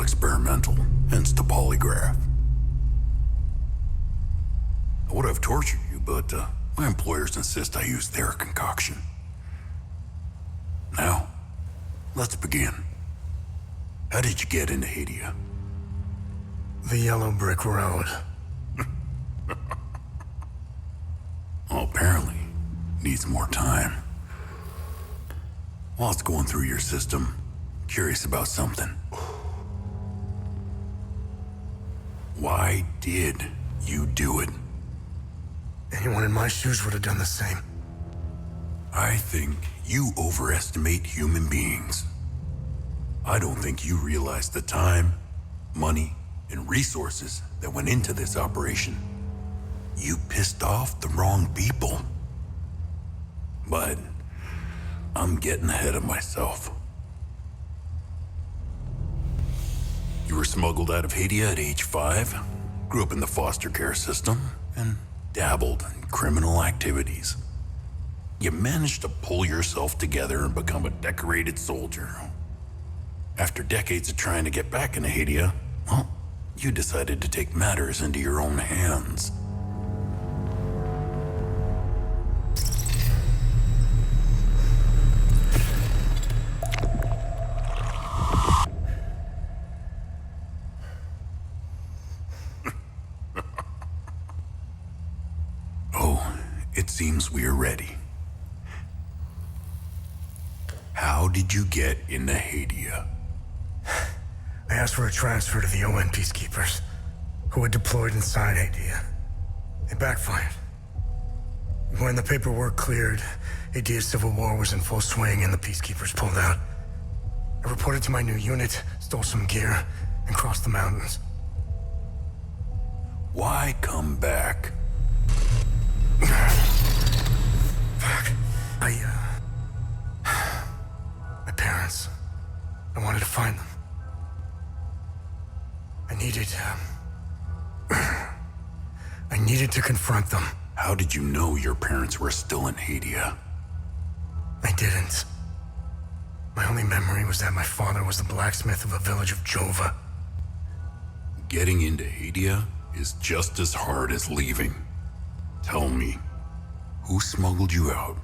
still experimental, hence the polygraph. I would have tortured you, but my employers insist I use their concoction. Now, let's begin. How did you get into Hadia? The yellow brick road. Well, apparently, needs more time. While it's going through your system, curious about something. Why did you do it? Anyone in my shoes would have done the same. I think you overestimate human beings. I don't think you realize the time, money, and resources that went into this operation. You pissed off the wrong people. But I'm getting ahead of myself. You were smuggled out of Hadia at age 5, grew up in the foster care system, and dabbled in criminal activities. You managed to pull yourself together and become a decorated soldier. After decades of trying to get back into Hadia, well, you decided to take matters into your own hands. It seems we are ready. How did you get into Hadia? I asked for a transfer to the UN peacekeepers, who had deployed inside Hadia. It backfired. When the paperwork cleared, Hadia's civil war was in full swing and the peacekeepers pulled out. I reported to my new unit, stole some gear, and crossed the mountains. Why come back? Fuck. My parents. I wanted to find them. I needed to confront them. How did you know your parents were still in Hadia? I didn't. My only memory was that my father was the blacksmith of a village of Jova. Getting into Hadia is just as hard as leaving. Tell me, who smuggled you out?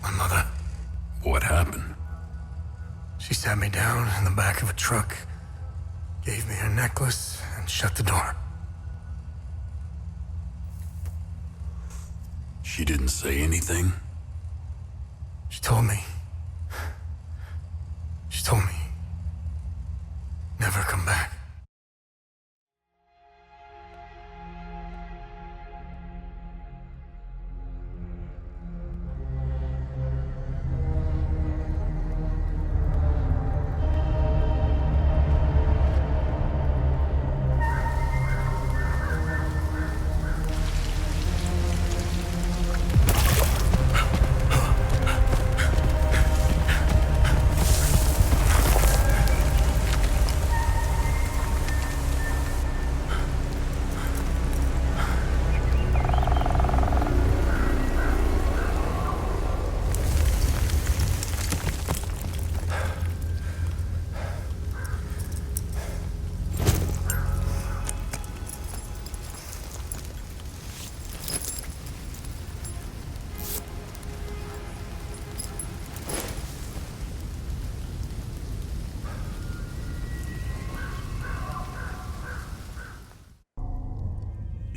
My mother. What happened? She sat me down in the back of a truck, gave me her necklace, and shut the door. She didn't say anything? She told me, never come back.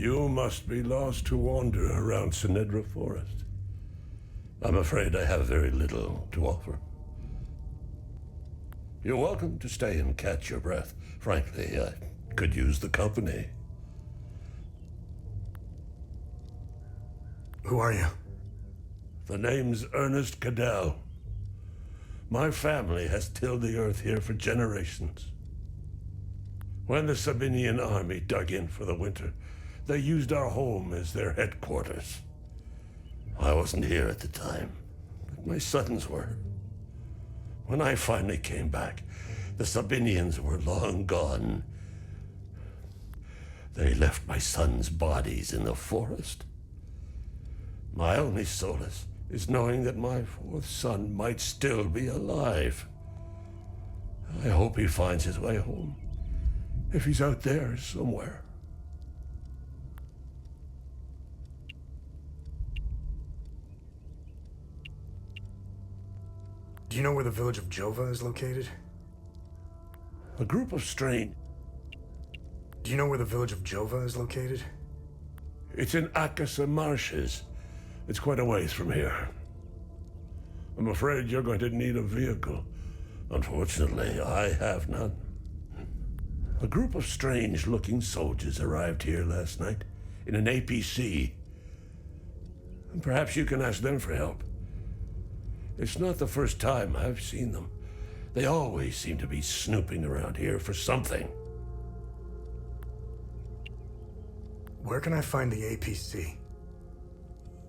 You must be lost to wander around Sinedra Forest. I'm afraid I have very little to offer. You're welcome to stay and catch your breath. Frankly, I could use the company. Who are you? The name's Ernest Caddell. My family has tilled the earth here for generations. When the Sabinian army dug in for the winter, they used our home as their headquarters. I wasn't here at the time, but my sons were. When I finally came back, the Sabinians were long gone. They left my sons' bodies in the forest. My only solace is knowing that my fourth son might still be alive. I hope he finds his way home, if he's out there somewhere. Do you know where the village of Jova is located? A group of strange... Do you know where the village of Jova is located? It's in Atticus marshes. It's quite a ways from here. I'm afraid you're going to need a vehicle. Unfortunately, I have none. A group of strange-looking soldiers arrived here last night in an APC. And perhaps you can ask them for help. It's not the first time I've seen them. They always seem to be snooping around here for something. Where can I find the APC?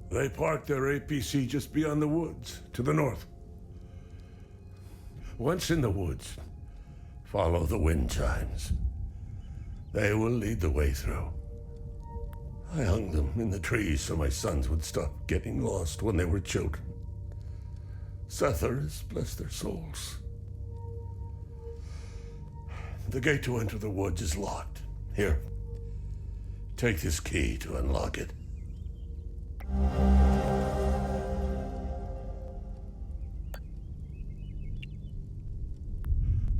They parked their APC just beyond the woods, to the north. Once in the woods, follow the wind chimes. They will lead the way through. I hung them in the trees so my sons would stop getting lost when they were children. Setharus, bless their souls. The gate to enter the woods is locked. Here, take this key to unlock it.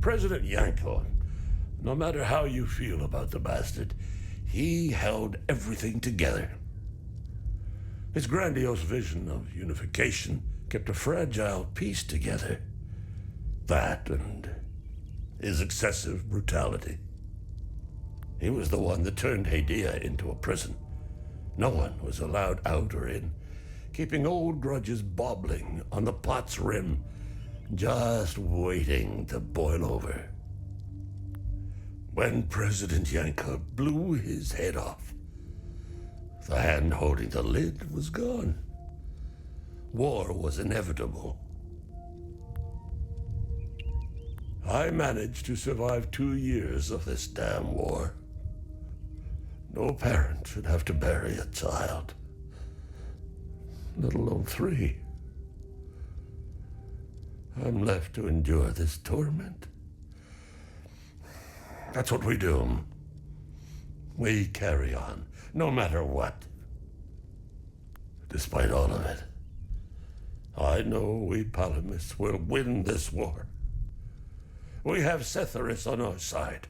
President Yanko, no matter how you feel about the bastard, he held everything together. His grandiose vision of unification kept a fragile peace together. That and his excessive brutality. He was the one that turned Hadia into a prison. No one was allowed out or in, keeping old grudges bobbling on the pot's rim, just waiting to boil over. When President Yanko blew his head off, the hand holding the lid was gone. War was inevitable. I managed to survive 2 years of this damn war. No parent should have to bury a child, let alone 3. I'm left to endure this torment. That's what we do. We carry on, no matter what. Despite all of it, I know we Palamists will win this war. We have Setharus on our side.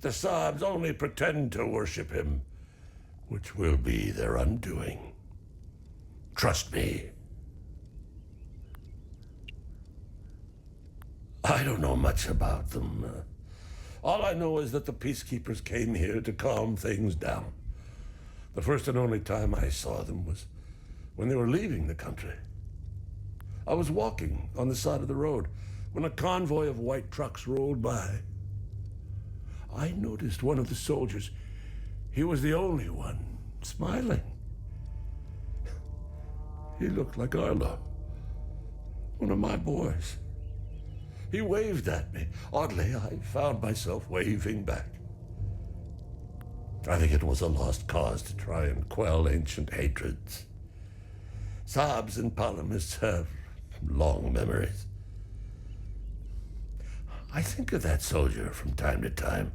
The Sabs only pretend to worship him, which will be their undoing. Trust me. I don't know much about them. All I know is that the peacekeepers came here to calm things down. The first and only time I saw them was when they were leaving the country. I was walking on the side of the road when a convoy of white trucks rolled by. I noticed one of the soldiers. He was the only one smiling. He looked like Arlo, one of my boys. He waved at me. Oddly, I found myself waving back. I think it was a lost cause to try and quell ancient hatreds. Sabs and Palamists have long memories. I think of that soldier from time to time.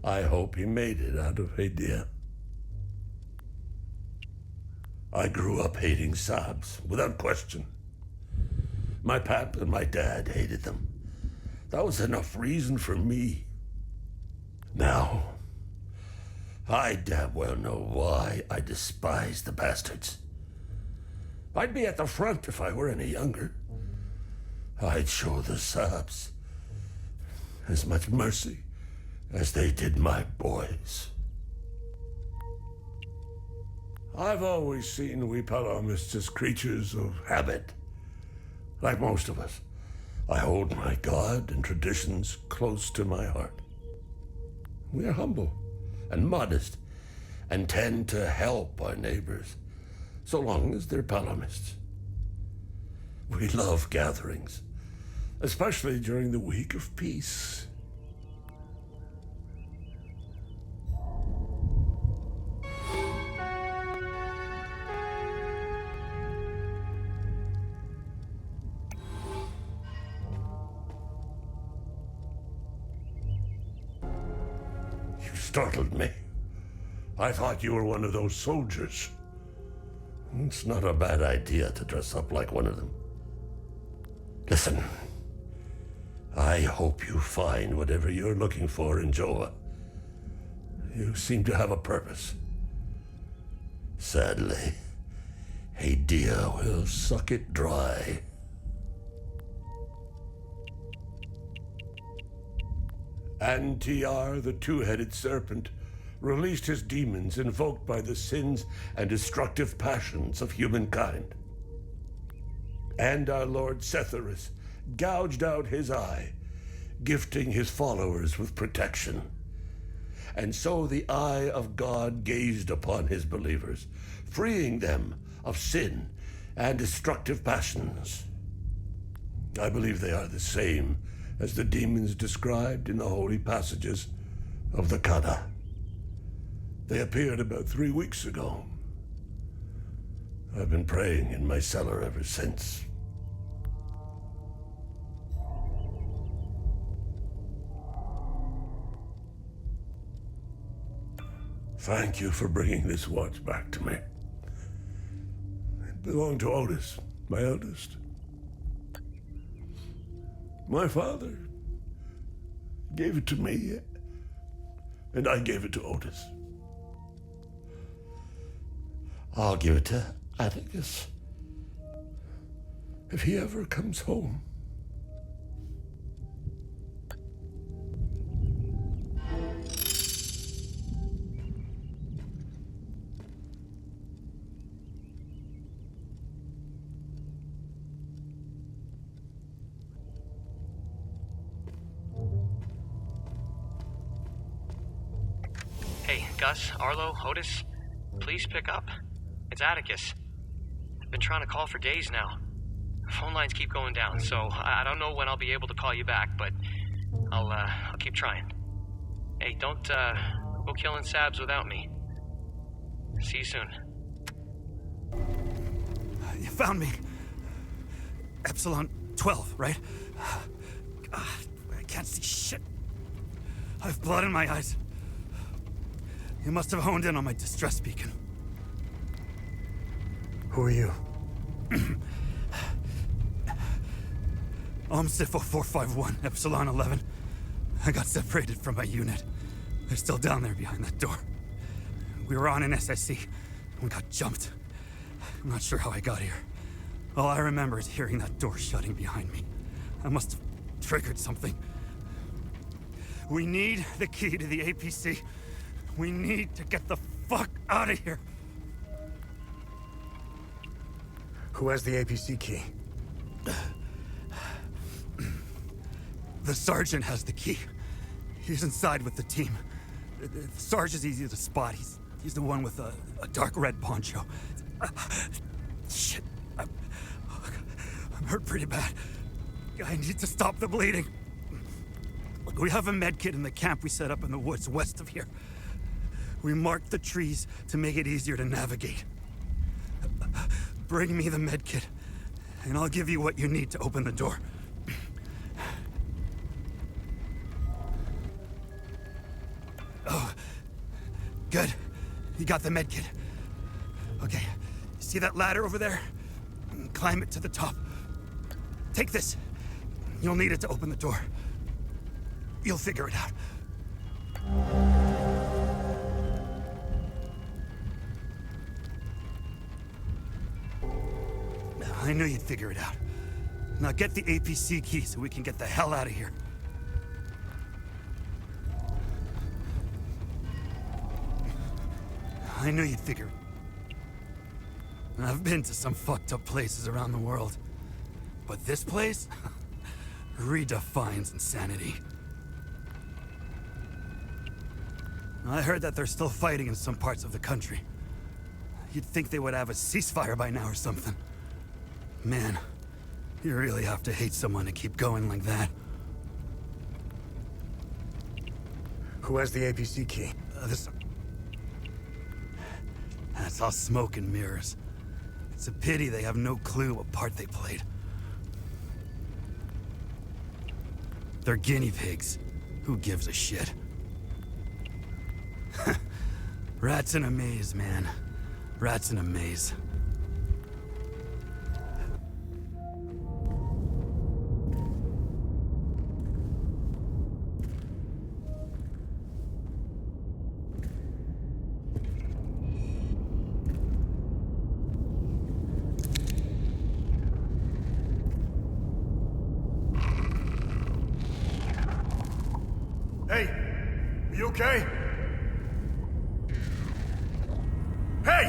I hope he made it out of Hadia. I grew up hating Sabs, without question. My pap and my dad hated them. That was enough reason for me. Now, I damn well know why I despise the bastards. I'd be at the front if I were any younger. I'd show the Sabs as much mercy as they did my boys. I've always seen we Palamists as creatures of habit. Like most of us, I hold my God and traditions close to my heart. We are humble and modest and tend to help our neighbors, so long as they're Palamists. We love gatherings, especially during the week of peace. startled me. I thought you were one of those soldiers. It's not a bad idea to dress up like one of them. Listen, I hope you find whatever you're looking for in Joa. You seem to have a purpose. Sadly, Hadia will suck it dry. Antiar, the two-headed serpent, released his demons invoked by the sins and destructive passions of humankind. And our Lord Setherus gouged out his eye, gifting his followers with protection. And so the eye of God gazed upon his believers, freeing them of sin and destructive passions. I believe they are the same as the demons described in the holy passages of the Kada. They appeared about 3 weeks ago. I've been praying in my cellar ever since. Thank you for bringing this watch back to me. It belonged to Otis, my eldest. My father gave it to me, and I gave it to Otis. I'll give it to Atticus if he ever comes home. Hey, Gus, Arlo, Otis, please pick up. It's Atticus. I've been trying to call for days now. Phone lines keep going down, so I don't know when I'll be able to call you back, but I'll keep trying. Hey, don't go killing Sabs without me. See you soon. You found me. Epsilon 12, right? God, I can't see shit. I have blood in my eyes. You must have honed in on my distress beacon. Who are you? Sifo 451, Epsilon 11. I got separated from my unit. They're still down there behind that door. We were on an SSC. We got jumped. I'm not sure how I got here. All I remember is hearing that door shutting behind me. I must have triggered something. We need the key to the APC. We need to get the fuck out of here. Who has the APC key? The sergeant has the key. He's inside with the team. The Sarge is easy to spot. He's the one with a dark red poncho. Shit. I'm hurt pretty bad. I need to stop the bleeding. Look, we have a medkit in the camp we set up in the woods west of here. We marked the trees to make it easier to navigate. Bring me the medkit, and I'll give you what you need to open the door. Oh, good. You got the medkit. Okay, see that ladder over there? Climb it to the top. Take this. You'll need it to open the door. You'll figure it out. I knew you'd figure it out. Now get the APC key so we can get the hell out of here. I knew you'd figure it. I've been to some fucked up places around the world. But this place redefines insanity. I heard that they're still fighting in some parts of the country. You'd think they would have a ceasefire by now or something. Man, you really have to hate someone to keep going like that. Who has the APC key? That's all smoke and mirrors. It's a pity they have no clue what part they played. They're guinea pigs. Who gives a shit? Rats in a maze, man. Rats in a maze. Hey, are you okay? Hey!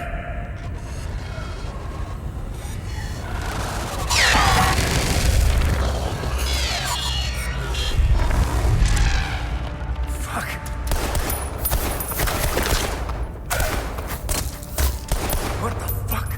Fuck. What the fuck?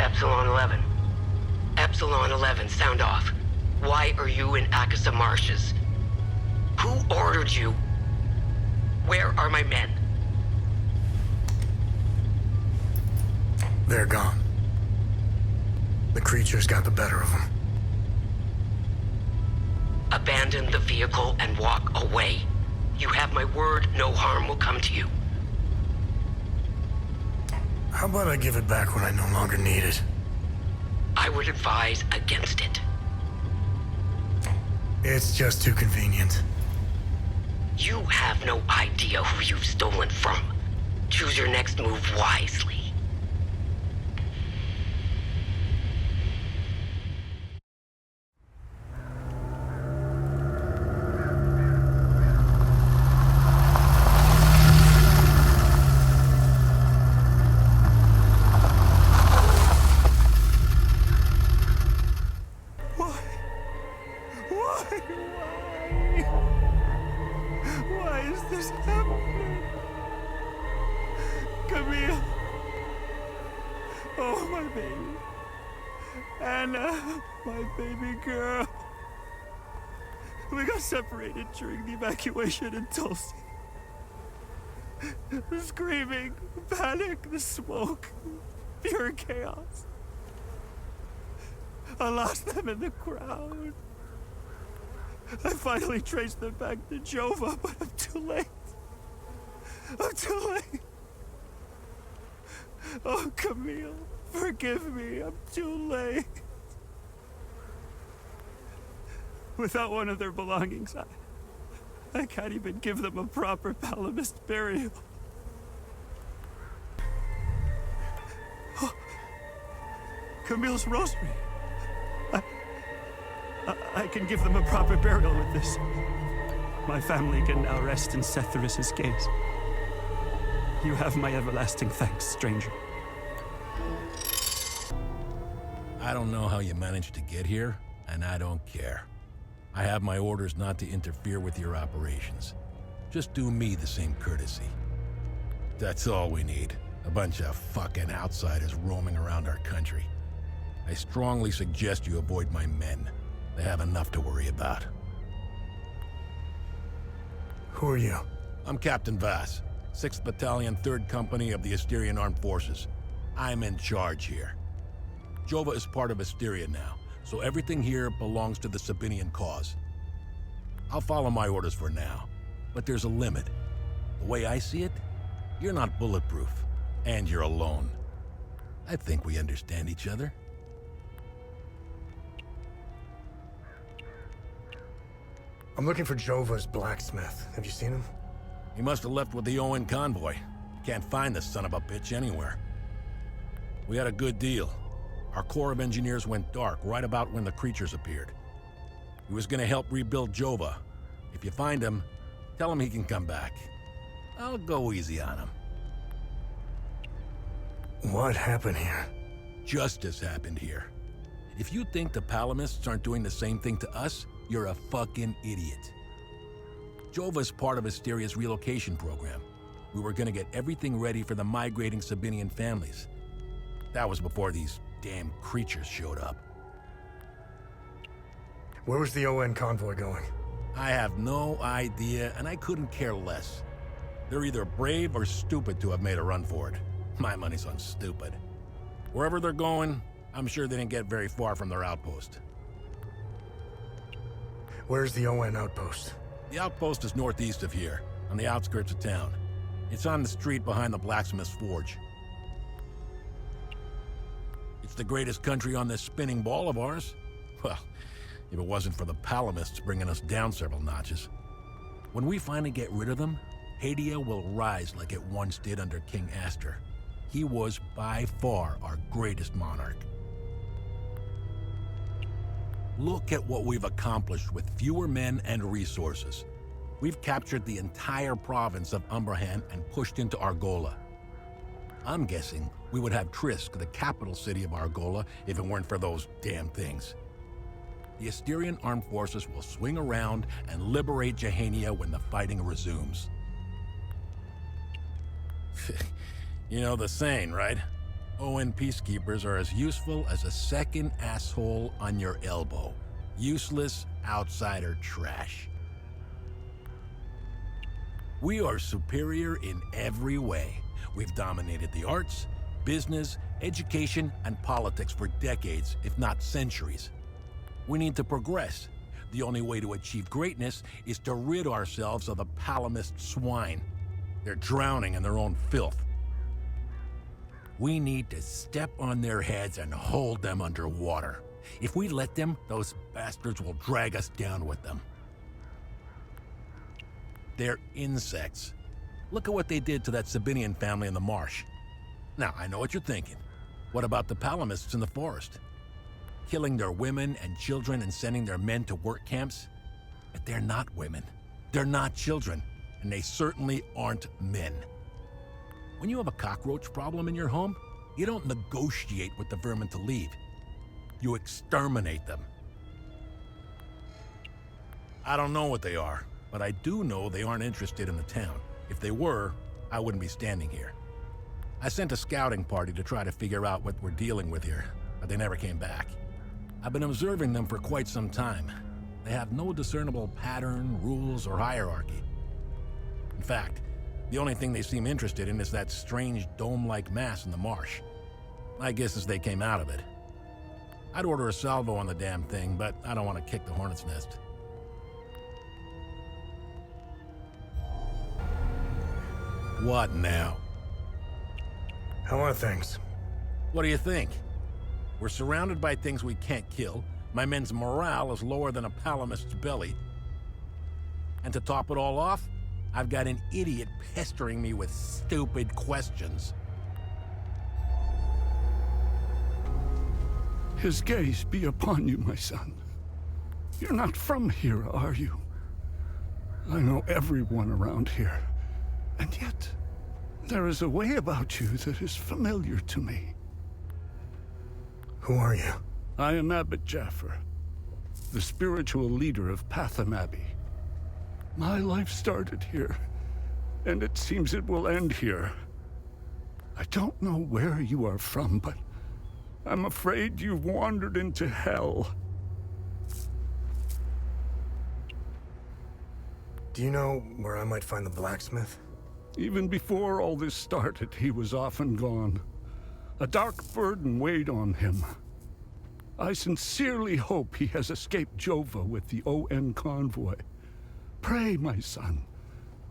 Epsilon 11. Epsilon 11, sound off. Why are you in Akasa Marshes? Who ordered you? Where are my men? They're gone. The creatures got the better of them. Abandon the vehicle and walk away. You have my word, no harm will come to you. How about I give it back when I no longer need it? I would advise against it. It's just too convenient. You have no idea who you've stolen from. Choose your next move wisely. Why is this happening? Camille! Oh, my baby. Anna, my baby girl. We got separated during the evacuation in Tulsi. The screaming, panic, the smoke, pure chaos. I lost them in the crowd. I finally traced them back to Jova, but I'm too late. I'm too late. Oh, Camille, forgive me. I'm too late. Without one of their belongings, I can't even give them a proper Palamist burial. Oh, Camille's rosary. I can give them a proper burial with this. My family can now rest in Setherus' gaze. You have my everlasting thanks, stranger. I don't know how you managed to get here, and I don't care. I have my orders not to interfere with your operations. Just do me the same courtesy. That's all we need. A bunch of fucking outsiders roaming around our country. I strongly suggest you avoid my men. They have enough to worry about. Who are you? I'm Captain Vaas, 6th Battalion, 3rd Company of the Asterian Armed Forces. I'm in charge here. Jova is part of Asteria now, so everything here belongs to the Sabinian cause. I'll follow my orders for now, but there's a limit. The way I see it, you're not bulletproof, and you're alone. I think we understand each other. I'm looking for Jova's blacksmith. Have you seen him? He must have left with the ON convoy. Can't find the son of a bitch anywhere. We had a good deal. Our Corps of Engineers went dark right about when the creatures appeared. He was gonna help rebuild Jova. If you find him, tell him he can come back. I'll go easy on him. What happened here? Justice happened here. If you think the Palamists aren't doing the same thing to us, you're a fucking idiot. Jova's part of Asteria's relocation program. We were gonna get everything ready for the migrating Sabinian families. That was before these damn creatures showed up. Where was the ON convoy going? I have no idea, and I couldn't care less. They're either brave or stupid to have made a run for it. My money's on stupid. Wherever they're going, I'm sure they didn't get very far from their outpost. Where's the ON outpost? The outpost is northeast of here, on the outskirts of town. It's on the street behind the blacksmith's forge. It's the greatest country on this spinning ball of ours. Well, if it wasn't for the Palamists bringing us down several notches. When we finally get rid of them, Hadia will rise like it once did under King Aster. He was by far our greatest monarch. Look at what we've accomplished with fewer men and resources. We've captured the entire province of Umbrahan and pushed into Argola. I'm guessing we would have Trisk, the capital city of Argola, if it weren't for those damn things. The Asterian armed forces will swing around and liberate Jahania when the fighting resumes. You know the saying, right? ON peacekeepers are as useful as a second asshole on your elbow. Useless outsider trash. We are superior in every way. We've dominated the arts, business, education, and politics for decades, if not centuries. We need to progress. The only way to achieve greatness is to rid ourselves of the Palamist swine. They're drowning in their own filth. We need to step on their heads and hold them underwater. If we let them, those bastards will drag us down with them. They're insects. Look at what they did to that Sabinian family in the marsh. Now, I know what you're thinking. What about the Palamists in the forest? Killing their women and children and sending their men to work camps? But they're not women. They're not children. And they certainly aren't men. When you have a cockroach problem in your home, you don't negotiate with the vermin to leave. You exterminate them. I don't know what they are, but I do know they aren't interested in the town. If they were, I wouldn't be standing here. I sent a scouting party to try to figure out what we're dealing with here, but they never came back. I've been observing them for quite some time. They have no discernible pattern, rules, or hierarchy. In fact, the only thing they seem interested in is that strange dome-like mass in the marsh. My guess is they came out of it. I'd order a salvo on the damn thing, but I don't want to kick the hornet's nest. What now? How are things? What do you think? We're surrounded by things we can't kill. My men's morale is lower than a palamist's belly. And to top it all off, I've got an idiot pestering me with stupid questions. His gaze be upon you, my son. You're not from here, are you? I know everyone around here, and yet there is a way about you that is familiar to me. Who are you? I am Abbot Jaffer, the spiritual leader of Patham Abbey. My life started here, and it seems it will end here. I don't know where you are from, but I'm afraid you've wandered into hell. Do you know where I might find the blacksmith? Even before all this started, he was off and gone. A dark burden weighed on him. I sincerely hope he has escaped Jova with the ON convoy. Pray, my son.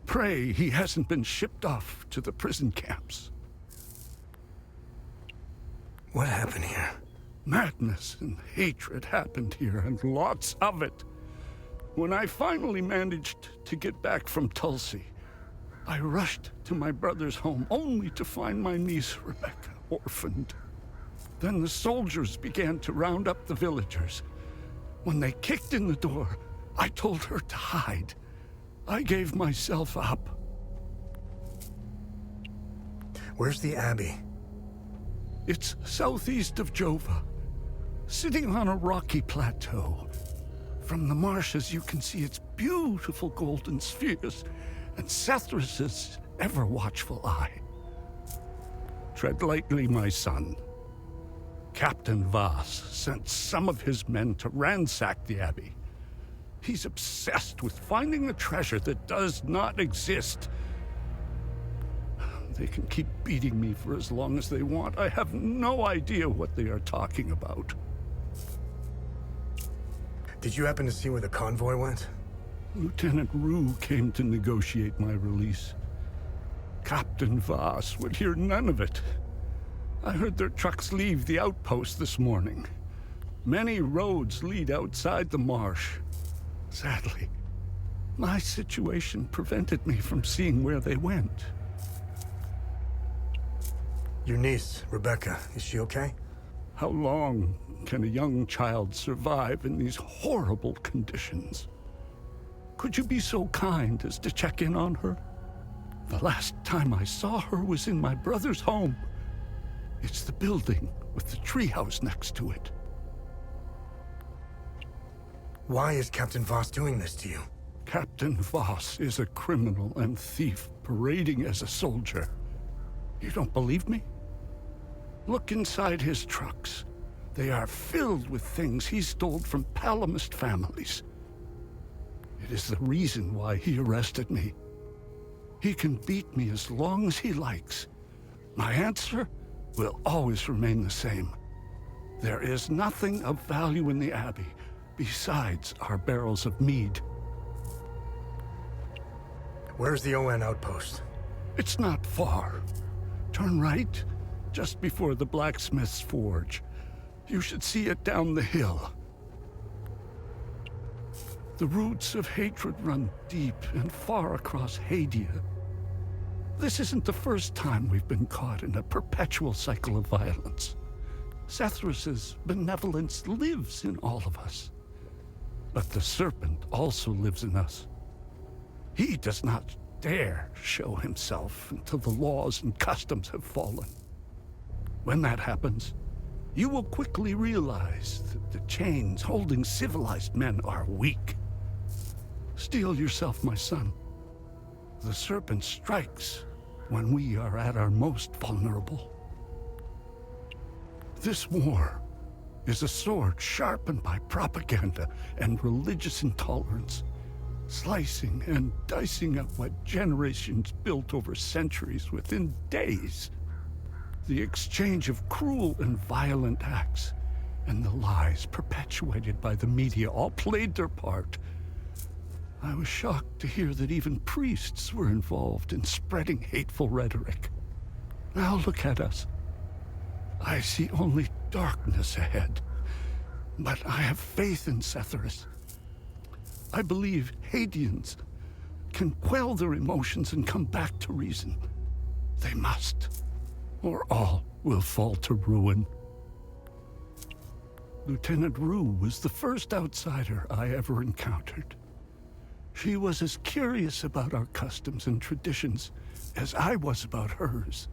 Pray he hasn't been shipped off to the prison camps. What happened here? Madness and hatred happened here, and lots of it. When I finally managed to get back from Tulsi, I rushed to my brother's home only to find my niece Rebecca orphaned. Then the soldiers began to round up the villagers. When they kicked in the door, I told her to hide. I gave myself up. Where's the Abbey? It's southeast of Jova, sitting on a rocky plateau. From the marshes you can see its beautiful golden spheres and Sethrus's ever-watchful eye. Tread lightly, my son. Captain Vaas sent some of his men to ransack the Abbey. He's obsessed with finding a treasure that does not exist. They can keep beating me for as long as they want. I have no idea what they are talking about. Did you happen to see where the convoy went? Lieutenant Rue came to negotiate my release. Captain Vaas would hear none of it. I heard their trucks leave the outpost this morning. Many roads lead outside the marsh. Sadly, my situation prevented me from seeing where they went. Your niece, Rebecca, is she okay? How long can a young child survive in these horrible conditions? Could you be so kind as to check in on her? The last time I saw her was in my brother's home. It's the building with the treehouse next to it. Why is Captain Vaas doing this to you? Captain Vaas is a criminal and thief parading as a soldier. You don't believe me? Look inside his trucks. They are filled with things he stole from Palamist families. It is the reason why he arrested me. He can beat me as long as he likes. My answer will always remain the same. There is nothing of value in the Abbey besides our barrels of mead. Where's the ON outpost? It's not far. Turn right, just before the blacksmith's forge. You should see it down the hill. The roots of hatred run deep and far across Hadia. This isn't the first time we've been caught in a perpetual cycle of violence. Sethrus's benevolence lives in all of us. But the serpent also lives in us. He does not dare show himself until the laws and customs have fallen. When that happens, you will quickly realize that the chains holding civilized men are weak. Steel yourself, my son. The serpent strikes, when we are at our most vulnerable. This war is a sword sharpened by propaganda and religious intolerance, slicing and dicing up what generations built over centuries within days. The exchange of cruel and violent acts and the lies perpetuated by the media all played their part. I was shocked to hear that even priests were involved in spreading hateful rhetoric. Now look at us. I see only darkness ahead, but I have faith in Setharus. I believe Hadeans can quell their emotions and come back to reason. They must, or all will fall to ruin. Lieutenant Rue was the first outsider I ever encountered. She was as curious about our customs and traditions as I was about hers.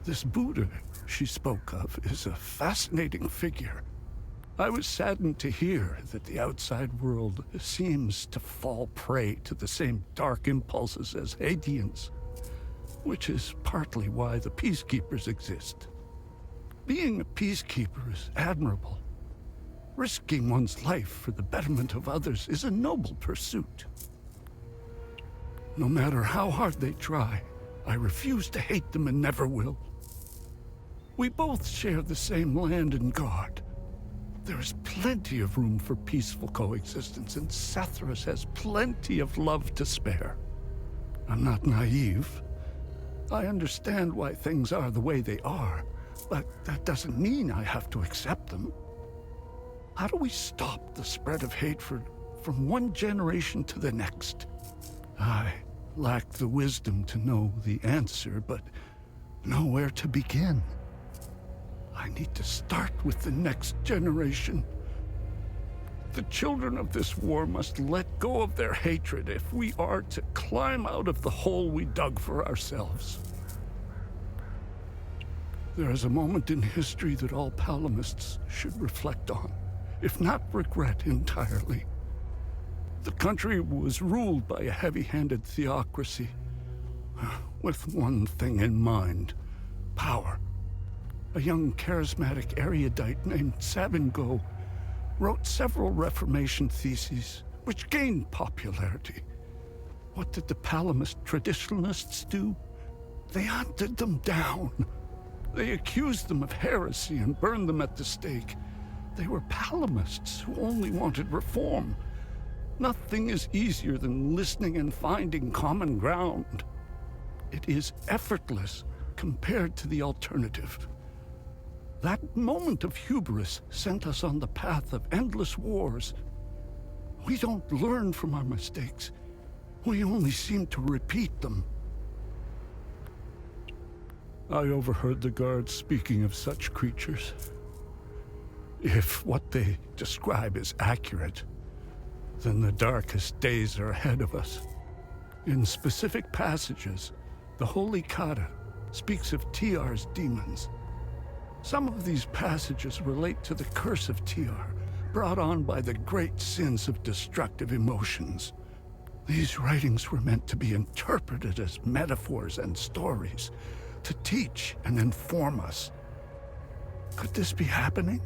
This Buddha she spoke of is a fascinating figure. I was saddened to hear that the outside world seems to fall prey to the same dark impulses as Hadeans, which is partly why the peacekeepers exist. Being a peacekeeper is admirable. Risking one's life for the betterment of others is a noble pursuit. No matter how hard they try, I refuse to hate them and never will. We both share the same land and God. There is plenty of room for peaceful coexistence, and Setharus has plenty of love to spare. I'm not naive. I understand why things are the way they are, but that doesn't mean I have to accept them. How do we stop the spread of hatred from one generation to the next? I lack the wisdom to know the answer, but know where to begin. I need to start with the next generation. The children of this war must let go of their hatred if we are to climb out of the hole we dug for ourselves. There is a moment in history that all Palamists should reflect on, if not regret entirely. The country was ruled by a heavy-handed theocracy, with one thing in mind: power. A young charismatic erudite named Sabingo wrote several Reformation theses, which gained popularity. What did the Palamist traditionalists do? They hunted them down. They accused them of heresy and burned them at the stake. They were Palamists who only wanted reform. Nothing is easier than listening and finding common ground. It is effortless compared to the alternative. That moment of hubris sent us on the path of endless wars. We don't learn from our mistakes. We only seem to repeat them. I overheard the guards speaking of such creatures. If what they describe is accurate, then the darkest days are ahead of us. In specific passages, the Holy Kata speaks of TR's demons. Some of these passages relate to the curse of TR, brought on by the great sins of destructive emotions. These writings were meant to be interpreted as metaphors and stories, to teach and inform us. Could this be happening?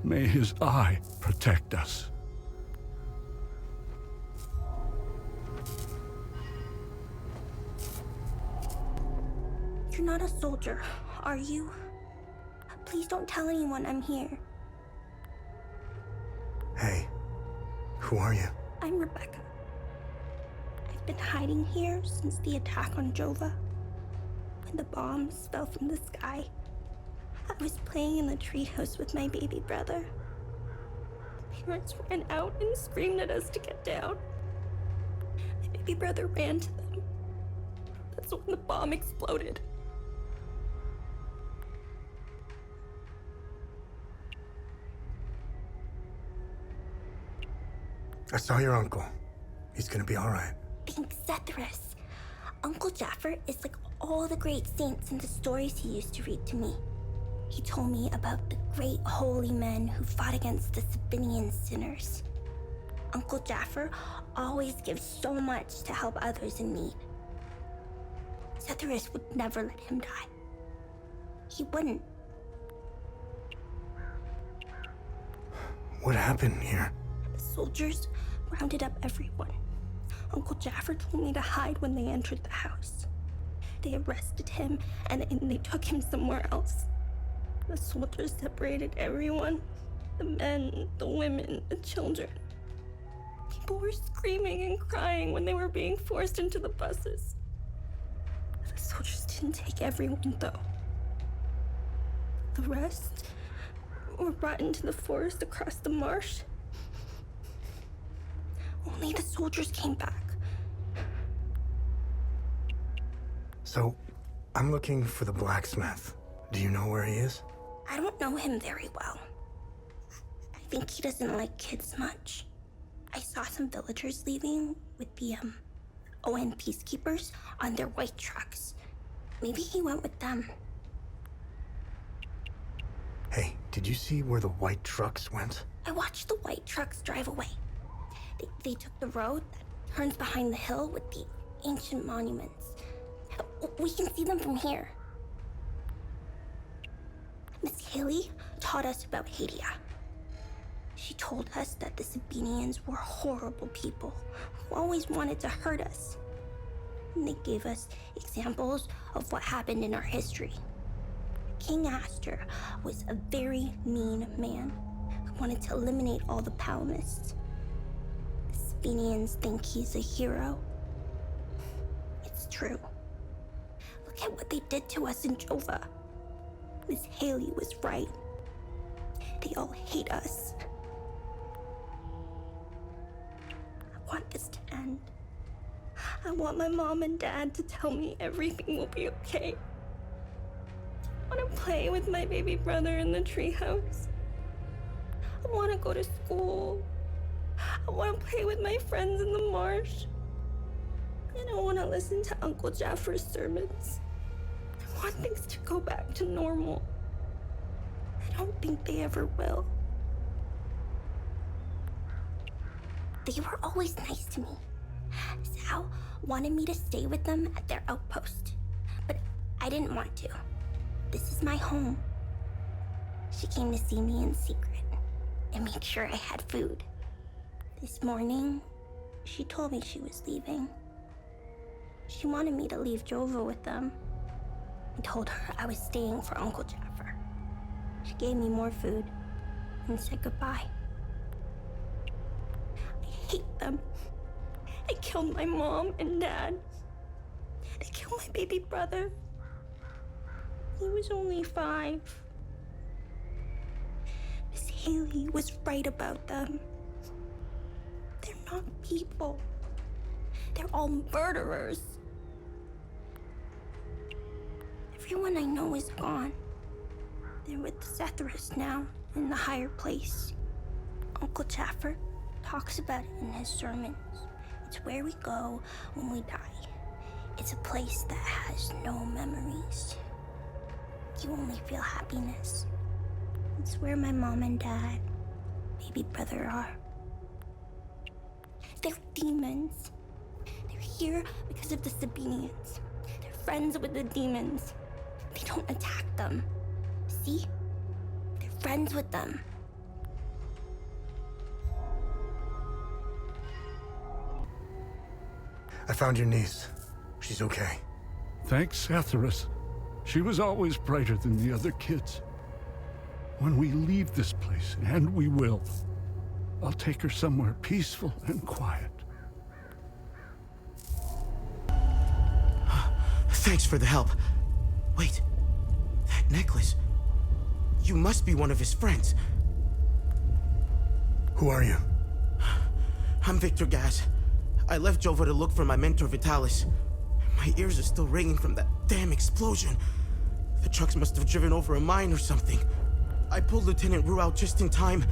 May his eye protect us. You're not a soldier, are you? Please don't tell anyone I'm here. Hey, who are you? I'm Rebecca. I've been hiding here since the attack on Jova. When the bombs fell from the sky, I was playing in the treehouse with my baby brother. The parents ran out and screamed at us to get down. My baby brother ran to them. That's when the bomb exploded. I saw your uncle. He's gonna be all right. Thanks, Setharus. Uncle Jaffer is like all the great saints in the stories he used to read to me. He told me about the great holy men who fought against the Sabinian sinners. Uncle Jaffer always gives so much to help others in need. Setharus would never let him die. He wouldn't. What happened here? The soldiers rounded up everyone. Uncle Jaffer told me to hide when they entered the house. They arrested him and they took him somewhere else. The soldiers separated everyone. The men, the women, the children. People were screaming and crying when they were being forced into the buses. The soldiers didn't take everyone, though. The rest were brought into the forest across the marsh. Only the soldiers came back. So, I'm looking for the blacksmith. Do you know where he is? I don't know him very well. I think he doesn't like kids much. I saw some villagers leaving with the, ON peacekeepers on their white trucks. Maybe he went with them. Hey, did you see where the white trucks went? I watched the white trucks drive away. They took the road that turns behind the hill with the ancient monuments. We can see them from here. Miss Haley taught us about Hadia. She told us that the Sabinians were horrible people who always wanted to hurt us. And they gave us examples of what happened in our history. King Astor was a very mean man who wanted to eliminate all the Palamists. The Sabinians think he's a hero. It's true. Look at what they did to us in Jova. Miss Haley was right. They all hate us. I want this to end. I want my mom and dad to tell me everything will be okay. I want to play with my baby brother in the treehouse. I want to go to school. I want to play with my friends in the marsh. And I want to listen to Uncle Jaffer's sermons. I want things to go back to normal. I don't think they ever will. They were always nice to me. Sal wanted me to stay with them at their outpost, but I didn't want to. This is my home. She came to see me in secret and make sure I had food. This morning, she told me she was leaving. She wanted me to leave Jova with them. I told her I was staying for Uncle Jaffer. She gave me more food and said goodbye. I hate them. They killed my mom and dad. They killed my baby brother. He was only 5. Miss Haley was right about them. They're not people. They're all murderers. Everyone I know is gone. They're with Setharus now, in the higher place. Uncle Jaffer talks about it in his sermons. It's where we go when we die. It's a place that has no memories. You only feel happiness. It's where my mom and dad, baby brother are. They're demons. They're here because of the Sabinians. They're friends with the demons. They don't attack them. See? They're friends with them. I found your niece. She's okay. Thanks, Setharus. She was always brighter than the other kids. When we leave this place, and we will, I'll take her somewhere peaceful and quiet. Thanks for the help. Wait, that necklace. You must be one of his friends. Who are you? I'm Victor Gaz. I left Jova to look for my mentor Vitalis. My ears are still ringing from that damn explosion. The trucks must have driven over a mine or something. I pulled Lieutenant Rue out just in time.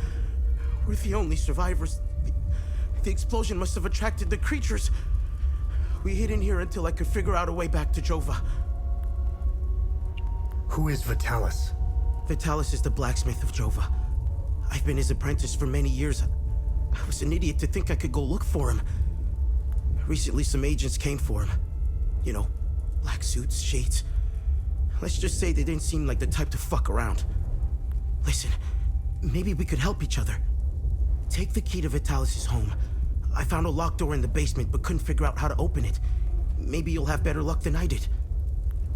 We're the only survivors. The explosion must have attracted the creatures. We hid in here until I could figure out a way back to Jova. Who is Vitalis? Vitalis is the blacksmith of Jova. I've been his apprentice for many years. I was an idiot to think I could go look for him. Recently, some agents came for him. You know, Black suits, shades. Let's just say they didn't seem like the type to fuck around. Listen, maybe we could help each other. Take the key to Vitalis' home. I found a locked door in the basement but couldn't figure out how to open it. Maybe you'll have better luck than I did.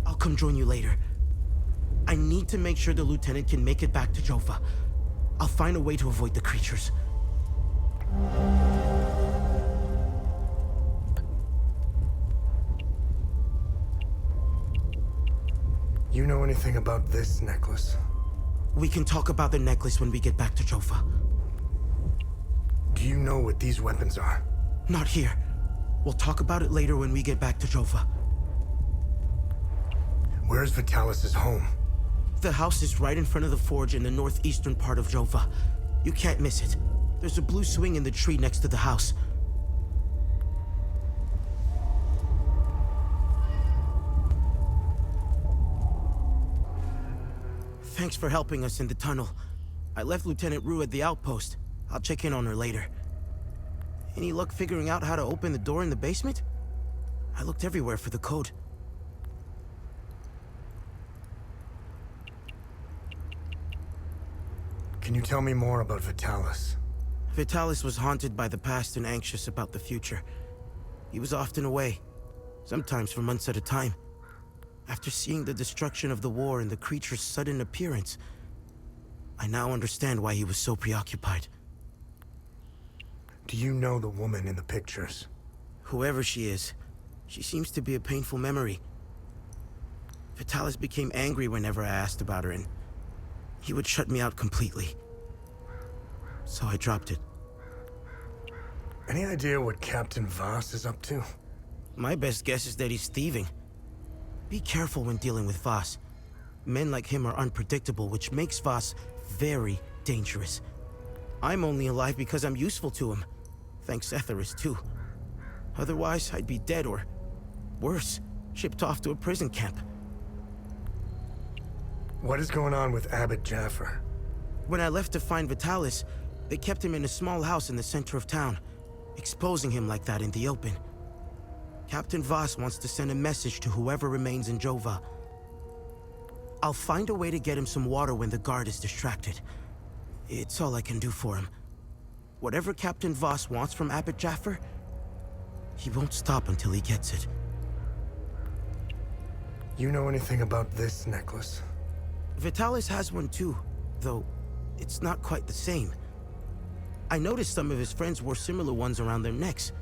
I'll come join you later. I need to make sure the lieutenant can make it back to Jova. I'll find a way to avoid the creatures. You know anything about this necklace? We can talk about the necklace when we get back to Jova. Do you know what these weapons are? Not here. We'll talk about it later when we get back to Jova. Where's Vitalis' home? The house is right in front of the forge in the northeastern part of Jova. You can't miss it. There's a blue swing in the tree next to the house. Thanks for helping us in the tunnel. I left Lieutenant Rue at the outpost. I'll check in on her later. Any luck figuring out how to open the door in the basement? I looked everywhere for the code. Can you tell me more about Vitalis? Vitalis was haunted by the past and anxious about the future. He was often away, sometimes for months at a time. After seeing the destruction of the war and the creature's sudden appearance, I now understand why he was so preoccupied. Do you know the woman in the pictures? Whoever she is, she seems to be a painful memory. Vitalis became angry whenever I asked about her, and he would shut me out completely. So I dropped it. Any idea what Captain Vaas is up to? My best guess is that he's thieving. Be careful when dealing with Vaas. Men like him are unpredictable, which makes Vaas very dangerous. I'm only alive because I'm useful to him. Thanks Etheris, too. Otherwise, I'd be dead or, worse, shipped off to a prison camp. What is going on with Abbot Jaffer? When I left to find Vitalis, they kept him in a small house in the center of town, exposing him like that in the open. Captain Vaas wants to send a message to whoever remains in Jova. I'll find a way to get him some water when the guard is distracted. It's all I can do for him. Whatever Captain Vaas wants from Abbot Jaffer, he won't stop until he gets it. You know anything about this necklace? Vitalis has one too, though it's not quite the same. I noticed some of his friends wore similar ones around their necks.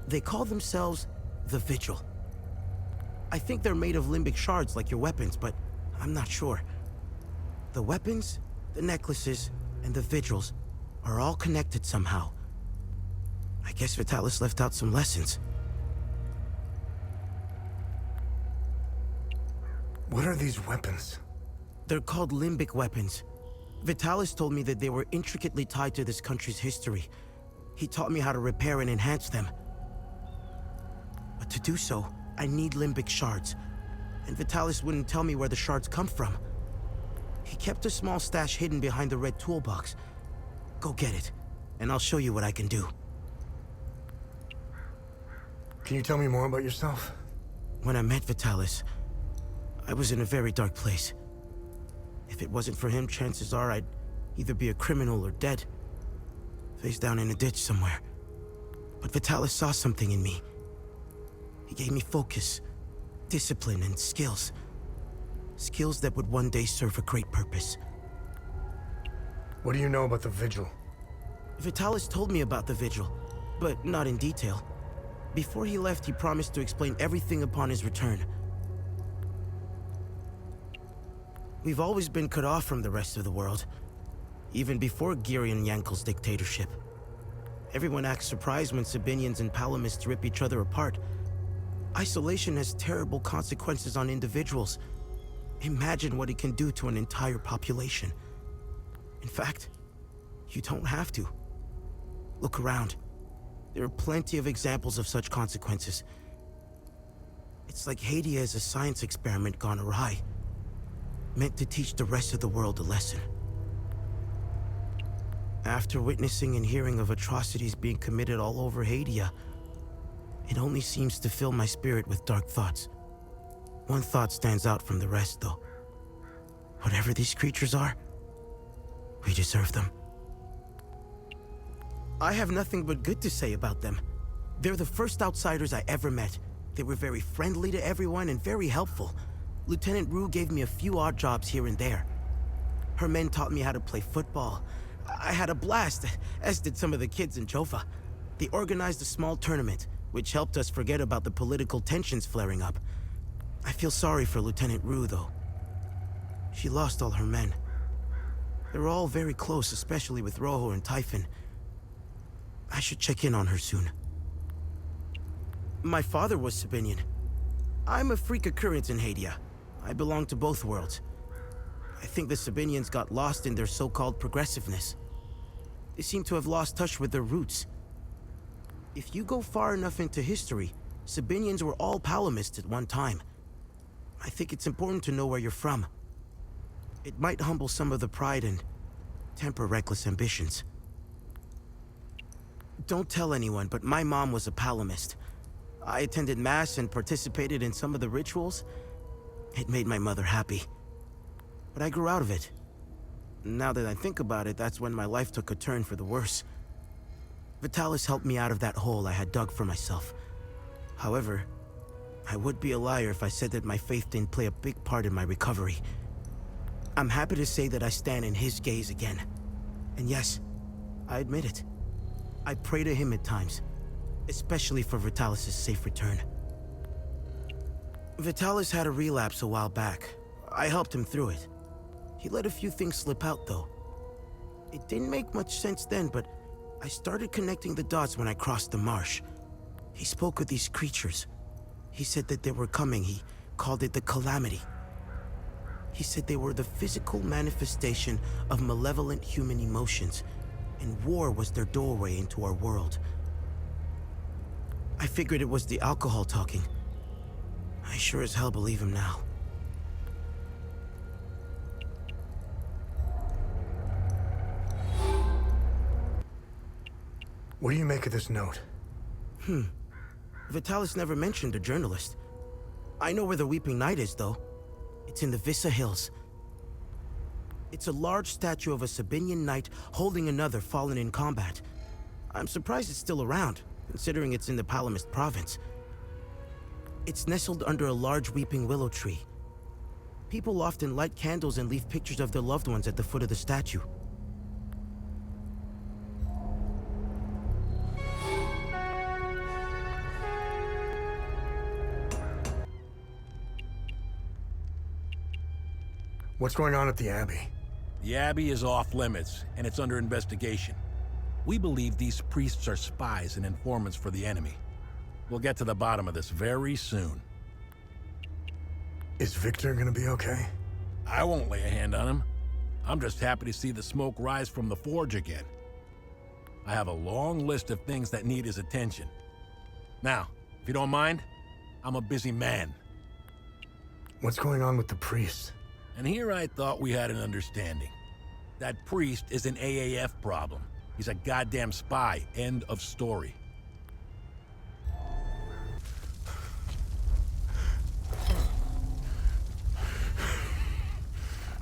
They call themselves the Vigil. I think they're made of limbic shards like your weapons, but I'm not sure. The weapons, the necklaces, and the Vigils are all connected somehow. I guess Vitalis left out some lessons. What are these weapons? They're called limbic weapons. Vitalis told me that they were intricately tied to this country's history. He taught me how to repair and enhance them. But to do so, I need limbic shards. And Vitalis wouldn't tell me where the shards come from. He kept a small stash hidden behind the red toolbox. Go get it, and I'll show you what I can do. Can you tell me more about yourself? When I met Vitalis, I was in a very dark place. If it wasn't for him, chances are I'd either be a criminal or dead. Face down in a ditch somewhere. But Vitalis saw something in me. He gave me focus, discipline, and skills. Skills that would one day serve a great purpose. What do you know about the Vigil? Vitalis told me about the Vigil, but not in detail. Before he left, he promised to explain everything upon his return. We've always been cut off from the rest of the world, even before Girion Yankel's dictatorship. Everyone acts surprised when Sabinians and Palamists rip each other apart. Isolation has terrible consequences on individuals. Imagine what it can do to an entire population. In fact, you don't have to. Look around. There are plenty of examples of such consequences. It's like Hadia is a science experiment gone awry, meant to teach the rest of the world a lesson. After witnessing and hearing of atrocities being committed all over Hadia, it only seems to fill my spirit with dark thoughts. One thought stands out from the rest, though. Whatever these creatures are, we deserve them. I have nothing but good to say about them. They're the first outsiders I ever met. They were very friendly to everyone and very helpful. Lieutenant Rue gave me a few odd jobs here and there. Her men taught me how to play football. I had a blast, as did some of the kids in Jova. They organized a small tournament, which helped us forget about the political tensions flaring up. I feel sorry for Lieutenant Rue, though. She lost all her men. They were all very close, especially with Rojo and Typhon. I should check in on her soon. My father was Sabinian. I'm a freak occurrence in Hadia. I belong to both worlds. I think the Sabinians got lost in their so-called progressiveness. They seem to have lost touch with their roots. If you go far enough into history, Sabinians were all Palamists at one time. I think it's important to know where you're from. It might humble some of the pride and temper reckless ambitions. Don't tell anyone, but my mom was a Palamist. I attended Mass and participated in some of the rituals. It made my mother happy. But I grew out of it. Now that I think about it, that's when my life took a turn for the worse. Vitalis helped me out of that hole I had dug for myself. However, I would be a liar if I said that my faith didn't play a big part in my recovery. I'm happy to say that I stand in his gaze again. And yes, I admit it. I pray to him at times, especially for Vitalis' safe return. Vitalis had a relapse a while back. I helped him through it. He let a few things slip out, though. It didn't make much sense then, but I started connecting the dots when I crossed the marsh. He spoke of these creatures. He said that they were coming. He called it the Calamity. He said they were the physical manifestation of malevolent human emotions, and war was their doorway into our world. I figured it was the alcohol talking. I sure as hell believe him now. What do you make of this note? Vitalis never mentioned a journalist. I know where the Weeping Knight is, though. It's in the Vissa Hills. It's a large statue of a Sabinian knight holding another fallen in combat. I'm surprised it's still around, considering it's in the Palamist province. It's nestled under a large weeping willow tree. People often light candles and leave pictures of their loved ones at the foot of the statue. What's going on at the Abbey? The Abbey is off limits, and it's under investigation. We believe these priests are spies and informants for the enemy. We'll get to the bottom of this very soon. Is Victor gonna be okay? I won't lay a hand on him. I'm just happy to see the smoke rise from the forge again. I have a long list of things that need his attention. Now, if you don't mind, I'm a busy man. What's going on with the priest? And here I thought we had an understanding. That priest is an AAF problem. He's a goddamn spy. End of story.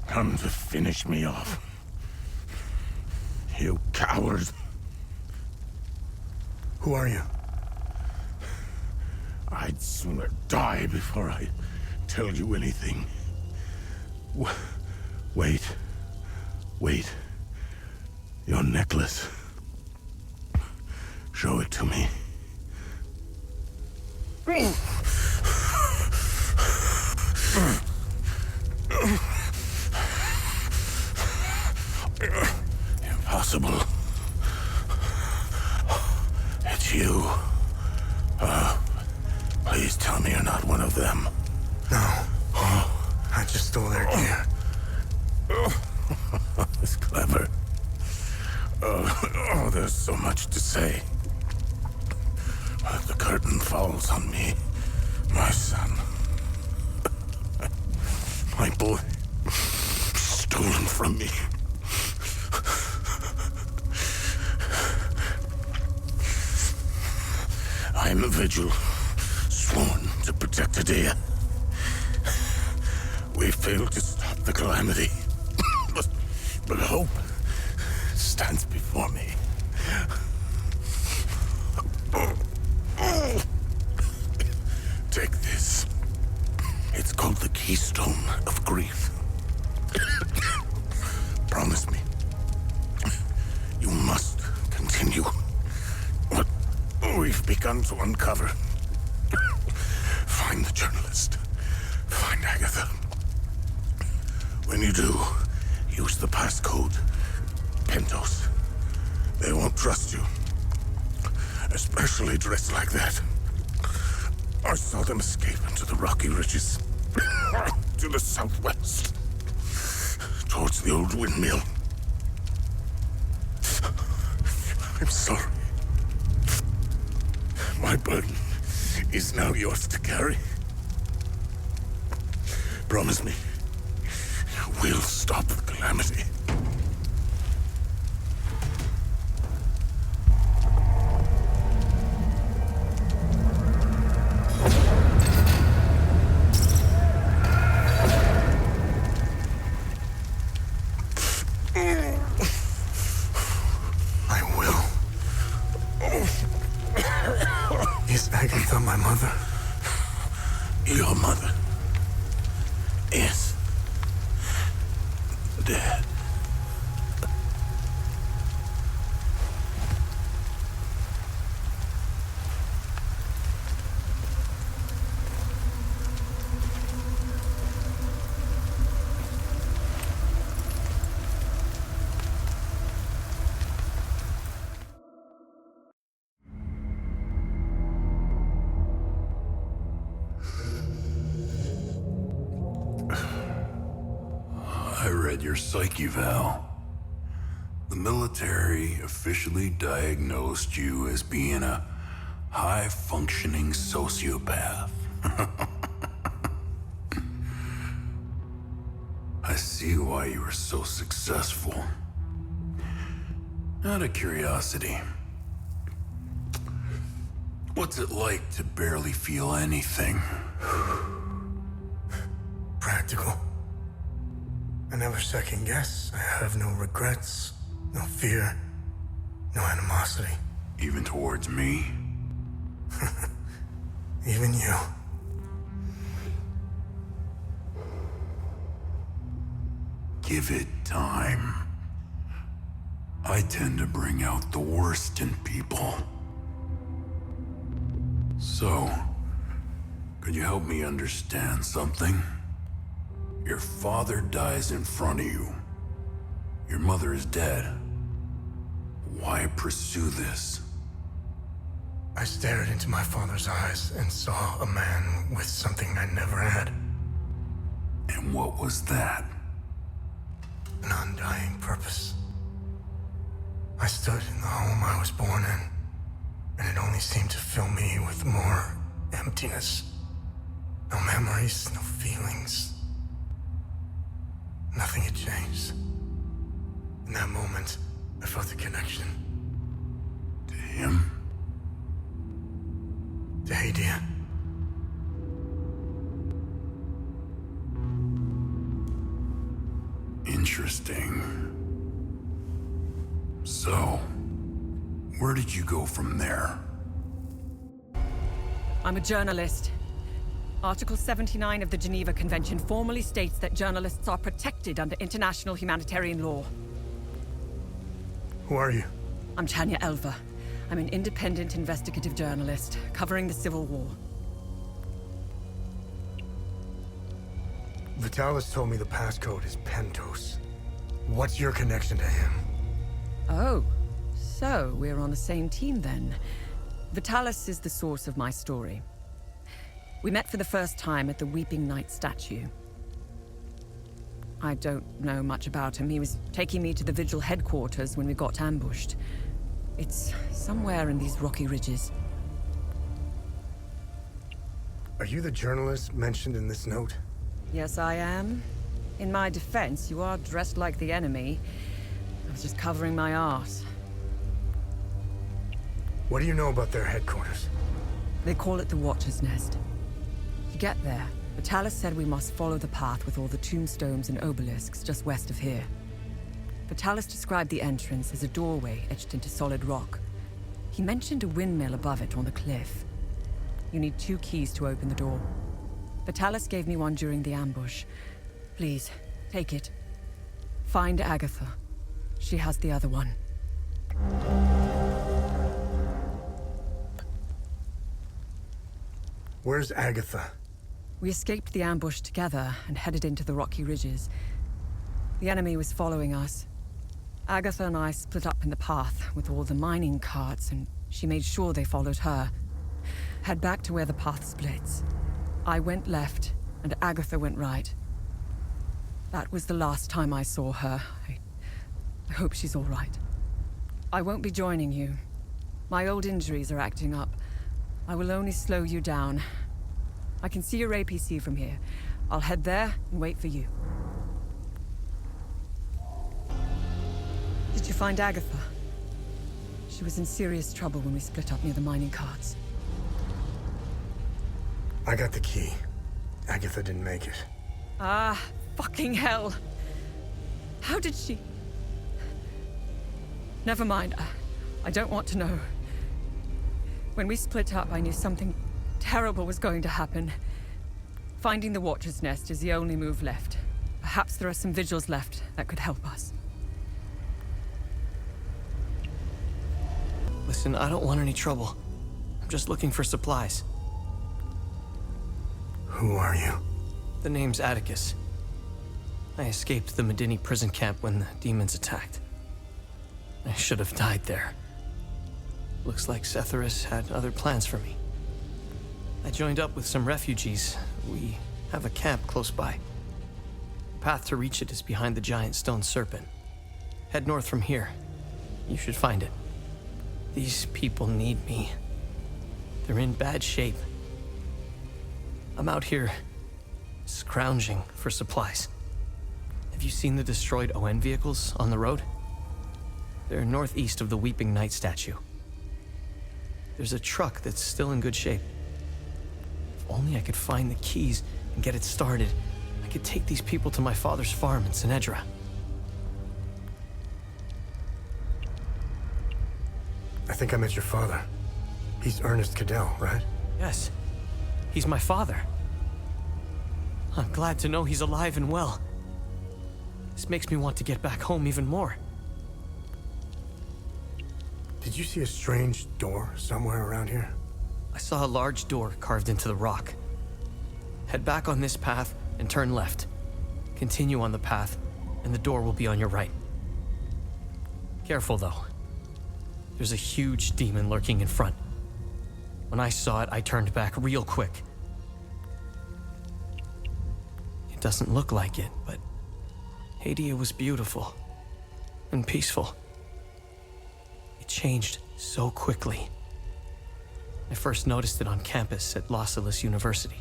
Come to finish me off. You cowards. Who are you? I'd sooner die before I tell you anything. Wait. Your necklace. Show it to me. Impossible. It's you. Please tell me you're not one of them. No. I just stole their gear. It's clever. Oh, there's so much to say. But the curtain falls on me, my son. My boy, stolen from me. I am a vigil, sworn to protect Hadia. We failed to stop the calamity. but hope stands before me. Take this. It's called the Keystone of Grief. Promise me. You must continue what we've begun to uncover. Find the journalist. Find Agatha. When you do, use the passcode Pentos. They won't trust you. Especially dressed like that. I saw them escape into the rocky ridges. To the southwest. Towards the old windmill. I'm sorry. My burden is now yours to carry. Promise me, we'll stop the calamity. Your mother is dead. I read your psyche eval. The military officially diagnosed you as being a high-functioning sociopath. I see why you were so successful. Out of curiosity, what's it like to barely feel anything? Practical. I never second guess. I have no regrets, no fear, no animosity. Even towards me? Even you. Give it time. I tend to bring out the worst in people. So, could you help me understand something? Your father dies in front of you. Your mother is dead. Why pursue this? I stared into my father's eyes and saw a man with something I never had. And what was that? An undying purpose. I stood in the home I was born in, and it only seemed to fill me with more emptiness. No memories, no feelings. Nothing had changed. In that moment, I felt a connection. To him? To Hadia. Interesting. So, where did you go from there? I'm a journalist. Article 79 of the Geneva Convention formally states that journalists are protected under international humanitarian law. Who are you? I'm Tania Alver. I'm an independent investigative journalist covering the Civil War. Vitalis told me the passcode is Pentos. What's your connection to him? Oh, so we're on the same team then. Vitalis is the source of my story. We met for the first time at the Weeping Knight statue. I don't know much about him. He was taking me to the Vigil headquarters when we got ambushed. It's somewhere in these rocky ridges. Are you the journalist mentioned in this note? Yes, I am. In my defense, you are dressed like the enemy. I was just covering my arse. What do you know about their headquarters? They call it the Watcher's Nest. You get there, Talis said we must follow the path with all the tombstones and obelisks just west of here. Talis described the entrance as a doorway etched into solid rock. He mentioned a windmill above it on the cliff. You need 2 keys to open the door. Talis gave me one during the ambush. Please, take it. Find Agatha. She has the other one. Where's Agatha? We escaped the ambush together and headed into the rocky ridges. The enemy was following us. Agatha and I split up in the path with all the mining carts, and she made sure they followed her. Head back to where the path splits. I went left, and Agatha went right. That was the last time I saw her. I hope she's all right. I won't be joining you. My old injuries are acting up. I will only slow you down. I can see your APC from here. I'll head there and wait for you. Did you find Agatha? She was in serious trouble when we split up near the mining carts. I got the key. Agatha didn't make it. Ah, fucking hell. How did she... Never mind. I don't want to know. When we split up, I knew something terrible was going to happen. Finding the Watcher's Nest is the only move left. Perhaps there are some vigils left that could help us. Listen, I don't want any trouble. I'm just looking for supplies. Who are you? The name's Atticus. I escaped the Medini prison camp when the demons attacked. I should have died there. Looks like Setharus had other plans for me. I joined up with some refugees. We have a camp close by. The path to reach it is behind the giant stone serpent. Head north from here. You should find it. These people need me. They're in bad shape. I'm out here scrounging for supplies. Have you seen the destroyed ON vehicles on the road? They're northeast of the Weeping Knight statue. There's a truck that's still in good shape. If only I could find the keys and get it started, I could take these people to my father's farm in Sinedra. I think I met your father. He's Ernest Caddell, right? Yes, he's my father. I'm glad to know he's alive and well. This makes me want to get back home even more. Did you see a strange door somewhere around here? I saw a large door carved into the rock. Head back on this path and turn left. Continue on the path, and the door will be on your right. Careful, though. There's a huge demon lurking in front. When I saw it, I turned back real quick. It doesn't look like it, but Hadia was beautiful and peaceful. It changed so quickly. I first noticed it on campus at Los Angeles University.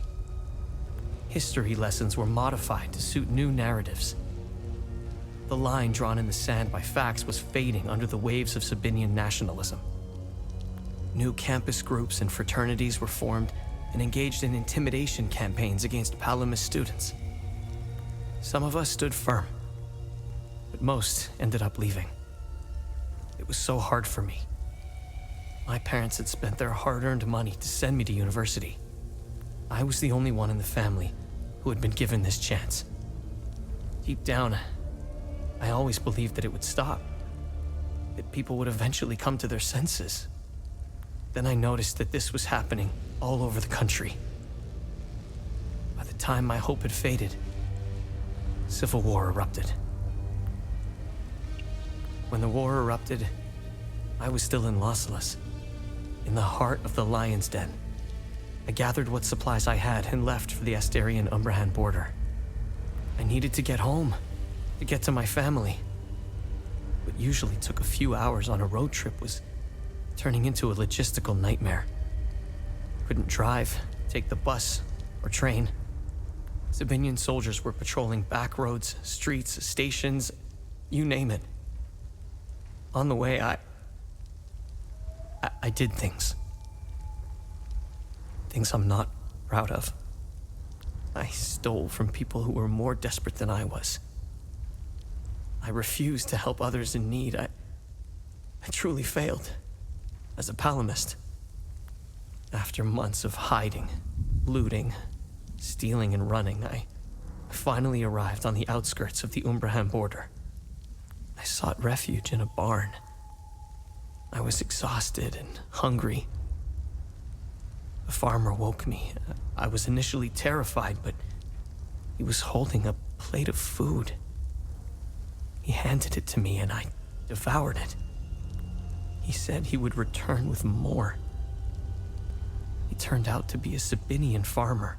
History lessons were modified to suit new narratives. The line drawn in the sand by facts was fading under the waves of Sabinian nationalism. New campus groups and fraternities were formed and engaged in intimidation campaigns against Palamist students. Some of us stood firm, but most ended up leaving. It was so hard for me. My parents had spent their hard-earned money to send me to university. I was the only one in the family who had been given this chance. Deep down, I always believed that it would stop, that people would eventually come to their senses. Then I noticed that this was happening all over the country. By the time my hope had faded, civil war erupted. When the war erupted, I was still in Los Angeles, in the heart of the Lion's Den. I gathered what supplies I had and left for the Astarian-Umbrahan border. I needed to get home, to get to my family. What usually took a few hours on a road trip was turning into a logistical nightmare. Couldn't drive, take the bus, or train. Sabinian soldiers were patrolling back roads, streets, stations, you name it. On the way, I did things. Things I'm not proud of. I stole from people who were more desperate than I was. I refused to help others in need. I truly failed as a palamist. After months of hiding, looting, stealing, and running, I finally arrived on the outskirts of the Umbraham border. I sought refuge in a barn. I was exhausted and hungry. The farmer woke me. I was initially terrified, but he was holding a plate of food. He handed it to me and I devoured it. He said he would return with more. He turned out to be a Sabinian farmer,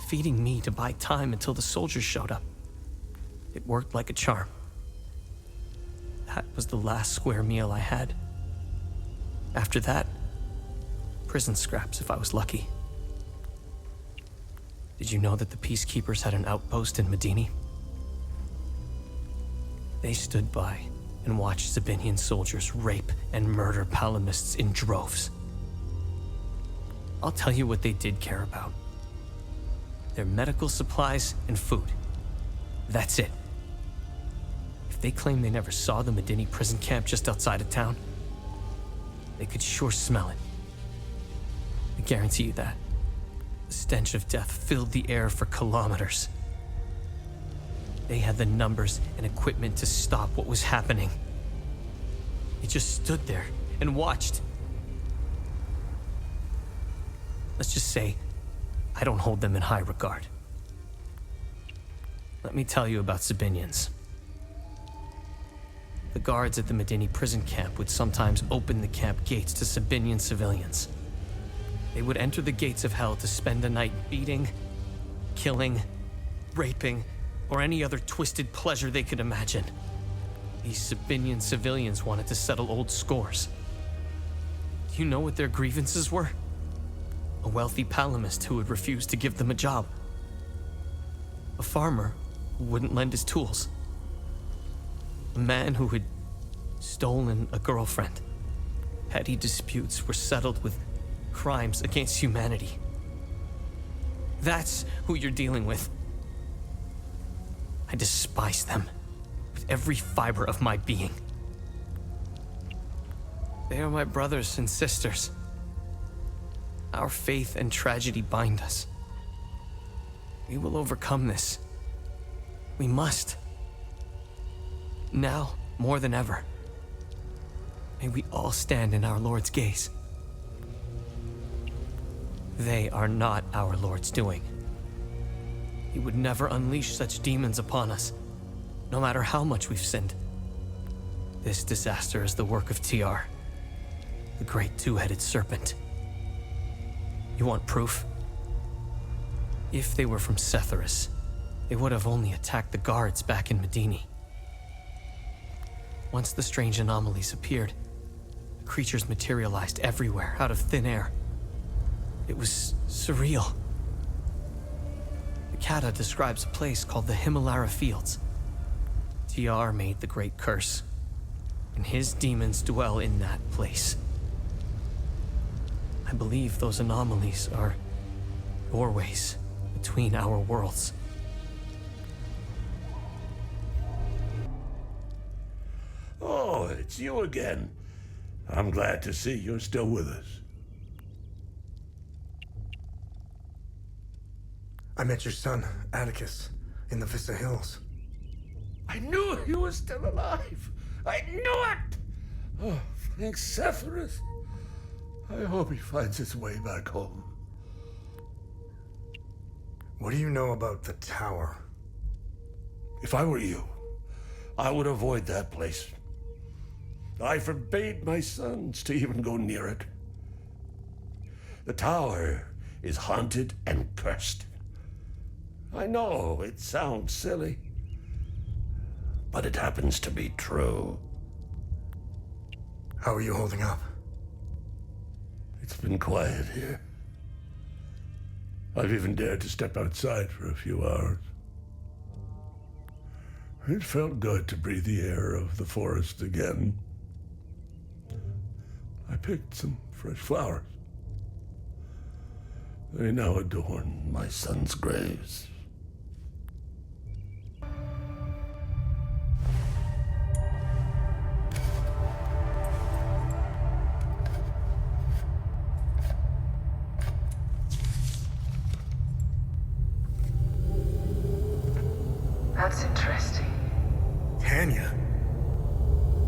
feeding me to buy time until the soldiers showed up. It worked like a charm. That was the last square meal I had. After that, prison scraps if I was lucky. Did you know that the Peacekeepers had an outpost in Medini? They stood by and watched Sabinian soldiers rape and murder palamists in droves. I'll tell you what they did care about. Their medical supplies and food. That's it. If they claim they never saw the Medini prison camp just outside of town, they could sure smell it. I guarantee you that. The stench of death filled the air for kilometers. They had the numbers and equipment to stop what was happening. They just stood there and watched. Let's just say, I don't hold them in high regard. Let me tell you about Sabinians. The guards at the Medini prison camp would sometimes open the camp gates to Sabinian civilians. They would enter the gates of hell to spend the night beating, killing, raping, or any other twisted pleasure they could imagine. These Sabinian civilians wanted to settle old scores. Do you know what their grievances were? A wealthy palamist who would refuse to give them a job. A farmer who wouldn't lend his tools. A man who had stolen a girlfriend. Petty disputes were settled with crimes against humanity. That's who you're dealing with. I despise them with every fiber of my being. They are my brothers and sisters. Our faith and tragedy bind us. We will overcome this. We must. Now, more than ever. May we all stand in our Lord's gaze. They are not our Lord's doing. He would never unleash such demons upon us, no matter how much we've sinned. This disaster is the work of TR, the great two-headed serpent. You want proof? If they were from Setharis, they would have only attacked the guards back in Medini. Once the strange anomalies appeared, the creatures materialized everywhere out of thin air. It was surreal. The Kata describes a place called the Himalara Fields. TR made the great curse, and his demons dwell in that place. I believe those anomalies are doorways between our worlds. Oh, it's you again. I'm glad to see you're still with us. I met your son, Atticus, in the Vista Hills. I knew he was still alive. I knew it! Oh, thank Setharis. I hope he finds his way back home. What do you know about the tower? If I were you, I would avoid that place. I forbade my sons to even go near it. The tower is haunted and cursed. I know it sounds silly, but it happens to be true. How are you holding up? It's been quiet here. I've even dared to step outside for a few hours. It felt good to breathe the air of the forest again. I picked some fresh flowers. They now adorn my sons' graves. That's interesting. Tania?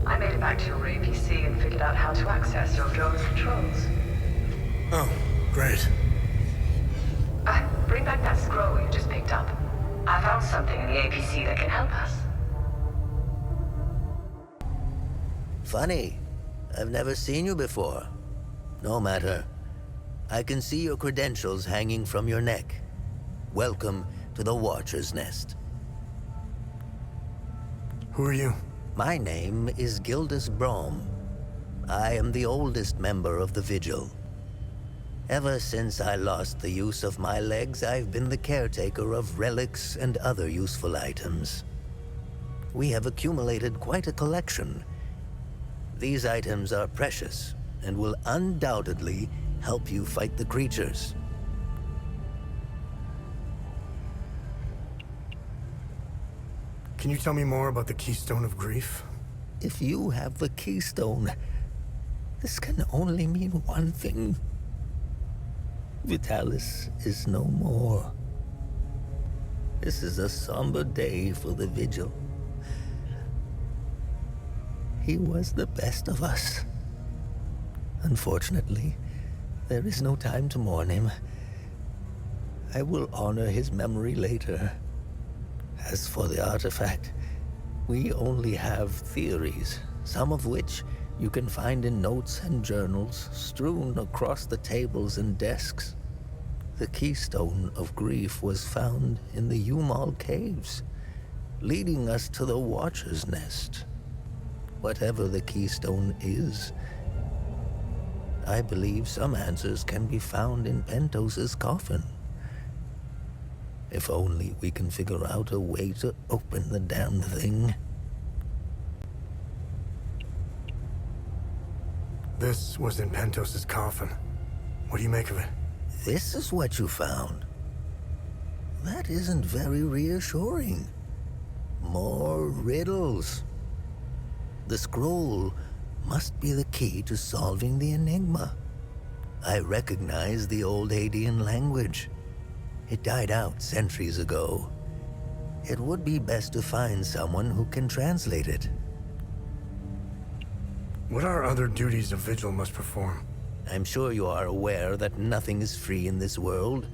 I made it back to your APC and figured out how to access your drone's controls. Oh, great. Bring back that scroll you just picked up. I found something in the APC that can help us. Funny. I've never seen you before. No matter. I can see your credentials hanging from your neck. Welcome to the Watcher's Nest. Who are you? My name is Gildas Brom. I am the oldest member of the Vigil. Ever since I lost the use of my legs, I've been the caretaker of relics and other useful items. We have accumulated quite a collection. These items are precious and will undoubtedly help you fight the creatures. Can you tell me more about the Keystone of Grief? If you have the Keystone, this can only mean one thing. Vitalis is no more. This is a somber day for the Vigil. He was the best of us. Unfortunately, there is no time to mourn him. I will honor his memory later. As for the artifact, we only have theories, some of which you can find in notes and journals strewn across the tables and desks. The Keystone of Grief was found in the Umal Caves, leading us to the Watcher's Nest. Whatever the Keystone is, I believe some answers can be found in Pentos's coffin. If only we can figure out a way to open the damn thing. This was in Pentos's coffin. What do you make of it? This is what you found. That isn't very reassuring. More riddles. The scroll must be the key to solving the enigma. I recognize the old Hadean language. It died out centuries ago. It would be best to find someone who can translate it. What are other duties a Vigil must perform? I'm sure you are aware that nothing is free in this world.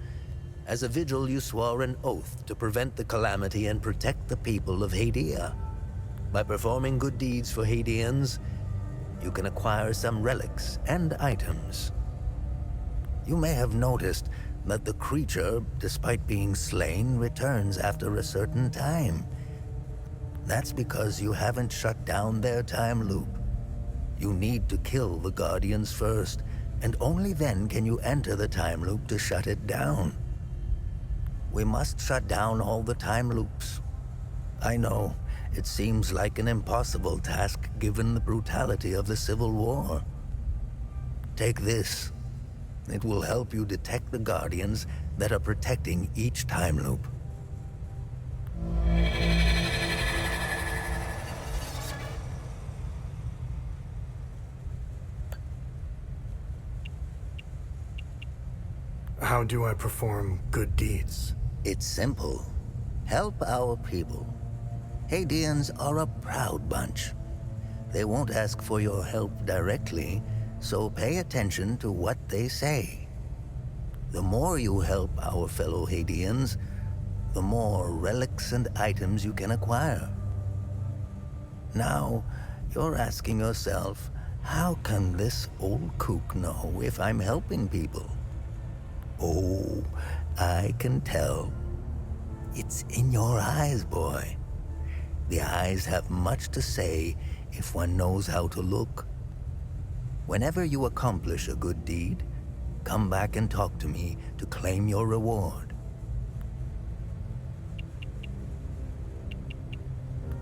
As a Vigil, you swore an oath to prevent the calamity and protect the people of Hadia. By performing good deeds for Hadeans, you can acquire some relics and items. You may have noticed that the creature, despite being slain, returns after a certain time. That's because you haven't shut down their time loop. You need to kill the Guardians first, and only then can you enter the time loop to shut it down. We must shut down all the time loops. I know, it seems like an impossible task given the brutality of the Civil War. Take this. It will help you detect the Guardians that are protecting each time loop. How do I perform good deeds? It's simple. Help our people. Hadeans are a proud bunch. They won't ask for your help directly, so pay attention to what they say. The more you help our fellow Hadeans, the more relics and items you can acquire. Now, you're asking yourself, how can this old kook know if I'm helping people? Oh, I can tell. It's in your eyes, boy. The eyes have much to say if one knows how to look. Whenever you accomplish a good deed, come back and talk to me to claim your reward.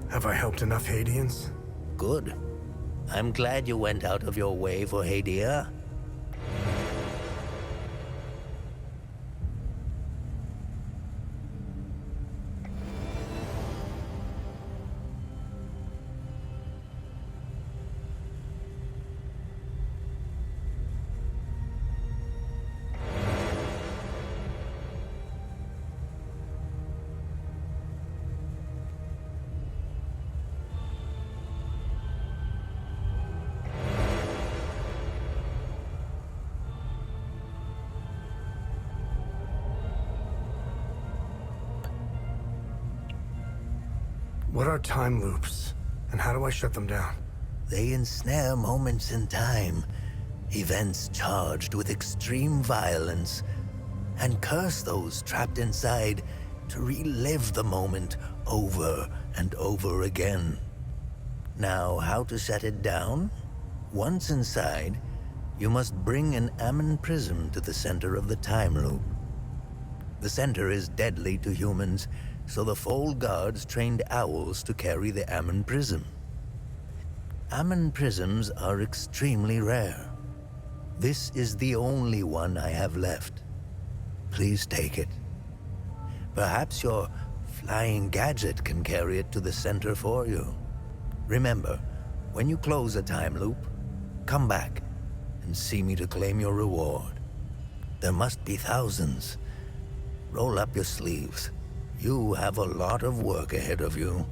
Have I helped enough Hadeans? Good. I'm glad you went out of your way for Hadia. What are time loops, and how do I shut them down? They ensnare moments in time, events charged with extreme violence, and curse those trapped inside to relive the moment over and over again. Now, how to shut it down? Once inside, you must bring an Ammon prism to the center of the time loop. The center is deadly to humans, so the Fold Guards trained owls to carry the Ammon prism. Ammon prisms are extremely rare. This is the only one I have left. Please take it. Perhaps your flying gadget can carry it to the center for you. Remember, when you close a time loop, come back and see me to claim your reward. There must be thousands. Roll up your sleeves. You have a lot of work ahead of you.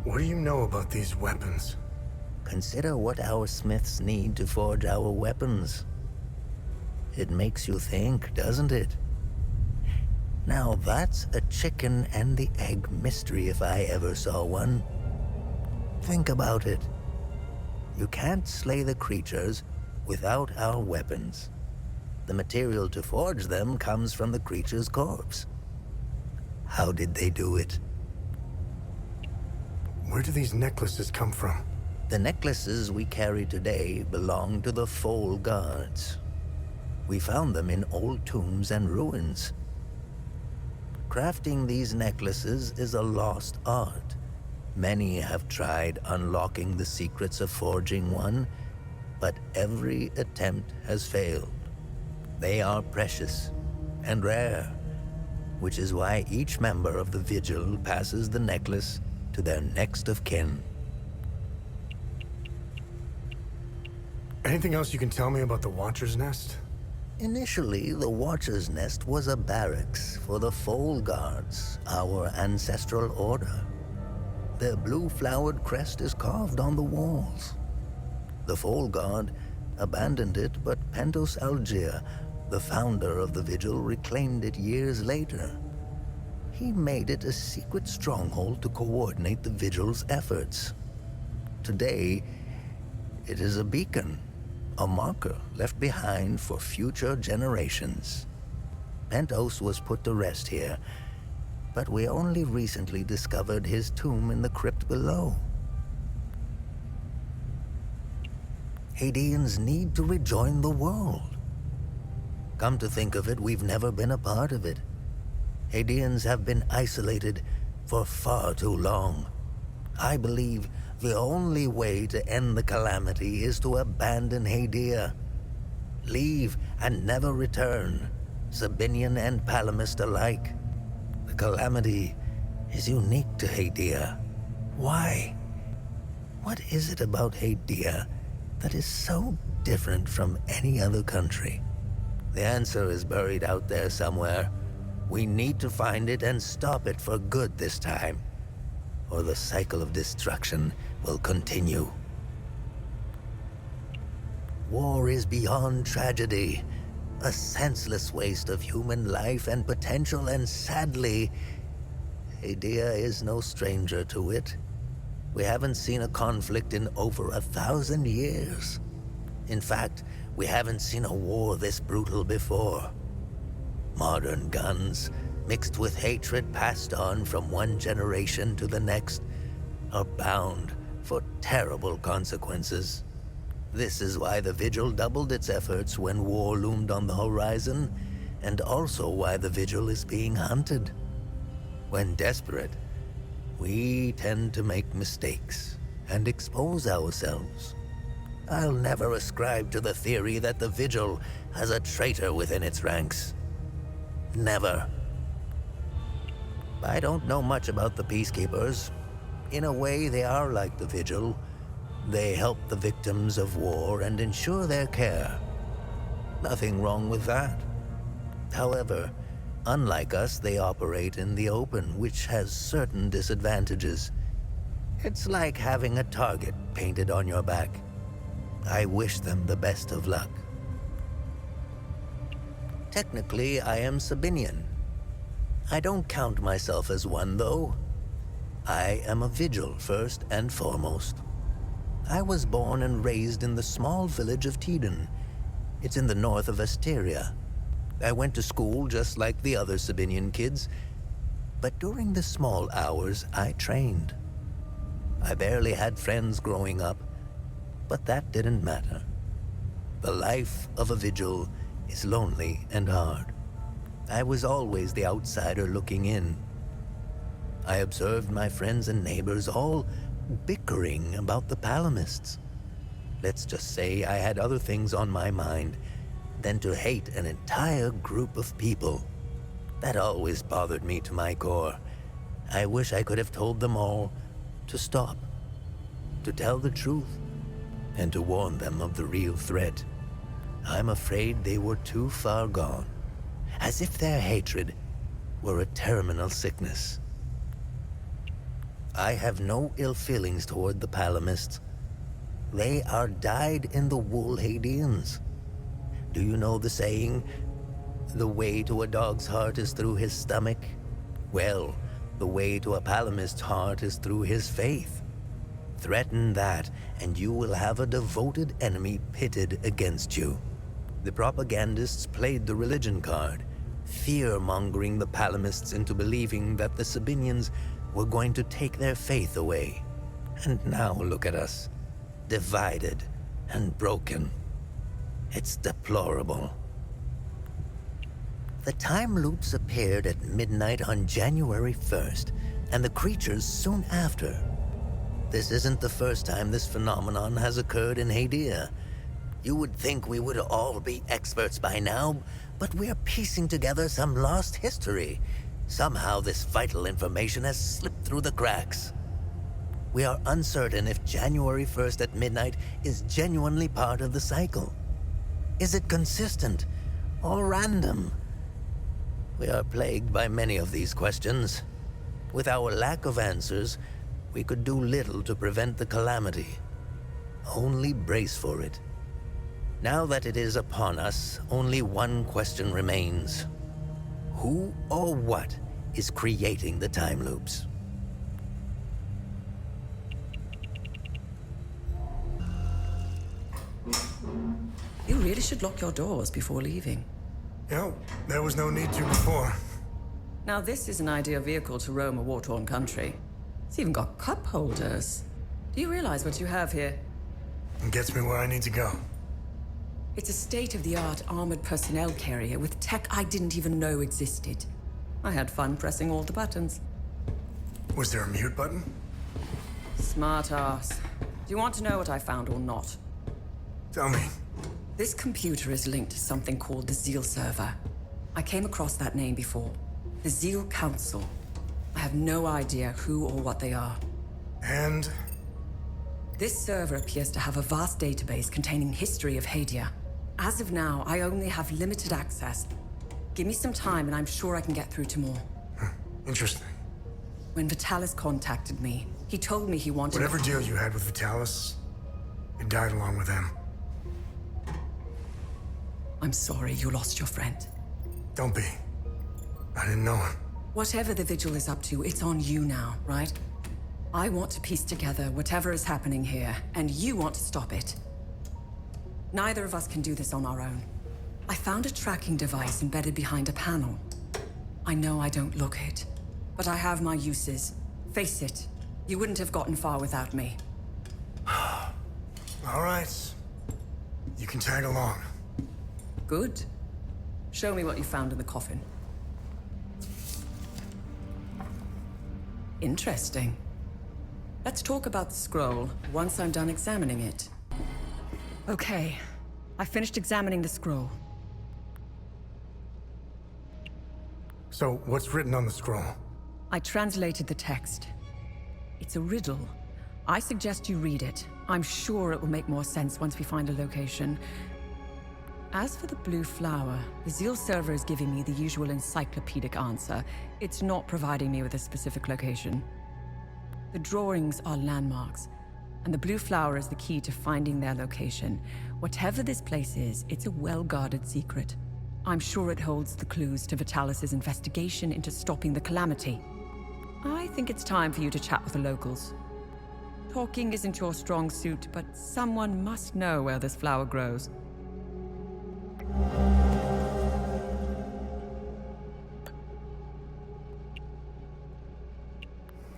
What do you know about these weapons? Consider what our smiths need to forge our weapons. It makes you think, doesn't it? Now that's a chicken and the egg mystery if I ever saw one. Think about it. You can't slay the creatures without our weapons. The material to forge them comes from the creature's corpse. How did they do it? Where do these necklaces come from? The necklaces we carry today belong to the Fold Guards. We found them in old tombs and ruins. Crafting these necklaces is a lost art. Many have tried unlocking the secrets of forging one, but every attempt has failed. They are precious and rare, which is why each member of the Vigil passes the necklace to their next of kin. Anything else you can tell me about the Watcher's Nest? Initially, the Watcher's Nest was a barracks for the Fold Guards, our ancestral order. Their blue-flowered crest is carved on the walls. The Fold Guard abandoned it, but Pentos Algier, the founder of the Vigil, reclaimed it years later. He made it a secret stronghold to coordinate the Vigil's efforts. Today, it is a beacon, a marker left behind for future generations. Pentos was put to rest here, but we only recently discovered his tomb in the crypt below. Hadeans need to rejoin the world. Come to think of it, we've never been a part of it. Hadeans have been isolated for far too long. I believe the only way to end the calamity is to abandon Hadia. Leave and never return, Sabinian and Palamist alike. The calamity is unique to Hadia. Why? What is it about Hadia that is so different from any other country? The answer is buried out there somewhere. We need to find it and stop it for good this time, or the cycle of destruction will continue. War is beyond tragedy, a senseless waste of human life and potential, and sadly, Hadia is no stranger to it. We haven't seen a conflict in over 1,000 years. In fact, we haven't seen a war this brutal before. Modern guns, mixed with hatred passed on from one generation to the next, are bound for terrible consequences. This is why the Vigil doubled its efforts when war loomed on the horizon, and also why the Vigil is being hunted. When desperate, we tend to make mistakes and expose ourselves. I'll never ascribe to the theory that the Vigil has a traitor within its ranks. Never. I don't know much about the Peacekeepers. In a way, they are like the Vigil. They help the victims of war and ensure their care. Nothing wrong with that. However, unlike us, they operate in the open, which has certain disadvantages. It's like having a target painted on your back. I wish them the best of luck. Technically, I am Sabinian. I don't count myself as one, though. I am a Vigil, first and foremost. I was born and raised in the small village of Teden. It's in the north of Asteria. I went to school just like the other Sabinian kids, but during the small hours, I trained. I barely had friends growing up, but that didn't matter. The life of a Vigil is lonely and hard. I was always the outsider looking in. I observed my friends and neighbors all bickering about the Palamists. Let's just say I had other things on my mind than to hate an entire group of people. That always bothered me to my core. I wish I could have told them all to stop, to tell the truth, and to warn them of the real threat. I'm afraid they were too far gone, as if their hatred were a terminal sickness. I have no ill feelings toward the Palamists. They are dyed-in-the-wool Hadeans. Do you know the saying, the way to a dog's heart is through his stomach? Well, the way to a Palamist's heart is through his faith. Threaten that, and you will have a devoted enemy pitted against you. The propagandists played the religion card, fear-mongering the Palamists into believing that the Sabinians were going to take their faith away. And now look at us, divided and broken. It's deplorable. The time loops appeared at midnight on January 1st, and the creatures soon after. This isn't the first time this phenomenon has occurred in Hadia. You would think we would all be experts by now, but we're piecing together some lost history. Somehow this vital information has slipped through the cracks. We are uncertain if January 1st at midnight is genuinely part of the cycle. Is it consistent or random? We are plagued by many of these questions. With our lack of answers, we could do little to prevent the calamity. Only brace for it. Now that it is upon us, only one question remains. Who or what is creating the time loops? You really should lock your doors before leaving. There was no need to before. Now this is an ideal vehicle to roam a war-torn country. It's even got cup holders. Do you realize what you have here? It gets me where I need to go. It's a state-of-the-art armored personnel carrier with tech I didn't even know existed. I had fun pressing all the buttons. Was there a mute button? Smart ass. Do you want to know what I found or not? Tell me. This computer is linked to something called the Zeal server. I came across that name before. The Zeal Council. I have no idea who or what they are. And? This server appears to have a vast database containing history of Hadia. As of now, I only have limited access. Give me some time and I'm sure I can get through to more. Interesting. When Vitalis contacted me, he told me he wanted— Whatever deal you had with Vitalis, it died along with him. I'm sorry you lost your friend. Don't be. I didn't know him. Whatever the Vigil is up to, it's on you now, right? I want to piece together whatever is happening here, and you want to stop it. Neither of us can do this on our own. I found a tracking device embedded behind a panel. I know I don't look it, but I have my uses. Face it, you wouldn't have gotten far without me. All right. You can tag along. Good. Show me what you found in the coffin. Interesting. Let's talk about the scroll once I'm done examining it. Okay. I finished examining the scroll. So, what's written on the scroll? I translated the text. It's a riddle. I suggest you read it. I'm sure it will make more sense once we find a location. As for the blue flower, the Zeal server is giving me the usual encyclopedic answer. It's not providing me with a specific location. The drawings are landmarks, and the blue flower is the key to finding their location. Whatever this place is, it's a well-guarded secret. I'm sure it holds the clues to Vitalis' investigation into stopping the calamity. I think it's time for you to chat with the locals. Talking isn't your strong suit, but someone must know where this flower grows.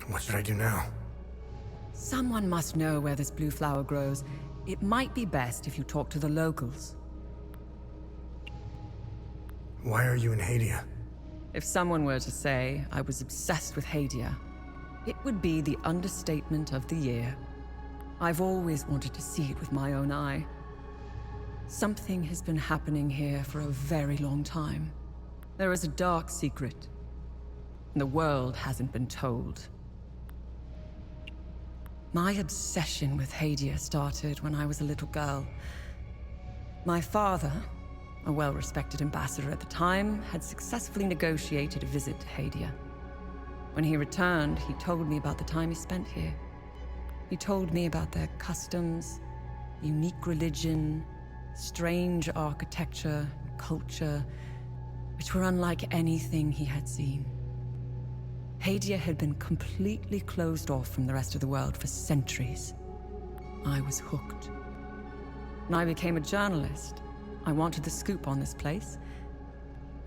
What should I do now? Someone must know where this blue flower grows. It might be best if you talk to the locals. Why are you in Hadia? If someone were to say I was obsessed with Hadia, it would be the understatement of the year. I've always wanted to see it with my own eye. Something has been happening here for a very long time. There is a dark secret, and the world hasn't been told. My obsession with Hadia started when I was a little girl. My father, a well-respected ambassador at the time, had successfully negotiated a visit to Hadia. When he returned, he told me about the time he spent here. He told me about their customs, unique religion, strange architecture and culture, which were unlike anything he had seen. Hadia had been completely closed off from the rest of the world for centuries. I was hooked. When I became a journalist, I wanted the scoop on this place.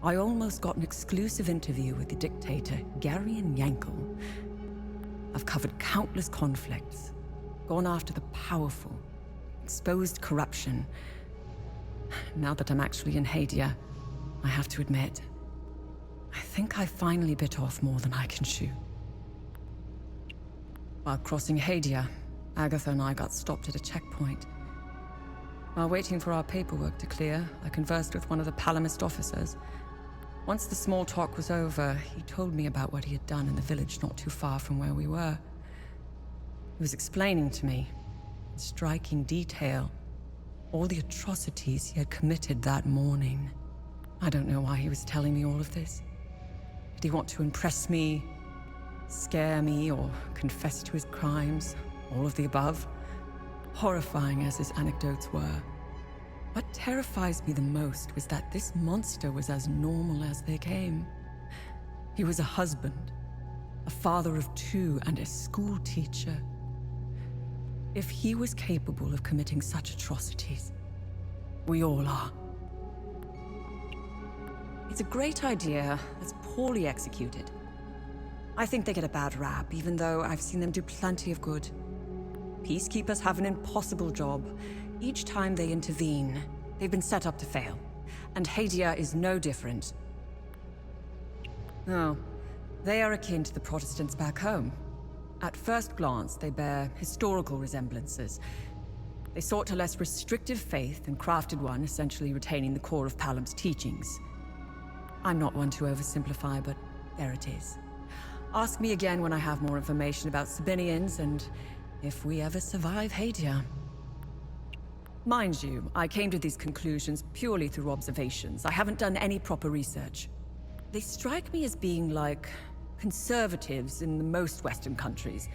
I almost got an exclusive interview with the dictator, Garion Yankel. I've covered countless conflicts, gone after the powerful, exposed corruption. Now that I'm actually in Hadia, I have to admit, I think I finally bit off more than I can chew. While crossing Hadia, Agatha and I got stopped at a checkpoint. While waiting for our paperwork to clear, I conversed with one of the Palamist officers. Once the small talk was over, he told me about what he had done in the village not too far from where we were. He was explaining to me, in striking detail, all the atrocities he had committed that morning. I don't know why he was telling me all of this. Did he want to impress me, scare me, or confess to his crimes? All of the above? Horrifying as his anecdotes were. What terrifies me the most was that this monster was as normal as they came. He was a husband, a father of 2, and a school teacher. If he was capable of committing such atrocities, we all are. It's a great idea that's poorly executed. I think they get a bad rap, even though I've seen them do plenty of good. Peacekeepers have an impossible job. Each time they intervene, they've been set up to fail. And Hadia is no different. No, they are akin to the Protestants back home. At first glance, they bear historical resemblances. They sought a less restrictive faith and crafted one essentially retaining the core of Palam's teachings. I'm not one to oversimplify, but there it is. Ask me again when I have more information about Sabinians and if we ever survive Hadia. Mind you, I came to these conclusions purely through observations. I haven't done any proper research. They strike me as being like conservatives in the most Western countries.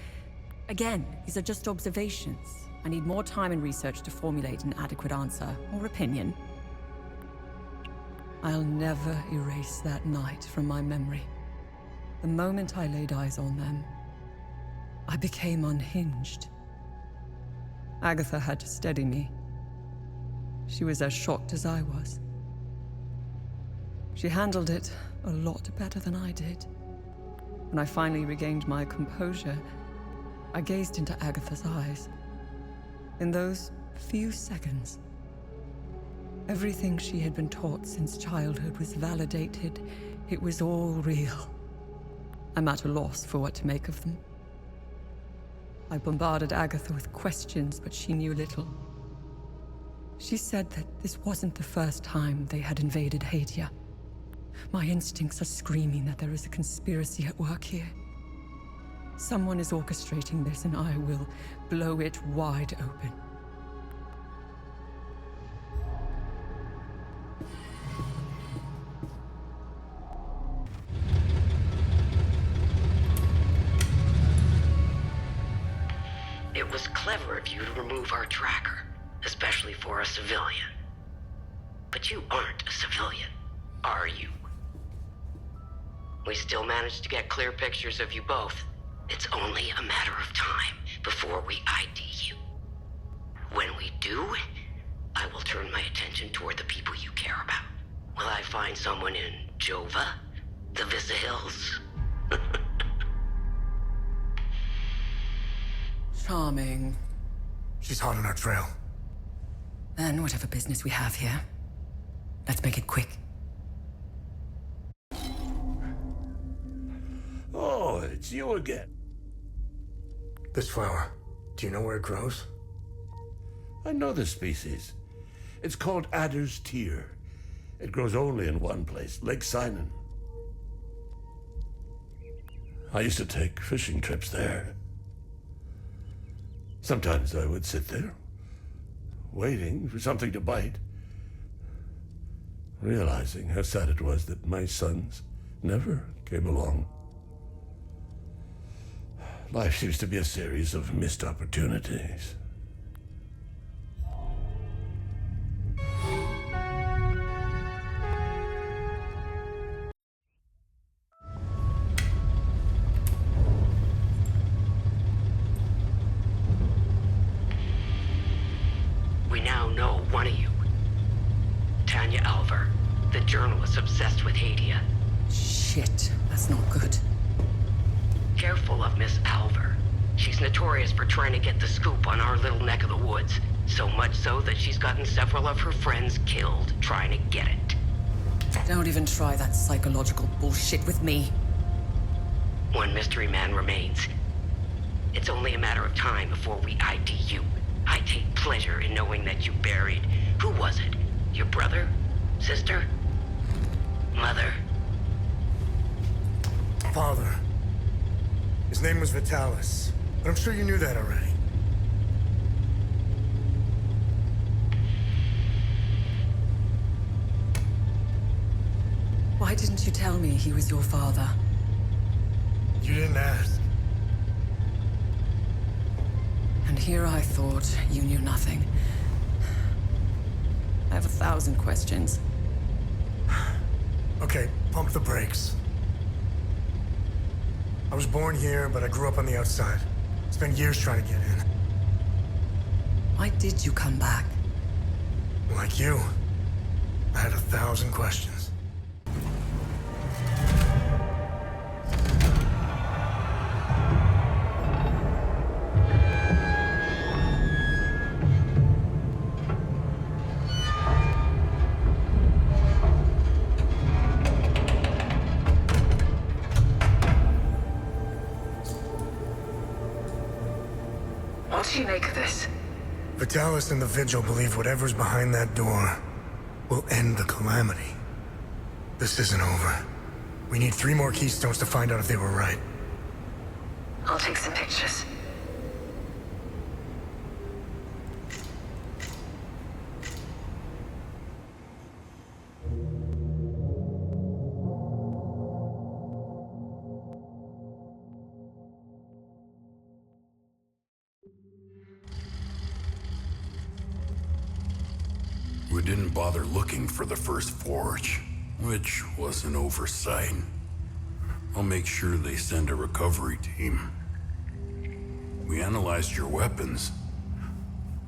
Again, these are just observations. I need more time and research to formulate an adequate answer or opinion. I'll never erase that night from my memory. The moment I laid eyes on them, I became unhinged. Agatha had to steady me. She was as shocked as I was. She handled it a lot better than I did. When I finally regained my composure, I gazed into Agatha's eyes. In those few seconds, Everything she had been taught since childhood was validated. It was all real. I'm at a loss for what to make of them. I bombarded Agatha with questions, but she knew little. She said that this wasn't the first time they had invaded Hadia. My instincts are screaming that there is a conspiracy at work here. Someone is orchestrating this, and I will blow it wide open. It was clever of you to remove our tracker, especially for a civilian. But you aren't a civilian, are you? We still managed to get clear pictures of you both. It's only a matter of time before we ID you. When we do, I will turn my attention toward the people you care about. Will I find someone in Jova? The Vista Hills? Charming. She's hot on our trail. Then whatever business we have here, let's make it quick. Oh, it's you again. This flower, do you know where it grows? I know the species. It's called Adder's Tear. It grows only in one place, Lake Sinan. I used to take fishing trips there. Sometimes I would sit there, waiting for something to bite, realizing how sad it was that my sons never came along. Life seems to be a series of missed opportunities. We now know one of you. Tania Alver, the journalist obsessed with Hadia. Shit, that's not good. Careful of Miss Alver. She's notorious for trying to get the scoop on our little neck of the woods. So much so that she's gotten several of her friends killed trying to get it. Don't even try that psychological bullshit with me. One mystery man remains. It's only a matter of time before we ID you. I take pleasure in knowing that you buried... Who was it? Your brother? Sister? Mother? Father. His name was Vitalis, but I'm sure you knew that already. Why didn't you tell me he was your father? You didn't ask. And here I thought you knew nothing. I have 1,000 questions. Okay, pump the brakes. I was born here, but I grew up on the outside. Spent years trying to get in. Why did you come back? Like you, I had 1,000 questions. What's she make of this? Vitalis and the Vigil believe whatever's behind that door will end the calamity. This isn't over. We need 3 more Keystones to find out if they were right. I'll take some pictures. We didn't bother looking for the first forge, which was an oversight. I'll make sure they send a recovery team. We analyzed your weapons.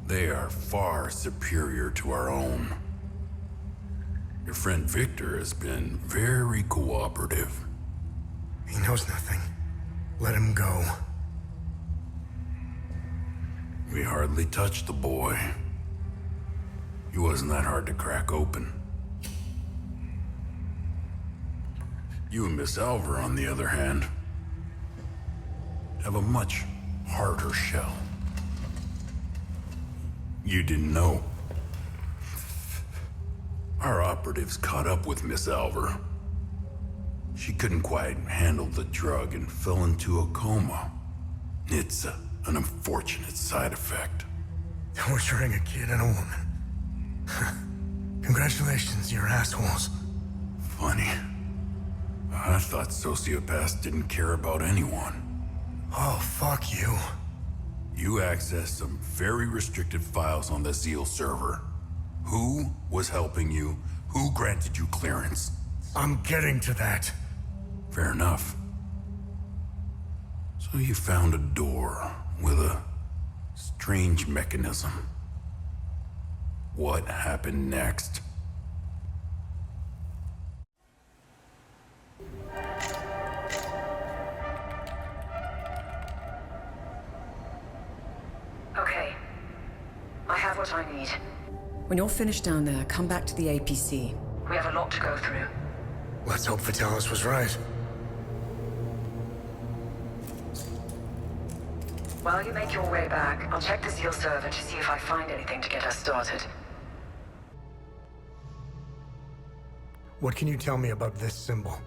They are far superior to our own. Your friend Victor has been very cooperative. He knows nothing. Let him go. We hardly touched the boy. He was wasn't that hard to crack open. You and Miss Alver, on the other hand, have a much harder shell. You didn't know. Our operatives caught up with Miss Alver. She couldn't quite handle the drug and fell into a coma. It's an unfortunate side effect. Torturing a kid and a woman. Congratulations, you're assholes. Funny. I thought sociopaths didn't care about anyone. Oh, fuck you. You accessed some very restricted files on the Zeal server. Who was helping you? Who granted you clearance? I'm getting to that. Fair enough. So you found a door with a strange mechanism. What happened next? Okay. I have what I need. When you're finished down there, come back to the APC. We have a lot to go through. Let's hope Vitalis was right. While you make your way back, I'll check the Zeal server to see if I find anything to get us started. What can you tell me about this symbol?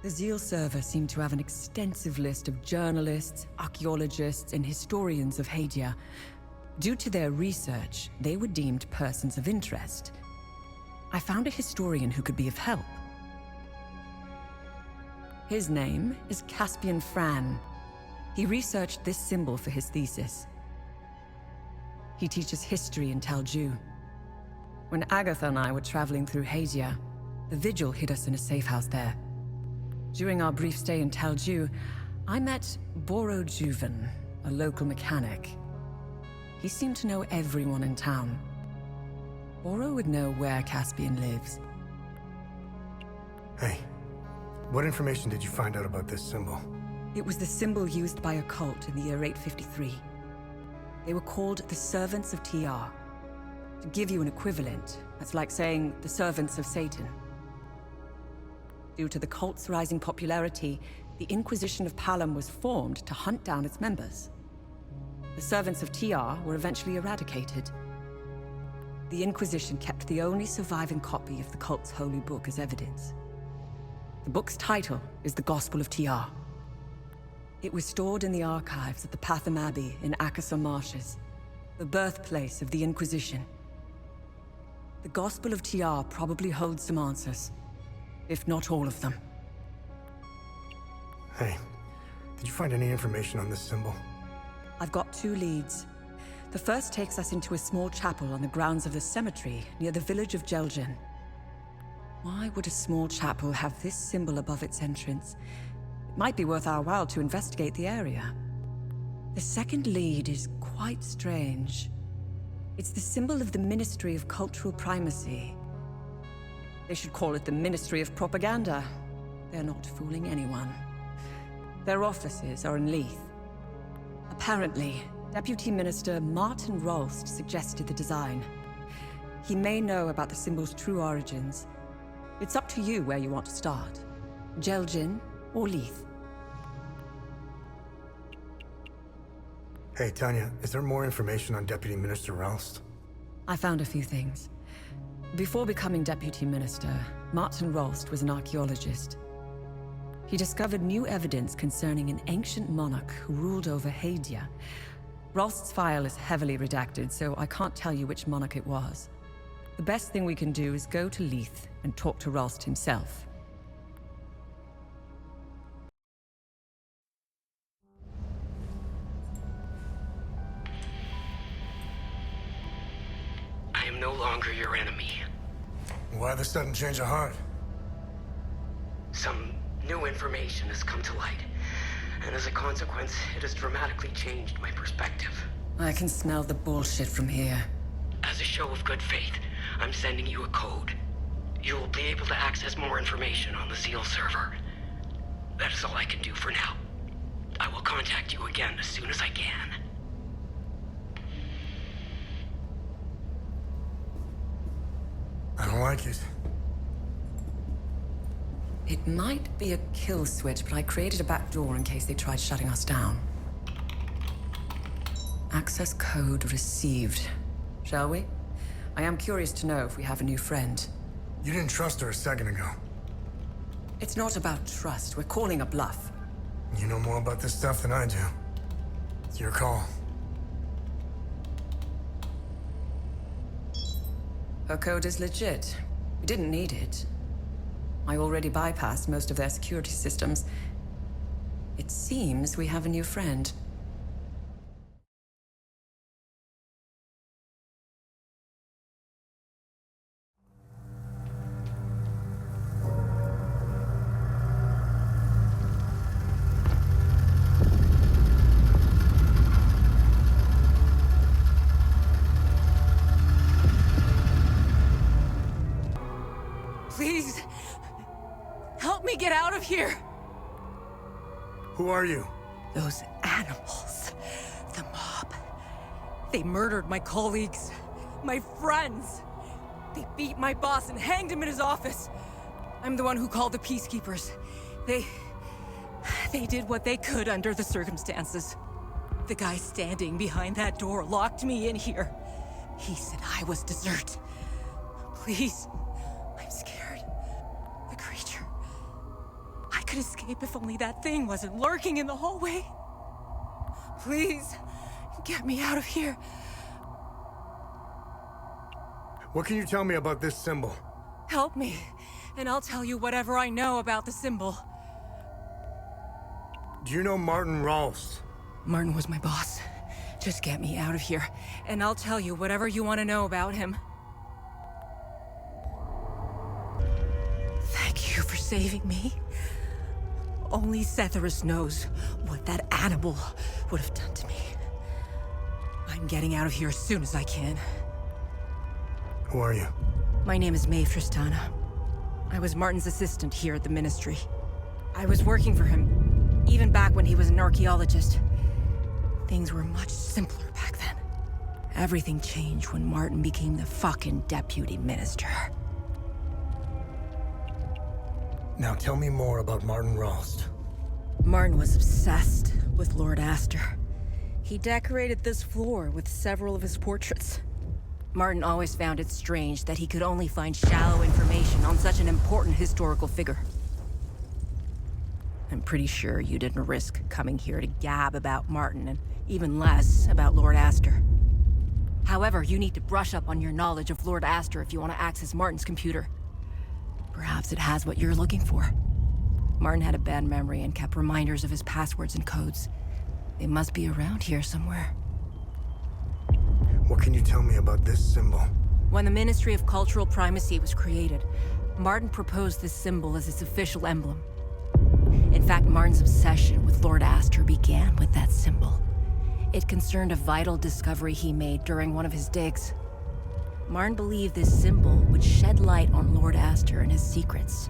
The Zeal server seemed to have an extensive list of journalists, archaeologists, and historians of Hadia. Due to their research, they were deemed persons of interest. I found a historian who could be of help. His name is Caspian Fran. He researched this symbol for his thesis. He teaches history in Talju. When Agatha and I were traveling through Hadia, the Vigil hid us in a safe house there. During our brief stay in Talju, I met Boro Juven, a local mechanic. He seemed to know everyone in town. Boro would know where Caspian lives. Hey, what information did you find out about this symbol? It was the symbol used by a cult in the year 853. They were called the Servants of TR. To give you an equivalent, that's like saying the Servants of Satan. Due to the cult's rising popularity, the Inquisition of Balaam was formed to hunt down its members. The Servants of TR were eventually eradicated. The Inquisition kept the only surviving copy of the cult's holy book as evidence. The book's title is the Gospel of TR. It was stored in the archives at the Patham Abbey in Akasa Marshes, the birthplace of the Inquisition. The Gospel of TR probably holds some answers, if not all of them. Hey, did you find any information on this symbol? I've got 2 leads. The first takes us into a small chapel on the grounds of the cemetery near the village of Jelgen. Why would a small chapel have this symbol above its entrance? It might be worth our while to investigate the area. The second lead is quite strange. It's the symbol of the Ministry of Cultural Primacy. They should call it the Ministry of Propaganda. They're not fooling anyone. Their offices are in Leith. Apparently, Deputy Minister Martin Rolst suggested the design. He may know about the symbol's true origins. It's up to you where you want to start. Jelgen or Leith. Hey, Tania, is there more information on Deputy Minister Rolst? I found a few things. Before becoming Deputy Minister, Martin Rolst was an archaeologist. He discovered new evidence concerning an ancient monarch who ruled over Hadia. Rolst's file is heavily redacted, so I can't tell you which monarch it was. The best thing we can do is go to Leith and talk to Rolst himself. I am no longer your enemy. Why the sudden change of heart? Some new information has come to light, and as a consequence, it has dramatically changed my perspective. I can smell the bullshit from here. As a show of good faith, I'm sending you a code. You will be able to access more information on the Zeal server. That is all I can do for now. I will contact you again as soon as I can. like it. It might be a kill switch, but I created a back door in case they tried shutting us down. Access code received. Shall we? I am curious to know if we have a new friend. You didn't trust her a second ago. It's not about trust. We're calling a bluff. You know more about this stuff than I do. It's your call. Her code is legit. We didn't need it. I already bypassed most of their security systems. It seems we have a new friend. Please, help me get out of here. Who are you? Those animals. The mob. They murdered my colleagues. My friends. They beat my boss and hanged him in his office. I'm the one who called the peacekeepers. They did what they could under the circumstances. The guy standing behind that door locked me in here. He said I was dessert. Please, I'm scared. The creature. I could escape if only that thing wasn't lurking in the hallway. Please, get me out of here. What can you tell me about this symbol? Help me, and I'll tell you whatever I know about the symbol. Do you know Martin Rolst? Martin was my boss. Just get me out of here, and I'll tell you whatever you want to know about him. Thank you for saving me. Only Setharus knows what that animal would have done to me. I'm getting out of here as soon as I can. Who are you? My name is Maeve Tristana. I was Martin's assistant here at the Ministry. I was working for him, even back when he was an archaeologist. Things were much simpler back then. Everything changed when Martin became the fucking deputy minister. Now tell me more about Martin Rolst. Martin was obsessed with Lord Astor. He decorated this floor with several of his portraits. Martin always found it strange that he could only find shallow information on such an important historical figure. I'm pretty sure you didn't risk coming here to gab about Martin, and even less about Lord Astor. However, you need to brush up on your knowledge of Lord Astor if you want to access Martin's computer. Perhaps it has what you're looking for. Martin had a bad memory and kept reminders of his passwords and codes. They must be around here somewhere. What can you tell me about this symbol? When the Ministry of Cultural Primacy was created, Martin proposed this symbol as its official emblem. In fact, Martin's obsession with Lord Astor began with that symbol. It concerned a vital discovery he made during one of his digs. Martin believed this symbol would shed light on Lord Astor and his secrets.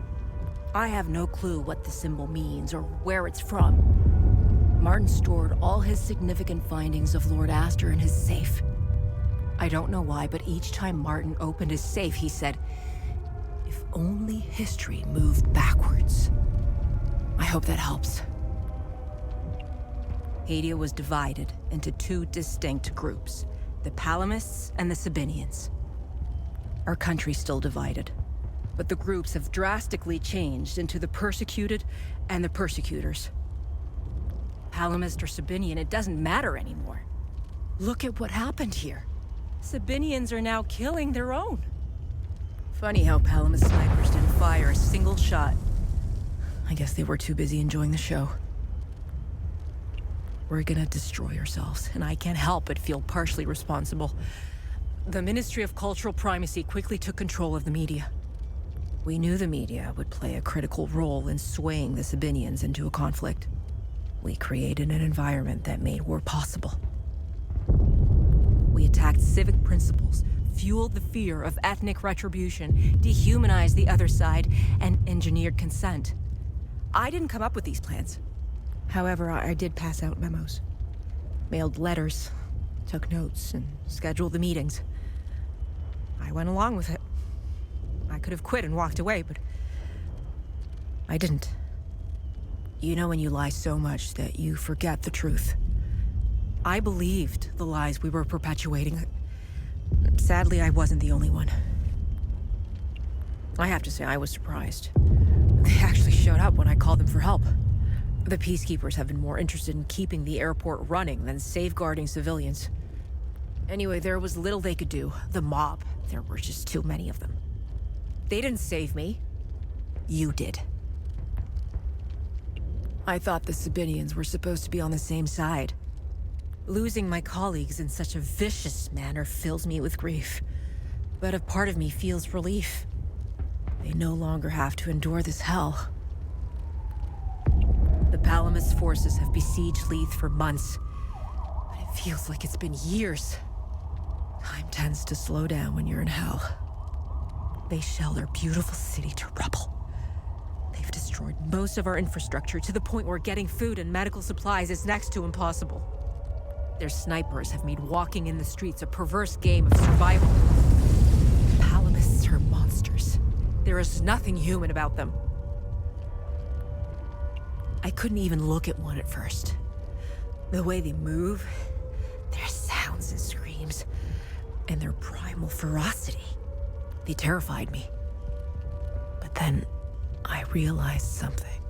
I have no clue what the symbol means or where it's from. Martin stored all his significant findings of Lord Astor in his safe. I don't know why, but each time Martin opened his safe, he said, "If only history moved backwards." I hope that helps. Hadia was divided into two distinct groups, the Palamists and the Sabinians. Our country's still divided, but the groups have drastically changed into the persecuted and the persecutors. Palamist or Sabinian, it doesn't matter anymore. Look at what happened here. Sabinians are now killing their own. Funny how Palamist snipers didn't fire a single shot. I guess they were too busy enjoying the show. We're gonna destroy ourselves, and I can't help but feel partially responsible. The Ministry of Cultural Primacy quickly took control of the media. We knew the media would play a critical role in swaying the Sabinians into a conflict. We created an environment that made war possible. We attacked civic principles, fueled the fear of ethnic retribution, dehumanized the other side, and engineered consent. I didn't come up with these plans. However, I did pass out memos. Mailed letters, took notes, and scheduled the meetings. I went along with it. could have quit and walked away, but I didn't. You know when you lie so much that you forget the truth. I believed the lies we were perpetuating. Sadly, I wasn't the only one. I have to say, I was surprised. They actually showed up when I called them for help. The peacekeepers have been more interested in keeping the airport running than safeguarding civilians. Anyway, there was little they could do. The mob, there were just too many of them. They didn't save me. You did. I thought the Sabinians were supposed to be on the same side. Losing my colleagues in such a vicious manner fills me with grief. But a part of me feels relief. They no longer have to endure this hell. The Palamist forces have besieged Leith for months, but it feels like it's been years. Time tends to slow down when you're in hell. They shell their beautiful city to rubble. They've destroyed most of our infrastructure to the point where getting food and medical supplies is next to impossible. Their snipers have made walking in the streets a perverse game of survival. Palamists are monsters. There is nothing human about them. I couldn't even look at one at first. The way they move, their sounds and screams, and their primal ferocity. They terrified me. But then I realized something.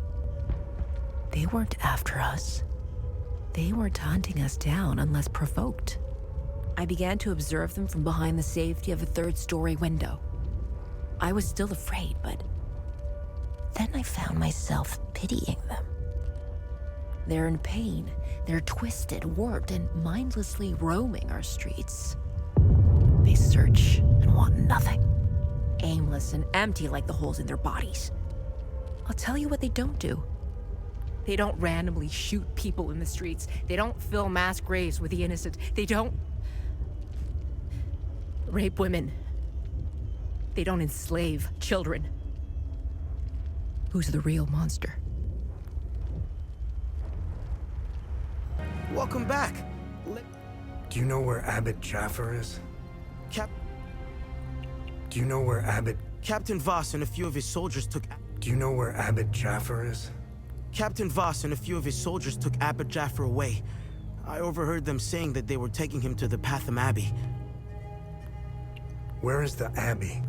They weren't after us. They weren't hunting us down unless provoked. I began to observe them from behind the safety of a third-story window. I was still afraid, but then I found myself pitying them. They're in pain. They're twisted, warped, and mindlessly roaming our streets. They search and want nothing. Aimless and empty like the holes in their bodies. I'll tell you what they don't do. They don't randomly shoot people in the streets. They don't fill mass graves with the innocent. They don't rape women. They don't enslave children. Who's the real monster? Welcome back. Do you know where Abbot Jaffer is? Do you know where Abbot... Captain Vaas and a few of his soldiers took... Do you know where Abbot Jaffer is? Captain Vaas and a few of his soldiers took Abbot Jaffer away. I overheard them saying that they were taking him to the Patham Abbey. Where is the Abbey?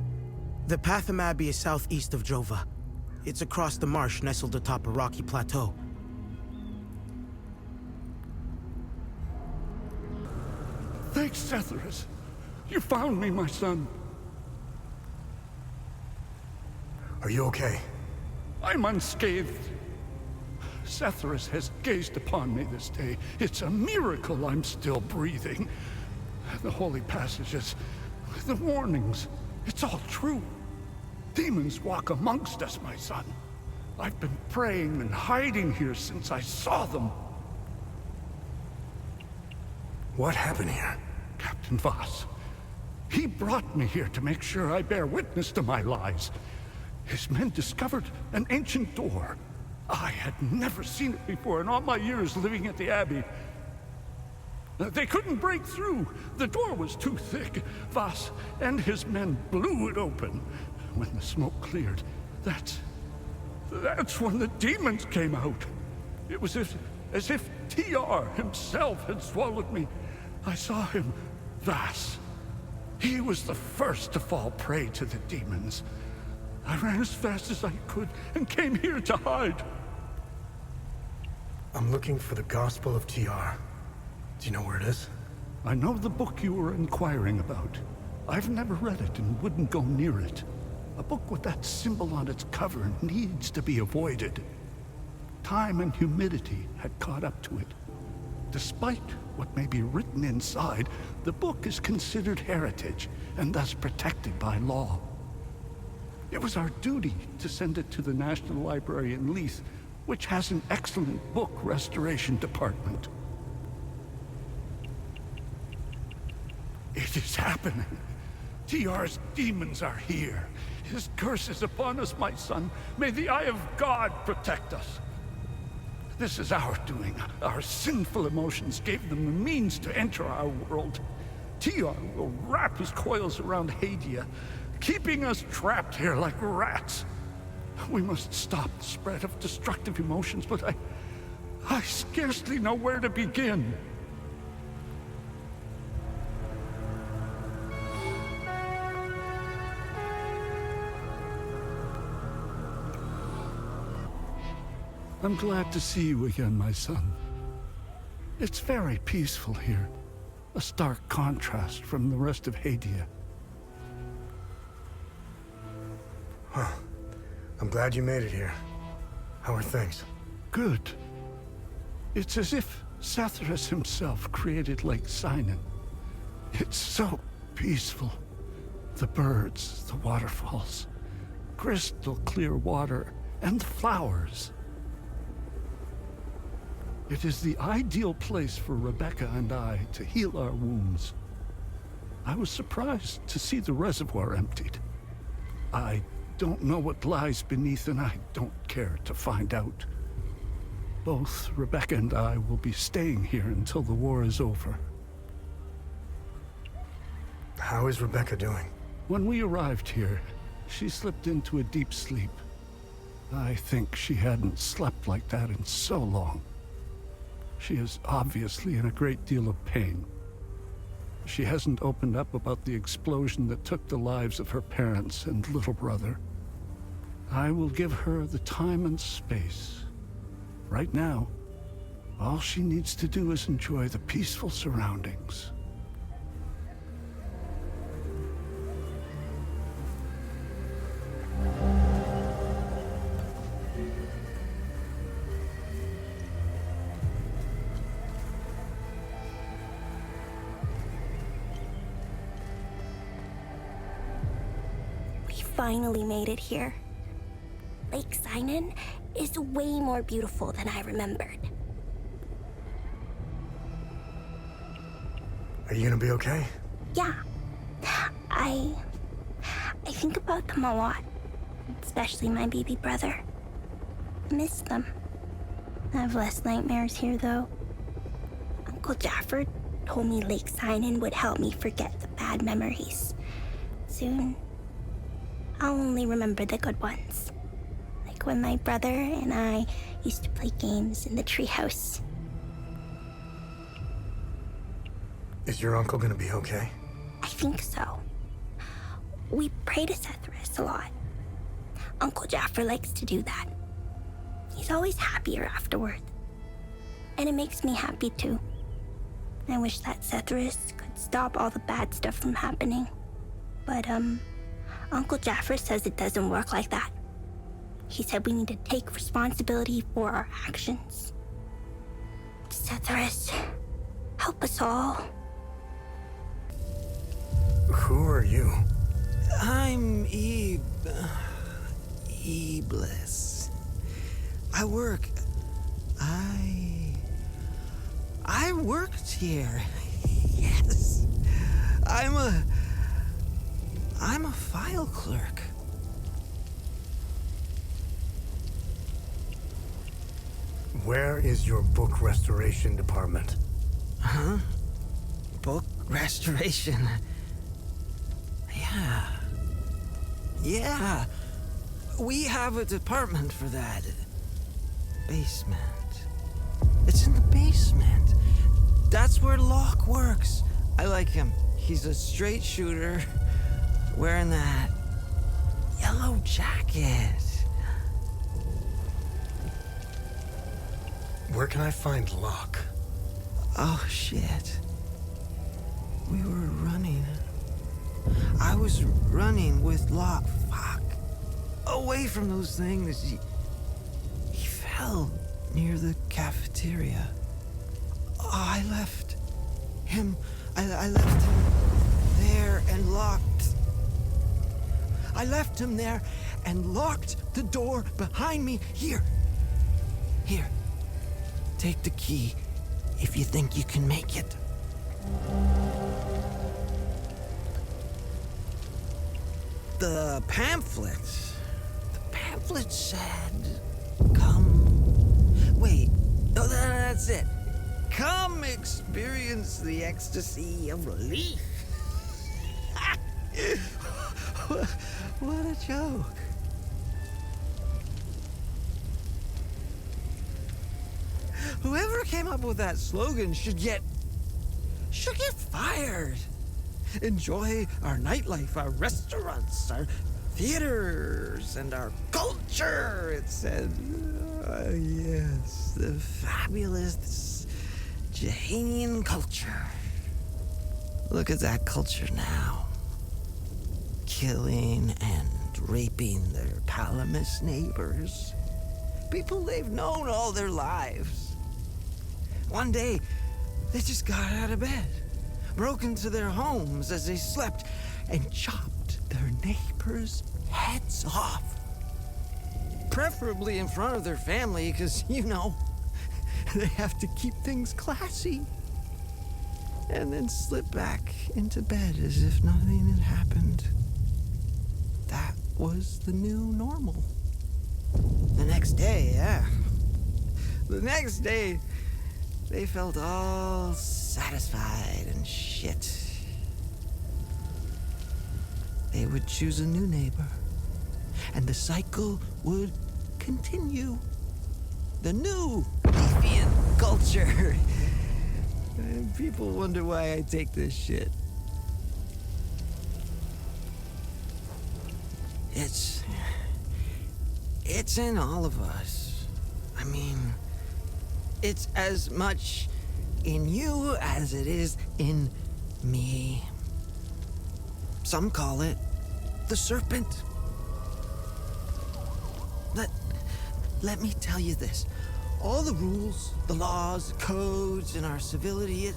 The Patham Abbey is southeast of Jova. It's across the marsh nestled atop a rocky plateau. Thanks, Setherus. You found me, my son. Are you okay? I'm unscathed. Setherus has gazed upon me this day. It's a miracle I'm still breathing. The holy passages, the warnings, it's all true. Demons walk amongst us, my son. I've been praying and hiding here since I saw them. What happened here? Captain Vaas. He brought me here to make sure I bear witness to my lies. His men discovered an ancient door. I had never seen it before in all my years living at the Abbey. They couldn't break through. The door was too thick. Vaas and his men blew it open. When the smoke cleared, that's when the demons came out. It was as if TR himself had swallowed me. I saw him, Vaas. He was the first to fall prey to the demons. I ran as fast as I could and came here to hide. I'm looking for the Gospel of TR. Do you know where it is? I know the book you were inquiring about. I've never read it and wouldn't go near it. A book with that symbol on its cover needs to be avoided. Time and humidity had caught up to it. Despite what may be written inside, the book is considered heritage and thus protected by law. It was our duty to send it to the National Library in Leith, which has an excellent book restoration department. It is happening. TR's demons are here. His curse is upon us, my son. May the eye of God protect us. This is our doing. Our sinful emotions gave them the means to enter our world. TR will wrap his coils around Hadia, keeping us trapped here like rats. We must stop the spread of destructive emotions, but I scarcely know where to begin. I'm glad to see you again, my son. It's very peaceful here. A stark contrast from the rest of Hadia. Huh. I'm glad you made it here. How are things? Good. It's as if Satharas himself created Lake Sinan. It's so peaceful. The birds, the waterfalls, crystal clear water, and the flowers. It is the ideal place for Rebecca and I to heal our wounds. I was surprised to see the reservoir emptied. I don't know what lies beneath, and I don't care to find out. Both Rebecca and I will be staying here until the war is over. How is Rebecca doing? When we arrived here, she slipped into a deep sleep. I think she hadn't slept like that in so long. She is obviously in a great deal of pain. She hasn't opened up about the explosion that took the lives of her parents and little brother. I will give her the time and space. Right now, all she needs to do is enjoy the peaceful surroundings. Finally made it here. Lake Sinan is way more beautiful than I remembered. Are you gonna be okay? Yeah. I think about them a lot. Especially my baby brother. Miss them. I have less nightmares here, though. Uncle Jaffer told me Lake Sinan would help me forget the bad memories. Soon, I'll only remember the good ones. Like when my brother and I used to play games in the treehouse. Is your uncle gonna be okay? I think so. We pray to Satharas a lot. Uncle Jaffer likes to do that. He's always happier afterward. And it makes me happy too. I wish that Satharas could stop all the bad stuff from happening. But, Uncle Jaffer says it doesn't work like that. He said we need to take responsibility for our actions. Satharas, help us all. Who are you? I'm Iblis. I worked here. Yes. I'm a file clerk. Where is your book restoration department? Huh? Book restoration? Yeah. We have a department for that. Basement. It's in the basement. That's where Locke works. I like him. He's a straight shooter, wearing that yellow jacket. Where can I find Locke? Oh, shit. We were running. I was running with Locke. Fuck. Away from those things. He fell near the cafeteria. Oh, I left him. I left him there and locked. I left him there and locked the door behind me. Here. Take the key if you think you can make it. The pamphlet said, come. Wait, no, that's it. Come experience the ecstasy of relief. What a joke. Whoever came up with that slogan should get fired. Enjoy our nightlife, our restaurants, our theaters, and our culture, it said. Yes, the fabulous Jahanian culture. Look at that culture now. Killing and raping their Palamis neighbors. People they've known all their lives. One day, they just got out of bed, broke into their homes as they slept, and chopped their neighbors' heads off. Preferably in front of their family, because, you know, they have to keep things classy. And then slip back into bed as if nothing had happened. That was the new normal. The next day, they felt all satisfied and shit. They would choose a new neighbor, and the cycle would continue. The new Leafian culture. And people wonder why I take this shit. It's in all of us. I mean, it's as much in you as it is in me. Some call it the serpent. Let me tell you this. All the rules, the laws, the codes, and our civility,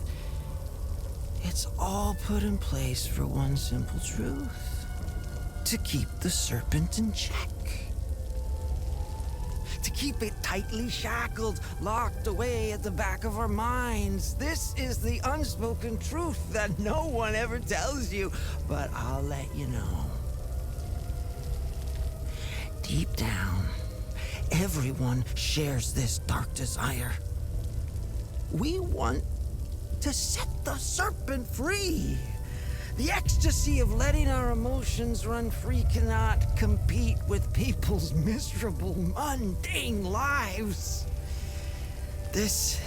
it's all put in place for one simple truth. To keep the serpent in check. To keep it tightly shackled, locked away at the back of our minds. This is the unspoken truth that no one ever tells you, but I'll let you know. Deep down, everyone shares this dark desire. We want to set the serpent free. The ecstasy of letting our emotions run free cannot compete with people's miserable, mundane lives. This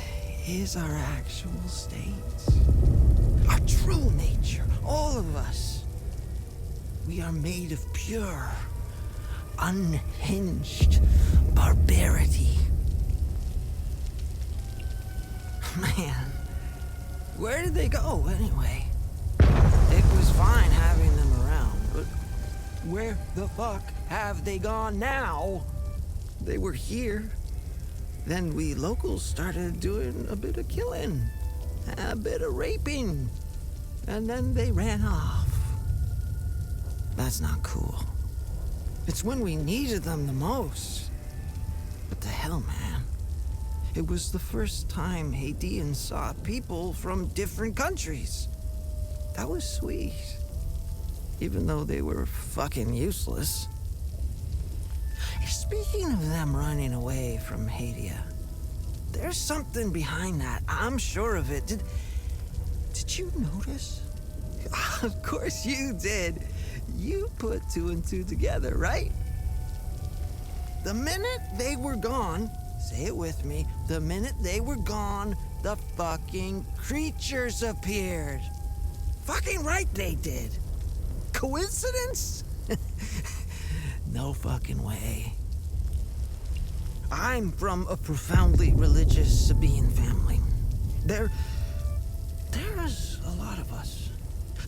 is our actual state. Our true nature, all of us. We are made of pure, unhinged barbarity. Man, where did they go anyway? It was fine having them around, but where the fuck have they gone now? They were here. Then we locals started doing a bit of killing, a bit of raping, and then they ran off. That's not cool. It's when we needed them the most. What the hell, man? It was the first time Hadeans saw people from different countries. That was sweet. Even though they were fucking useless. Speaking of them running away from Hadia, there's something behind that. I'm sure of it. Did you notice? Of course you did. You put two and two together, right? The minute they were gone, say it with me, the minute they were gone, the fucking creatures appeared. Fucking right they did. Coincidence? No fucking way. I'm from a profoundly religious Sabine family. There's a lot of us.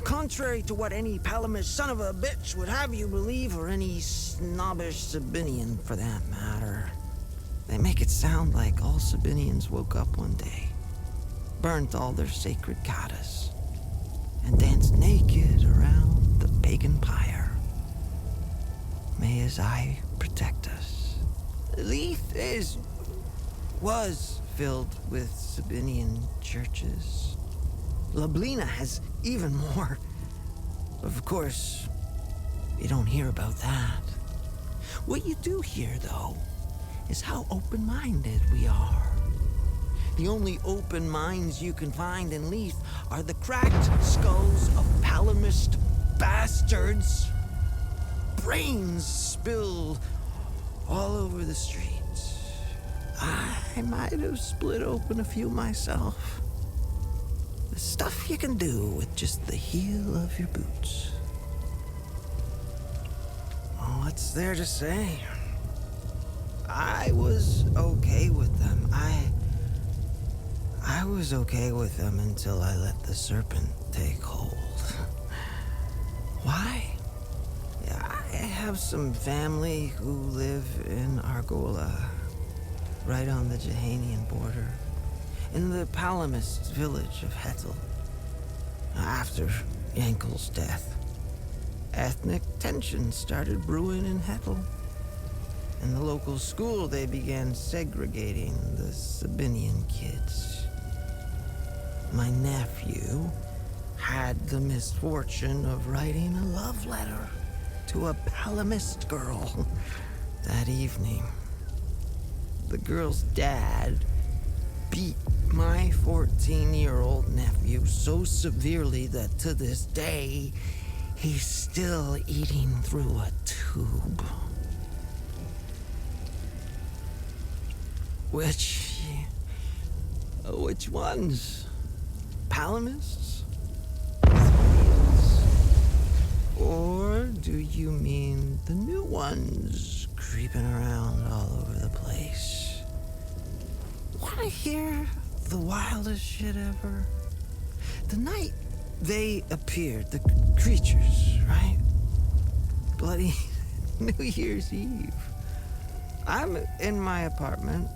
Contrary to what any Palamis son of a bitch would have you believe, or any snobbish Sabinian for that matter. They make it sound like all Sabinians woke up one day, burnt all their sacred goddess, and danced naked around the pagan pyre. May his eye protect us. Leith was filled with Sabinian churches. Lablina has even more. Of course, you don't hear about that. What you do hear, though, is how open-minded we are. The only open minds you can find in Leith are the cracked skulls of Palamist bastards. brains spilled all over the streets. I might have split open a few myself. The stuff you can do with just the heel of your boots. What's there to say? I was okay with them. I was okay with them until I let the serpent take hold. Why? Yeah, I have some family who live in Argola, right on the Jahanian border, in the Palamist village of Hetel. After Yankel's death, ethnic tension started brewing in Hetel. In the local school, they began segregating the Sabinian kids. My nephew had the misfortune of writing a love letter to a Palamist girl that evening. The girl's dad beat my 14-year-old nephew so severely that to this day, he's still eating through a tube. Which ones? Palamists? Or do you mean the new ones creeping around all over the place? Wanna hear the wildest shit ever? The night they appeared, the creatures, right? Bloody New Year's Eve. I'm in my apartment.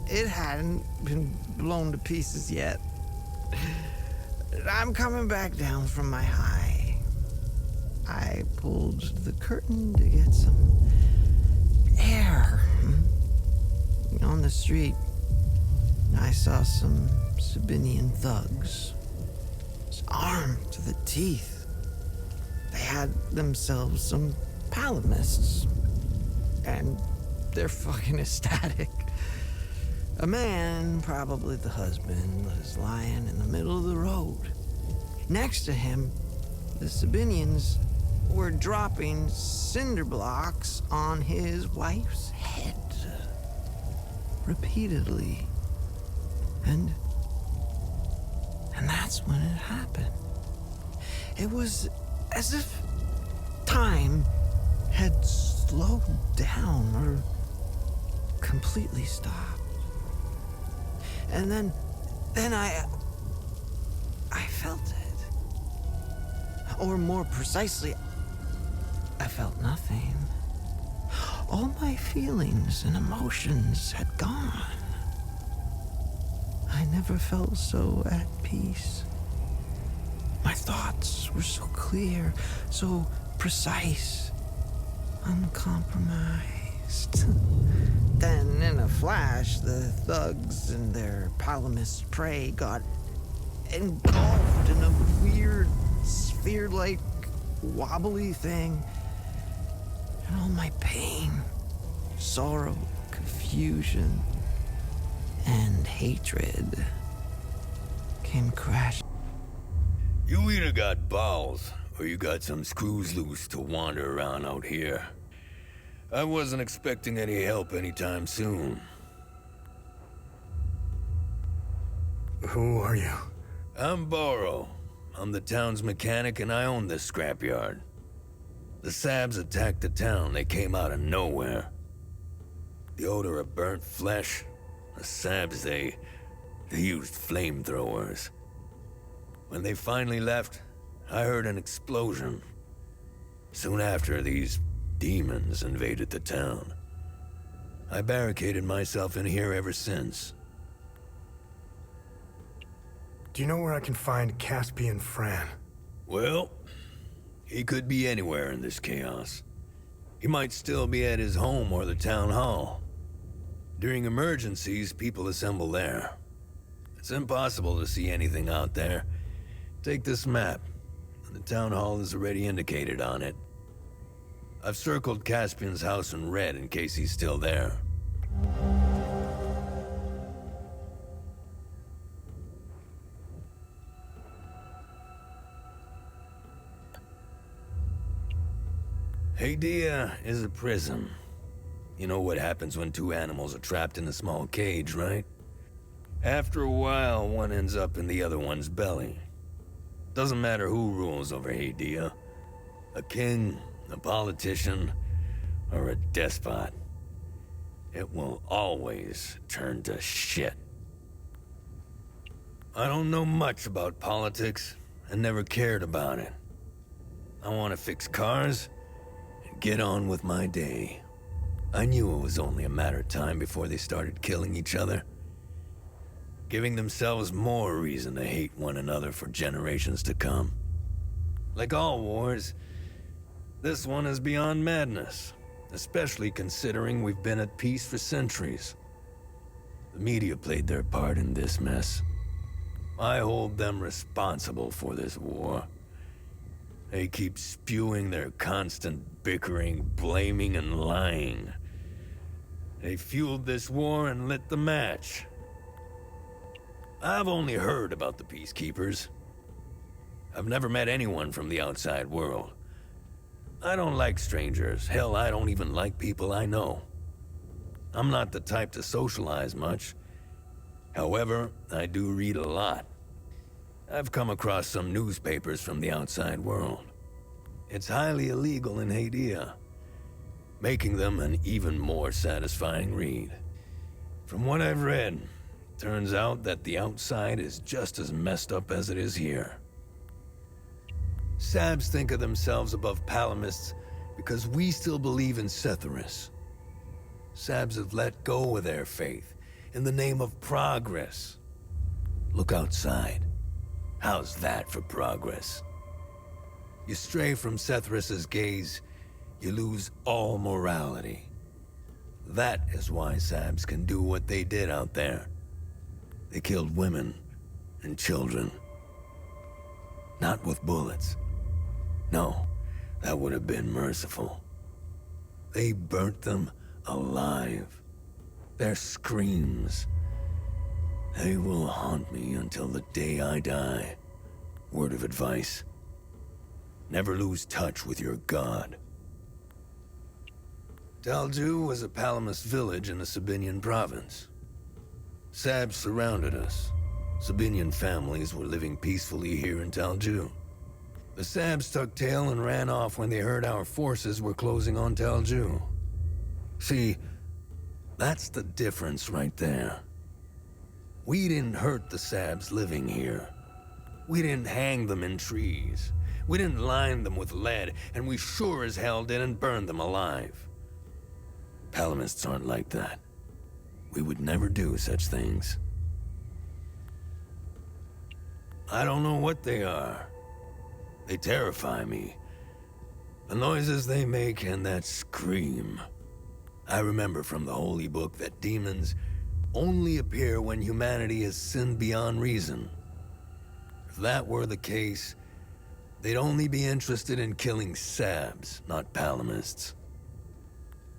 It hadn't been blown to pieces yet. I'm coming back down from my high. I pulled the curtain to get some air. On the street, I saw some Sabinian thugs, armed to the teeth. They had themselves some Palamists, and they're fucking ecstatic. A man, probably the husband, was lying in the middle of the road. Next to him, the Sabinians were dropping cinder blocks on his wife's head. Repeatedly. And that's when it happened. It was as if time had slowed down or completely stopped. And then I felt it. Or more precisely, I felt nothing. All my feelings and emotions had gone. I never felt so at peace. My thoughts were so clear, so precise, uncompromised. Then, in a flash, the thugs and their Palamist prey got engulfed in a weird, sphere-like, wobbly thing. And all my pain, sorrow, confusion, and hatred came crashing. You either got balls, or you got some screws loose to wander around out here. I wasn't expecting any help anytime soon. Who are you? I'm Boro. I'm the town's mechanic and I own this scrapyard. The Sabs attacked the town. They came out of nowhere. The odor of burnt flesh. The Sabs, they used flamethrowers. When they finally left, I heard an explosion. Soon after, these demons invaded the town. I barricaded myself in here ever since. Do you know where I can find Caspian Fran? Well, he could be anywhere in this chaos. He might still be at his home or the town hall. During emergencies, people assemble there. It's impossible to see anything out there. Take this map. The town hall is already indicated on it. I've circled Caspian's house in red in case he's still there. Hadia is a prison. You know what happens when two animals are trapped in a small cage, right? After a while, one ends up in the other one's belly. Doesn't matter who rules over Hadia. A king, a politician, or a despot. It will always turn to shit. I don't know much about politics and never cared about it. I want to fix cars and get on with my day. I knew it was only a matter of time before they started killing each other, giving themselves more reason to hate one another for generations to come. Like all wars, this one is beyond madness, especially considering we've been at peace for centuries. The media played their part in this mess. I hold them responsible for this war. They keep spewing their constant bickering, blaming, and lying. They fueled this war and lit the match. I've only heard about the Peacekeepers. I've never met anyone from the outside world. I don't like strangers. Hell, I don't even like people I know. I'm not the type to socialize much. However, I do read a lot. I've come across some newspapers from the outside world. It's highly illegal in Hadia, making them an even more satisfying read. From what I've read, turns out that the outside is just as messed up as it is here. Sabs think of themselves above Palamists because we still believe in Setharis. Sabs have let go of their faith in the name of progress. Look outside. How's that for progress? You stray from Setharis' gaze, you lose all morality. That is why Sabs can do what they did out there. They killed women and children. Not with bullets. No, that would have been merciful. They burnt them alive. Their screams. They will haunt me until the day I die. Word of advice. Never lose touch with your god. Talju was a Palamist village in the Sabinian province. Sabs surrounded us. Sabinian families were living peacefully here in Talju. The Sabs tucked tail and ran off when they heard our forces were closing on Talju. See, that's the difference right there. We didn't hurt the Sabs living here. We didn't hang them in trees. We didn't line them with lead, and we sure as hell didn't burn them alive. Palamists aren't like that. We would never do such things. I don't know what they are. They terrify me. The noises they make and that scream. I remember from the Holy Book that demons only appear when humanity has sinned beyond reason. If that were the case, they'd only be interested in killing Sabs, not Palamists.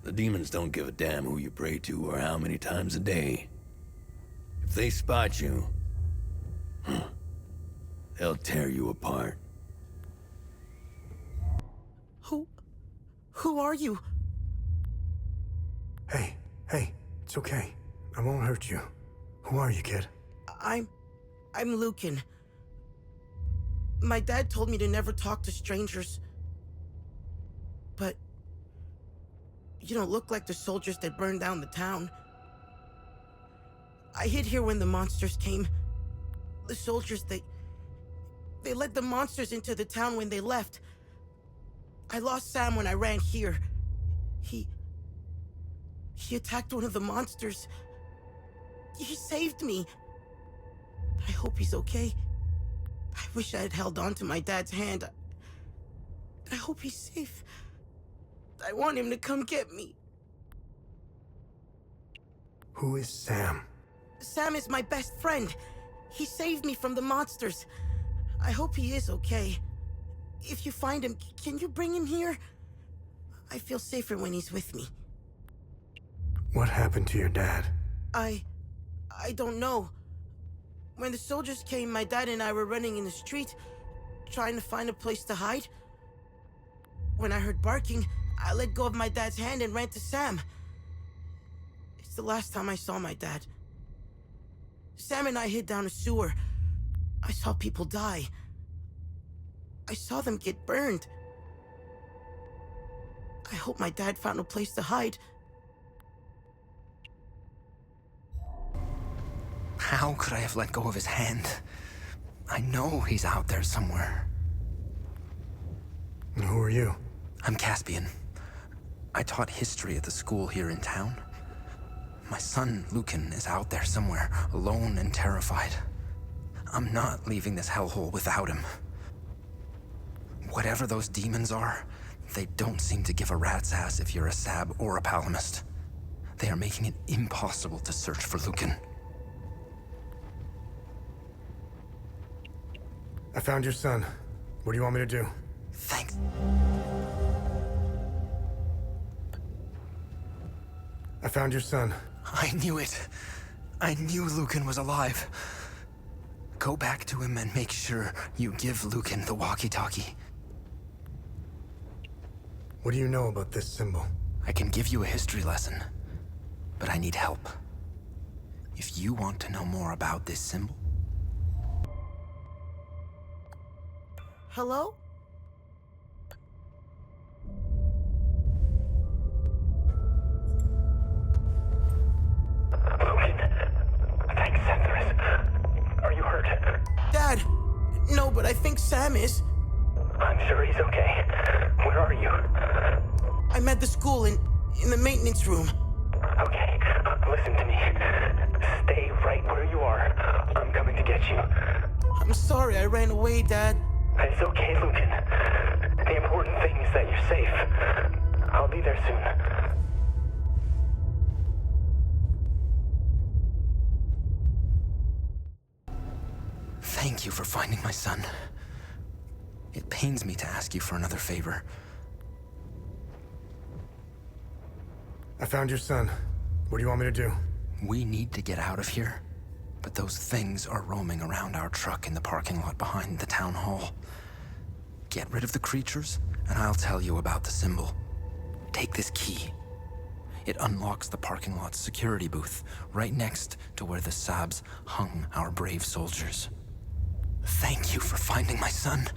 The demons don't give a damn who you pray to or how many times a day. If they spot you, they'll tear you apart. Who are you? Hey, it's okay. I won't hurt you. Who are you, kid? I'm Lukhan. My dad told me to never talk to strangers. But you don't look like the soldiers that burned down the town. I hid here when the monsters came. The soldiers, they led the monsters into the town when they left. I lost Sam when I ran here. He attacked one of the monsters. He saved me. I hope he's okay. I wish I had held on to my dad's hand. I hope he's safe. I want him to come get me. Who is Sam? Sam is my best friend. He saved me from the monsters. I hope he is okay. If you find him, can you bring him here? I feel safer when he's with me. What happened to your dad? I don't know. When the soldiers came, my dad and I were running in the street, trying to find a place to hide. When I heard barking, I let go of my dad's hand and ran to Sam. It's the last time I saw my dad. Sam and I hid down a sewer. I saw people die. I saw them get burned. I hope my dad found a place to hide. How could I have let go of his hand? I know he's out there somewhere. And who are you? I'm Caspian. I taught history at the school here in town. My son, Lukhan, is out there somewhere, alone and terrified. I'm not leaving this hellhole without him. Whatever those demons are, they don't seem to give a rat's ass if you're a Sab or a Palamist. They are making it impossible to search for Lukhan. I found your son. What do you want me to do? Thanks. I found your son. I knew it. I knew Lukhan was alive. Go back to him and make sure you give Lukhan the walkie-talkie. What do you know about this symbol? I can give you a history lesson, but I need help. If you want to know more about this symbol... Hello? Thanks, Centaurus. Are you hurt? Dad! No, but I think Sam is. I'm sure he's okay. Where are you? I'm at the school in the maintenance room. Okay, listen to me. Stay right where you are. I'm coming to get you. I'm sorry I ran away, Dad. It's okay, Lukhan. The important thing is that you're safe. I'll be there soon. Thank you for finding my son. It pains me to ask you for another favor. I found your son. What do you want me to do? We need to get out of here, but those things are roaming around our truck in the parking lot behind the town hall. Get rid of the creatures, and I'll tell you about the symbol. Take this key. It unlocks the parking lot's security booth, right next to where the Sabs hung our brave soldiers. Thank you for finding my son.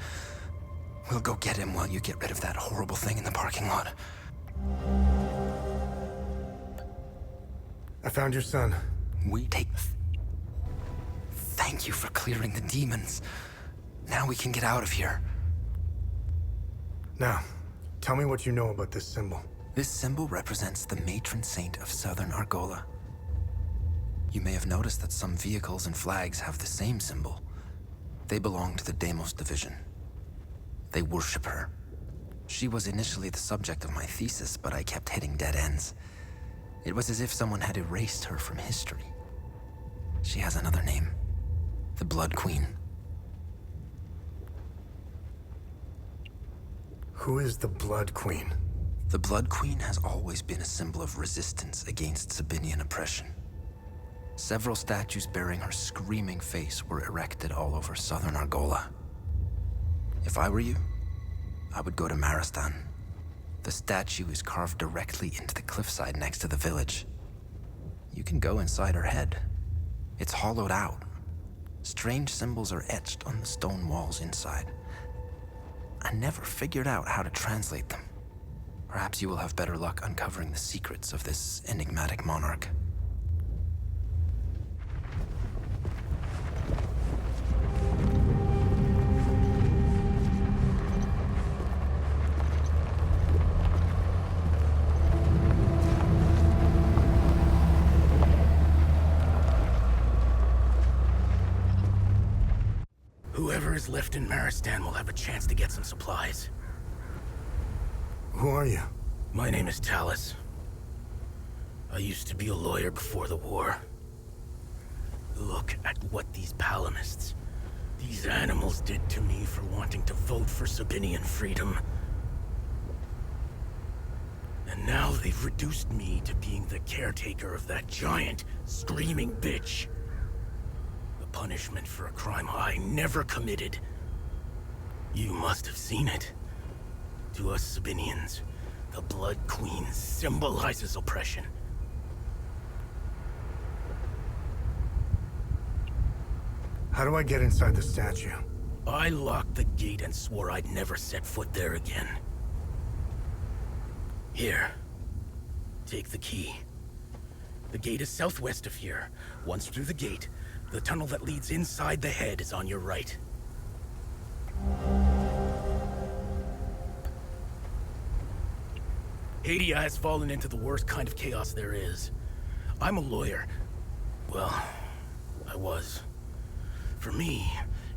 We'll go get him while you get rid of that horrible thing in the parking lot. I found your son. We take... Thank you for clearing the demons. Now we can get out of here. Now, tell me what you know about this symbol. This symbol represents the matron saint of southern Argola. You may have noticed that some vehicles and flags have the same symbol. They belong to the Deimos division. They worship her. She was initially the subject of my thesis, but I kept hitting dead ends. It was as if someone had erased her from history. She has another name. The Blood Queen. Who is the Blood Queen? The Blood Queen has always been a symbol of resistance against Sabinian oppression. Several statues bearing her screaming face were erected all over southern Argola. If I were you, I would go to Maristan. The statue is carved directly into the cliffside next to the village. You can go inside her head. It's hollowed out. Strange symbols are etched on the stone walls inside. I never figured out how to translate them. Perhaps you will have better luck uncovering the secrets of this enigmatic monarch. Whoever is left in Maristan will have a chance to get some supplies. Who are you? My name is Talis. I used to be a lawyer before the war. Look at what these Palamists, these animals did to me for wanting to vote for Sabinian freedom. And now they've reduced me to being the caretaker of that giant, screaming bitch. The punishment for a crime I never committed. You must have seen it. To us Sabinians, The Blood Queen symbolizes oppression. How do I get inside the statue? I locked the gate and swore I'd never set foot there again. Here. Take the key. The gate is southwest of here. Once through the gate, the tunnel that leads inside the head is on your right. Hadia has fallen into the worst kind of chaos there is. I'm a lawyer. Well, I was. For me,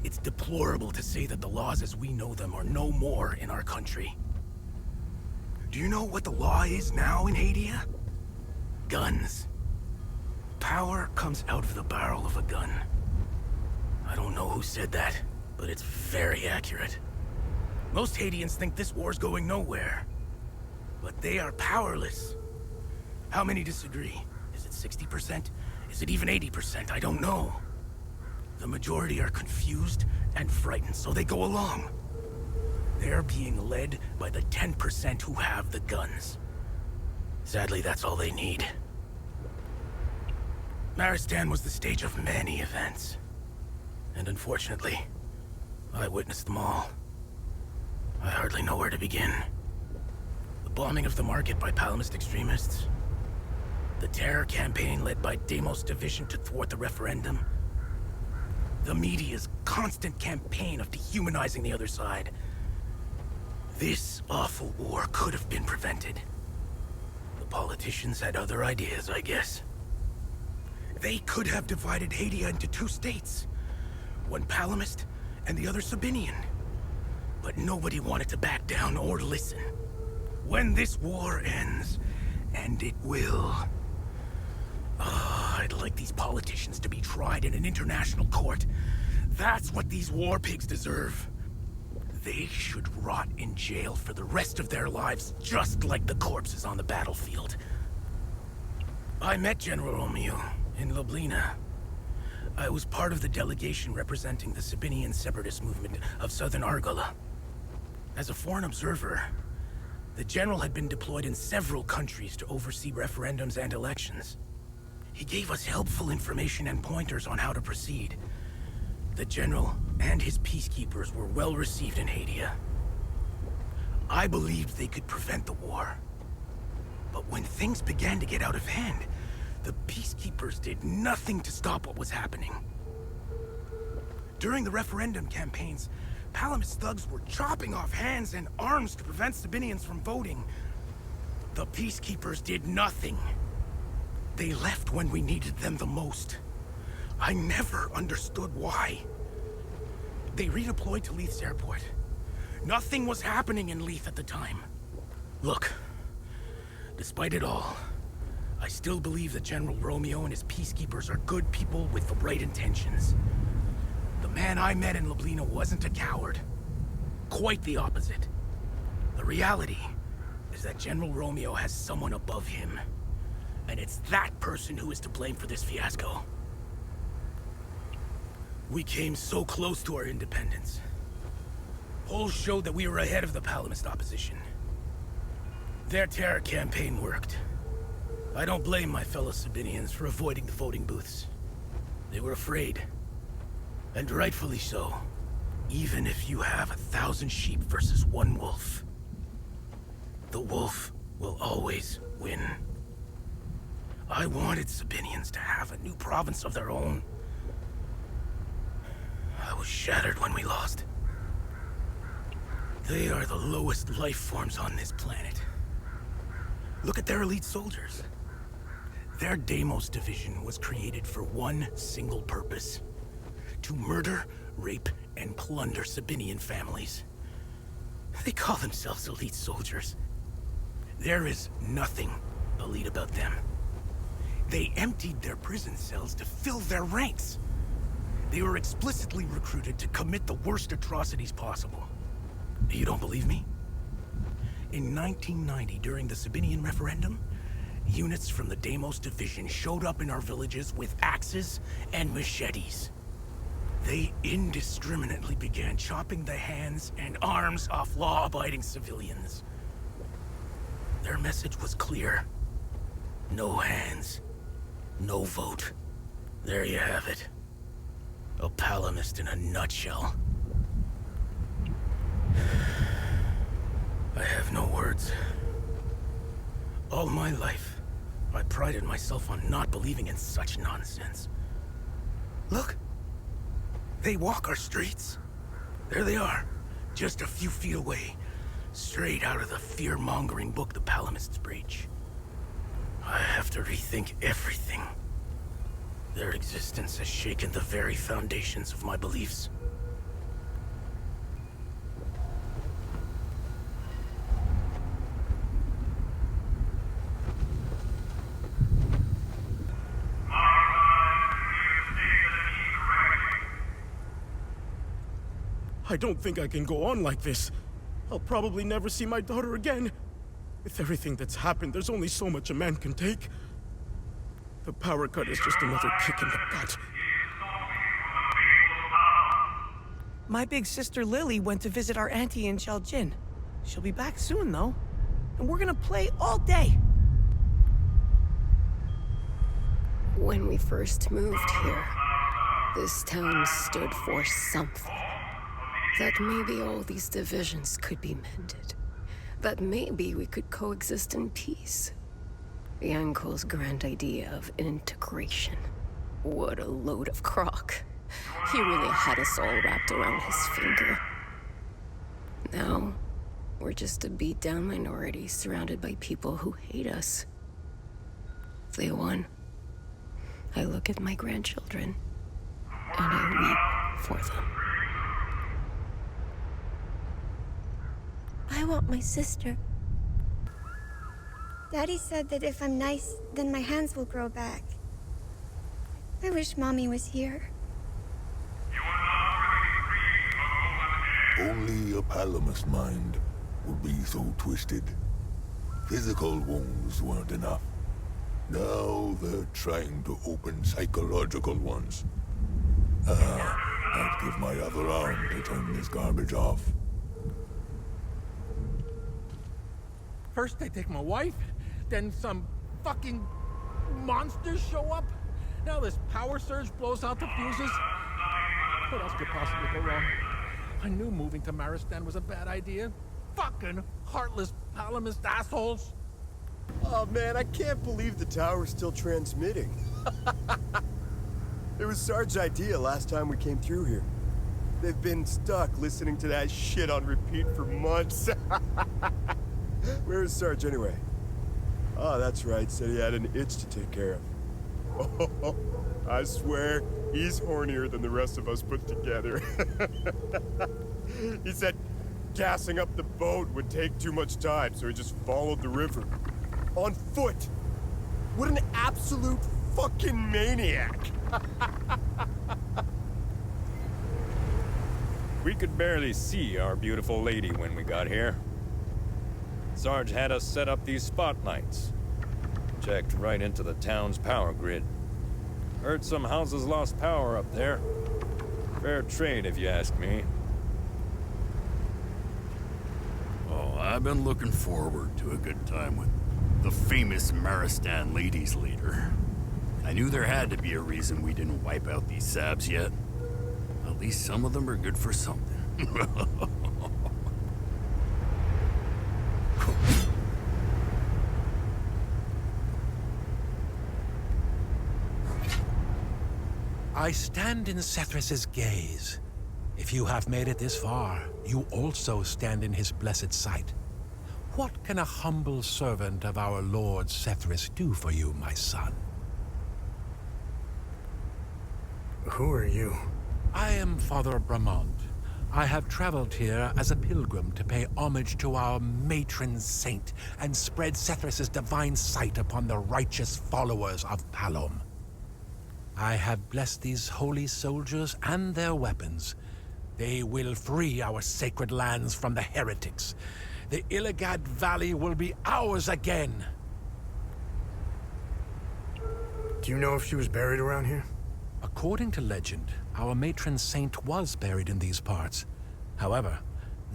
it's deplorable to say that the laws as we know them are no more in our country. Do you know what the law is now in Hadia? Guns. Power comes out of the barrel of a gun. I don't know who said that, but it's very accurate. Most Hadians think this war's going nowhere. But they are powerless. How many disagree? Is it 60%? Is it even 80%? I don't know. The majority are confused and frightened, so they go along. They're being led by the 10% who have the guns. Sadly, that's all they need. Maristan was the stage of many events. And unfortunately, I witnessed them all. I hardly know where to begin. The bombing of the market by Palamist extremists. The terror campaign led by Deimos Division to thwart the referendum. The media's constant campaign of dehumanizing the other side. This awful war could have been prevented. The politicians had other ideas, I guess. They could have divided Hadia into two states. One Palamist and the other Sabinian. But nobody wanted to back down or listen. When this war ends, and it will, I'd like these politicians to be tried in an international court. That's what these war pigs deserve. They should rot in jail for the rest of their lives, just like the corpses on the battlefield. I met General Romeo in Ljubljana. I was part of the delegation representing the Sabinian separatist movement of southern Argola. As a foreign observer, the general had been deployed in several countries to oversee referendums and elections. He gave us helpful information and pointers on how to proceed. The general and his peacekeepers were well received in Hadia. I believed they could prevent the war. But when things began to get out of hand, the peacekeepers did nothing to stop what was happening. During the referendum campaigns, Palamist thugs were chopping off hands and arms to prevent Sabinians from voting. The peacekeepers did nothing. They left when we needed them the most. I never understood why. They redeployed to Leith's airport. Nothing was happening in Leith at the time. Look, despite it all, I still believe that General Romeo and his peacekeepers are good people with the right intentions. The man I met in Ljubljana wasn't a coward. Quite the opposite. The reality is that General Romeo has someone above him. And it's that person who is to blame for this fiasco. We came so close to our independence. Polls showed that we were ahead of the Palamist opposition. Their terror campaign worked. I don't blame my fellow Sabinians for avoiding the voting booths. They were afraid. And rightfully so. Even if you have 1,000 sheep versus one wolf, the wolf will always win. I wanted Sabinians to have a new province of their own. I was shattered when we lost. They are the lowest life forms on this planet. Look at their elite soldiers. Their Deimos division was created for one single purpose. To murder, rape, and plunder Sabinian families. They call themselves elite soldiers. There is nothing elite about them. They emptied their prison cells to fill their ranks. They were explicitly recruited to commit the worst atrocities possible. You don't believe me? In 1990, during the Sabinian referendum, units from the Deimos division showed up in our villages with axes and machetes. They indiscriminately began chopping the hands and arms off law-abiding civilians. Their message was clear. No hands. No vote. There you have it. A Palamist in a nutshell. I have no words. All my life, I prided myself on not believing in such nonsense. Look! They walk our streets. There they are, just a few feet away, straight out of the fear-mongering book the Palamists preach. I have to rethink everything. Their existence has shaken the very foundations of my beliefs. I don't think I can go on like this. I'll probably never see my daughter again. With everything that's happened, there's only so much a man can take. The power cut is just another kick in the butt. My big sister Lily went to visit our auntie in Jalgin. She'll be back soon, though. And we're gonna play all day. When we first moved here, this town stood for something. That maybe all these divisions could be mended. That maybe we could coexist in peace. The Uncle's grand idea of integration. What a load of crock. He really had us all wrapped around his finger. Now, we're just a beat-down minority surrounded by people who hate us. If they won, I look at my grandchildren, and I weep for them. I want my sister. Daddy said that if I'm nice, then my hands will grow back. I wish Mommy was here. Only a Palamist mind would be so twisted. Physical wounds weren't enough. Now they're trying to open psychological ones. I'd give my other arm to turn this garbage off. First they take my wife, then some fucking monsters show up. Now this power surge blows out the fuses. What else could possibly go wrong? I knew moving to Maristan was a bad idea. Fucking heartless Palamist assholes. Oh man, I can't believe the tower's still transmitting. It was Sarge's idea last time we came through here. They've been stuck listening to that shit on repeat for months. Where's Sarge anyway? Oh, that's right, said he had an itch to take care of. Oh, I swear, he's hornier than the rest of us put together. He said gassing up the boat would take too much time, so he just followed the river. On foot! What an absolute fucking maniac! We could barely see our beautiful lady when we got here. Sarge had us set up these spotlights. Checked right into the town's power grid. Heard some houses lost power up there. Fair trade, if you ask me. Oh, I've been looking forward to a good time with the famous Maristan ladies leader. I knew there had to be a reason we didn't wipe out these sabs yet. At least some of them are good for something. I stand in Sethris's gaze. If you have made it this far, you also stand in his blessed sight. What can a humble servant of our Lord Sethris do for you, my son? Who are you? I am Father Bramante. I have traveled here as a pilgrim to pay homage to our matron saint and spread Sethris's divine sight upon the righteous followers of Palom. I have blessed these holy soldiers and their weapons. They will free our sacred lands from the heretics. The Illigad Valley will be ours again. Do you know if she was buried around here? According to legend, our matron saint was buried in these parts. However,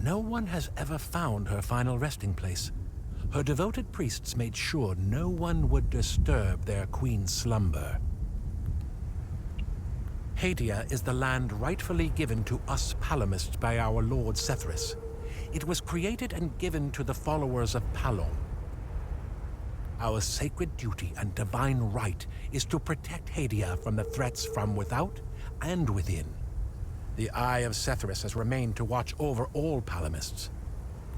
no one has ever found her final resting place. her devoted priests made sure no one would disturb their queen's slumber. Hadia is the land rightfully given to us Palamists by our Lord Sethris. It was created and given to the followers of Palom. Our sacred duty and divine right is to protect Hadia from the threats from without and within. The Eye of Sethris has remained to watch over all Palamists.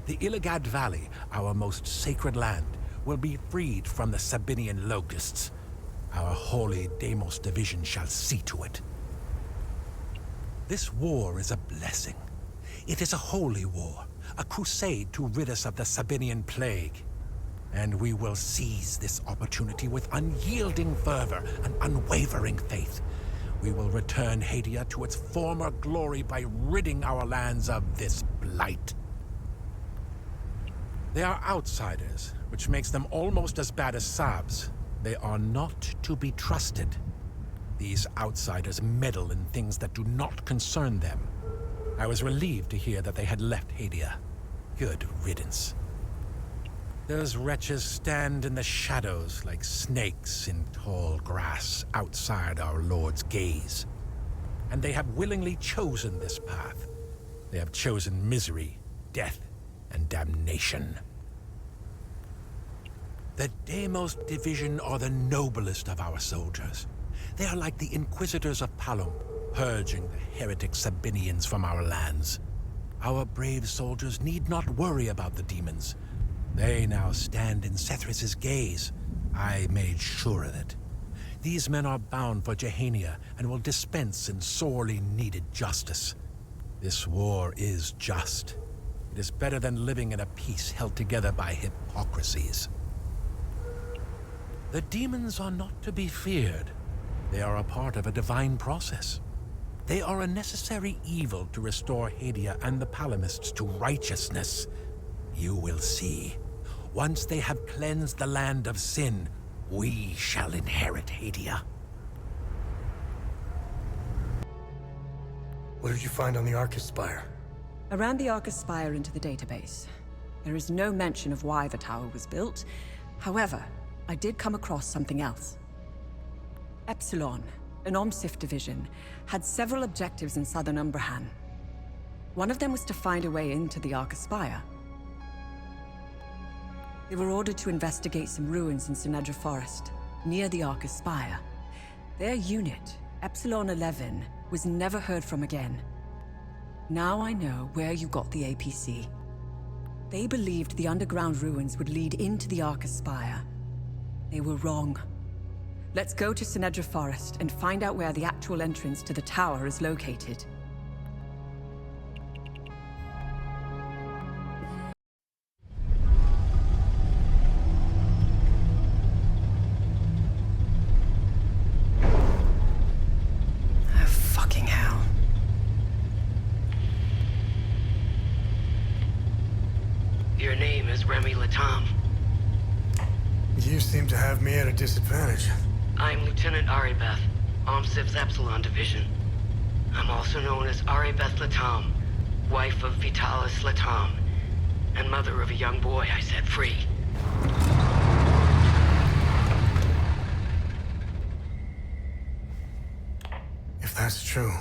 The Illigad Valley, our most sacred land, will be freed from the Sabinian locusts. Our holy Deimos division shall see to it. This war is a blessing. It is a holy war, a crusade to rid us of the Sabinian plague. And we will seize this opportunity with unyielding fervor and unwavering faith. We will return Hadia to its former glory by ridding our lands of this blight. They are outsiders, which makes them almost as bad as Sabs. They are not to be trusted. These outsiders meddle in things that do not concern them. I was relieved to hear that they had left Hadia. Good riddance. Those wretches stand in the shadows like snakes in tall grass outside our Lord's gaze. And they have willingly chosen this path. They have chosen misery, death, and damnation. The Deimos division are the noblest of our soldiers. They are like the Inquisitors of Palom, purging the heretic Sabinians from our lands. Our brave soldiers need not worry about the demons. They now stand in Sethris's gaze. I made sure of it. These men are bound for Jehania and will dispense in sorely needed justice. This war is just. It is better than living in a peace held together by hypocrisies. The demons are not to be feared. They are a part of a divine process. They are a necessary evil to restore Hadia and the Palamists to righteousness. You will see. Once they have cleansed the land of sin, we shall inherit Hadia. What did you find on the Arcus Spire? I ran the Arcus Spire into the database. There is no mention of why the tower was built. However, I did come across something else. Epsilon, an OMSIF division, had several objectives in southern Umbrahan. One of them was to find a way into the Arcus Spire. They were ordered to investigate some ruins in Sinedra Forest, near the Arcus Spire. Their unit, Epsilon 11, was never heard from again. Now I know where you got the APC. They believed the underground ruins would lead into the Arcus Spire. They were wrong. Let's go to Sinedra Forest and find out where the actual entrance to the tower is located. Oh, fucking hell. Your name is Remy Latam. You seem to have me at a disadvantage. I'm Lieutenant Aribeth, OMSIF's Epsilon Division. I'm also known as Aribeth Latam, wife of Vitalis Latam, and mother of a young boy I set free. If that's true,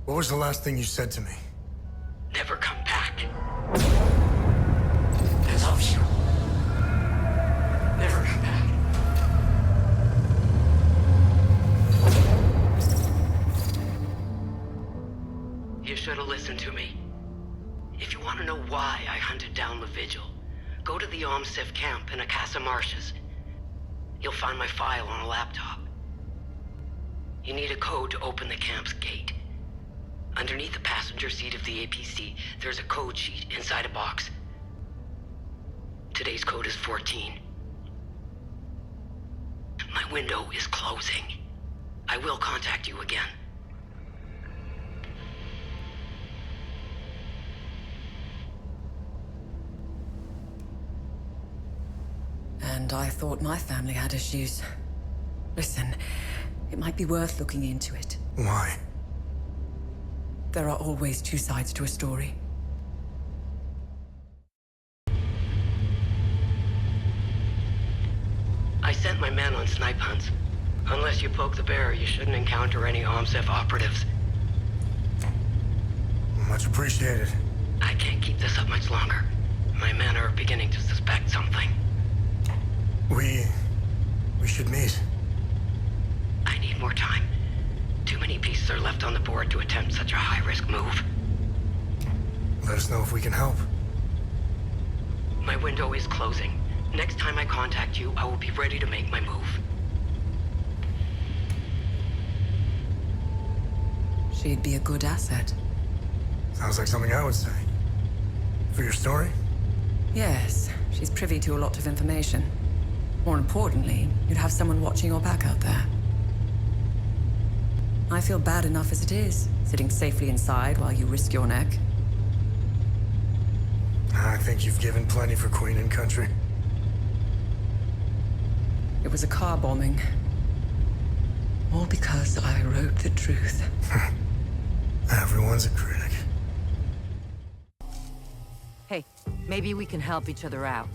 what was the last thing you said to me? Never come back. I love you. Never come back. You should have listened to me. If you want to know why I hunted down the Vigil, go to the OMSIF camp in Akasa Marshes. You'll find my file on a laptop. You need a code to open the camp's gate. Underneath the passenger seat of the APC, there's a code sheet inside a box. Today's code is 14. My window is closing. I will contact you again. And I thought my family had issues. Listen, it might be worth looking into it. Why? There are always two sides to a story. I sent my men on snipe hunts. Unless you poke the bear, you shouldn't encounter any OMSEF operatives. Much appreciated. I can't keep this up much longer. My men are beginning to suspect something. We should meet. I need more time. Too many pieces are left on the board to attempt such a high-risk move. Let us know if we can help. My window is closing. Next time I contact you, I will be ready to make my move. She'd be a good asset. Sounds like something I would say. For your story? Yes, she's privy to a lot of information. More importantly, you'd have someone watching your back out there. I feel bad enough as it is, sitting safely inside while you risk your neck. I think you've given plenty for Queen and Country. It was a car bombing. All because I wrote the truth. Everyone's a critic. Hey, maybe we can help each other out.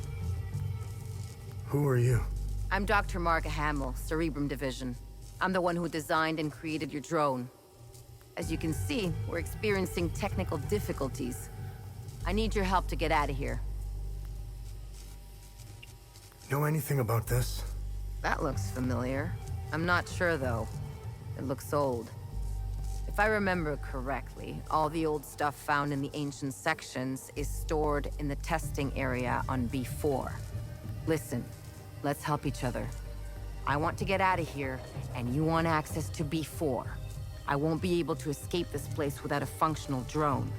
Who are you? I'm Dr. Marga Hamil, Cerebrum Division. I'm the one who designed and created your drone. As you can see, we're experiencing technical difficulties. I need your help to get out of here. Know anything about this? That looks familiar. I'm not sure, though. It looks old. If I remember correctly, all the old stuff found in the ancient sections is stored in the testing area on B4. Listen, let's help each other. I want to get out of here, and you want access to B4. I won't be able to escape this place without a functional drone.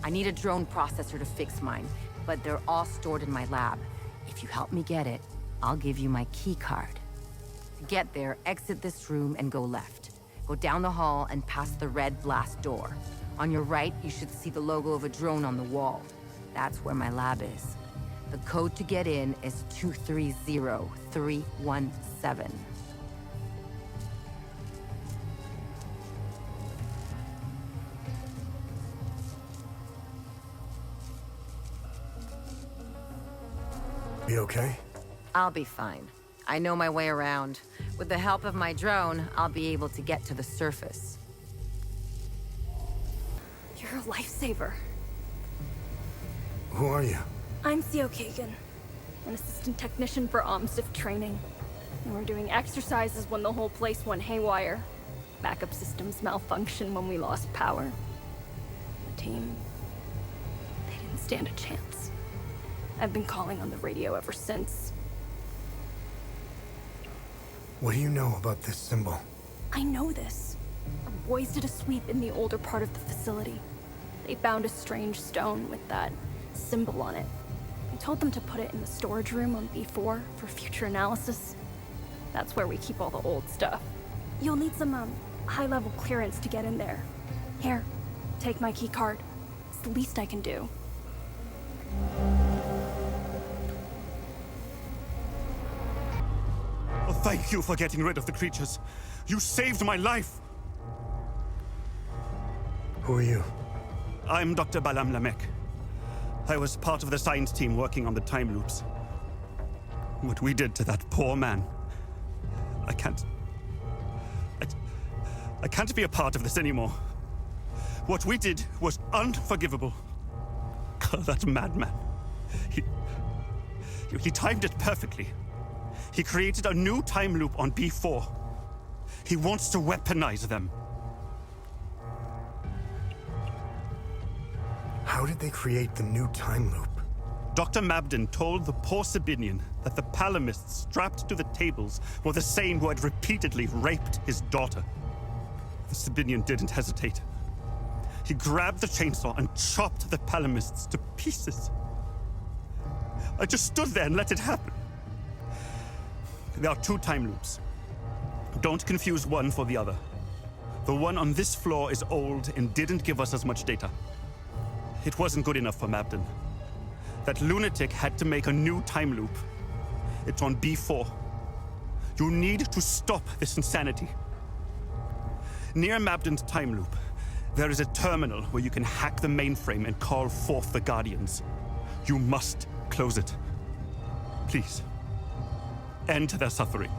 I need a drone processor to fix mine, but they're all stored in my lab. If you help me get it, I'll give you my key card. To get there, exit this room and go left. Go down the hall and past the red blast door. On your right, you should see the logo of a drone on the wall. That's where my lab is. The code to get in is 230317. Be okay? I'll be fine. I know my way around. With the help of my drone, I'll be able to get to the surface. You're a lifesaver. Who are you? I'm Seo Kagin, an assistant technician for OMSIF training. And we're doing exercises when the whole place went haywire. Backup systems malfunctioned when we lost power. The team, they didn't stand a chance. I've been calling on the radio ever since. What do you know about this symbol? I know this. Our boys did a sweep in the older part of the facility. They found a strange stone with that symbol on it. I told them to put it in the storage room on B4 for future analysis. That's where we keep all the old stuff. You'll need some, high-level clearance to get in there. Here, take my key card. It's the least I can do. Oh, thank you for getting rid of the creatures. You saved my life. Who are you? I'm Dr. Balaam Lamech. I was part of the science team working on the time loops. What we did to that poor man. I can't be a part of this anymore. What we did was unforgivable. God, that madman. He timed it perfectly. He created a new time loop on B4. He wants to weaponize them. How did they create the new time loop? Dr. Mabden told the poor Sabinian that the Palamists strapped to the tables were the same who had repeatedly raped his daughter. The Sabinian didn't hesitate. He grabbed the chainsaw and chopped the Palamists to pieces. I just stood there and let it happen. There are two time loops. Don't confuse one for the other. The one on this floor is old and didn't give us as much data. It wasn't good enough for Mabden. That lunatic had to make a new time loop. It's on B4. You need to stop this insanity. Near Mabden's time loop, there is a terminal where you can hack the mainframe and call forth the Guardians. You must close it. Please. end their suffering.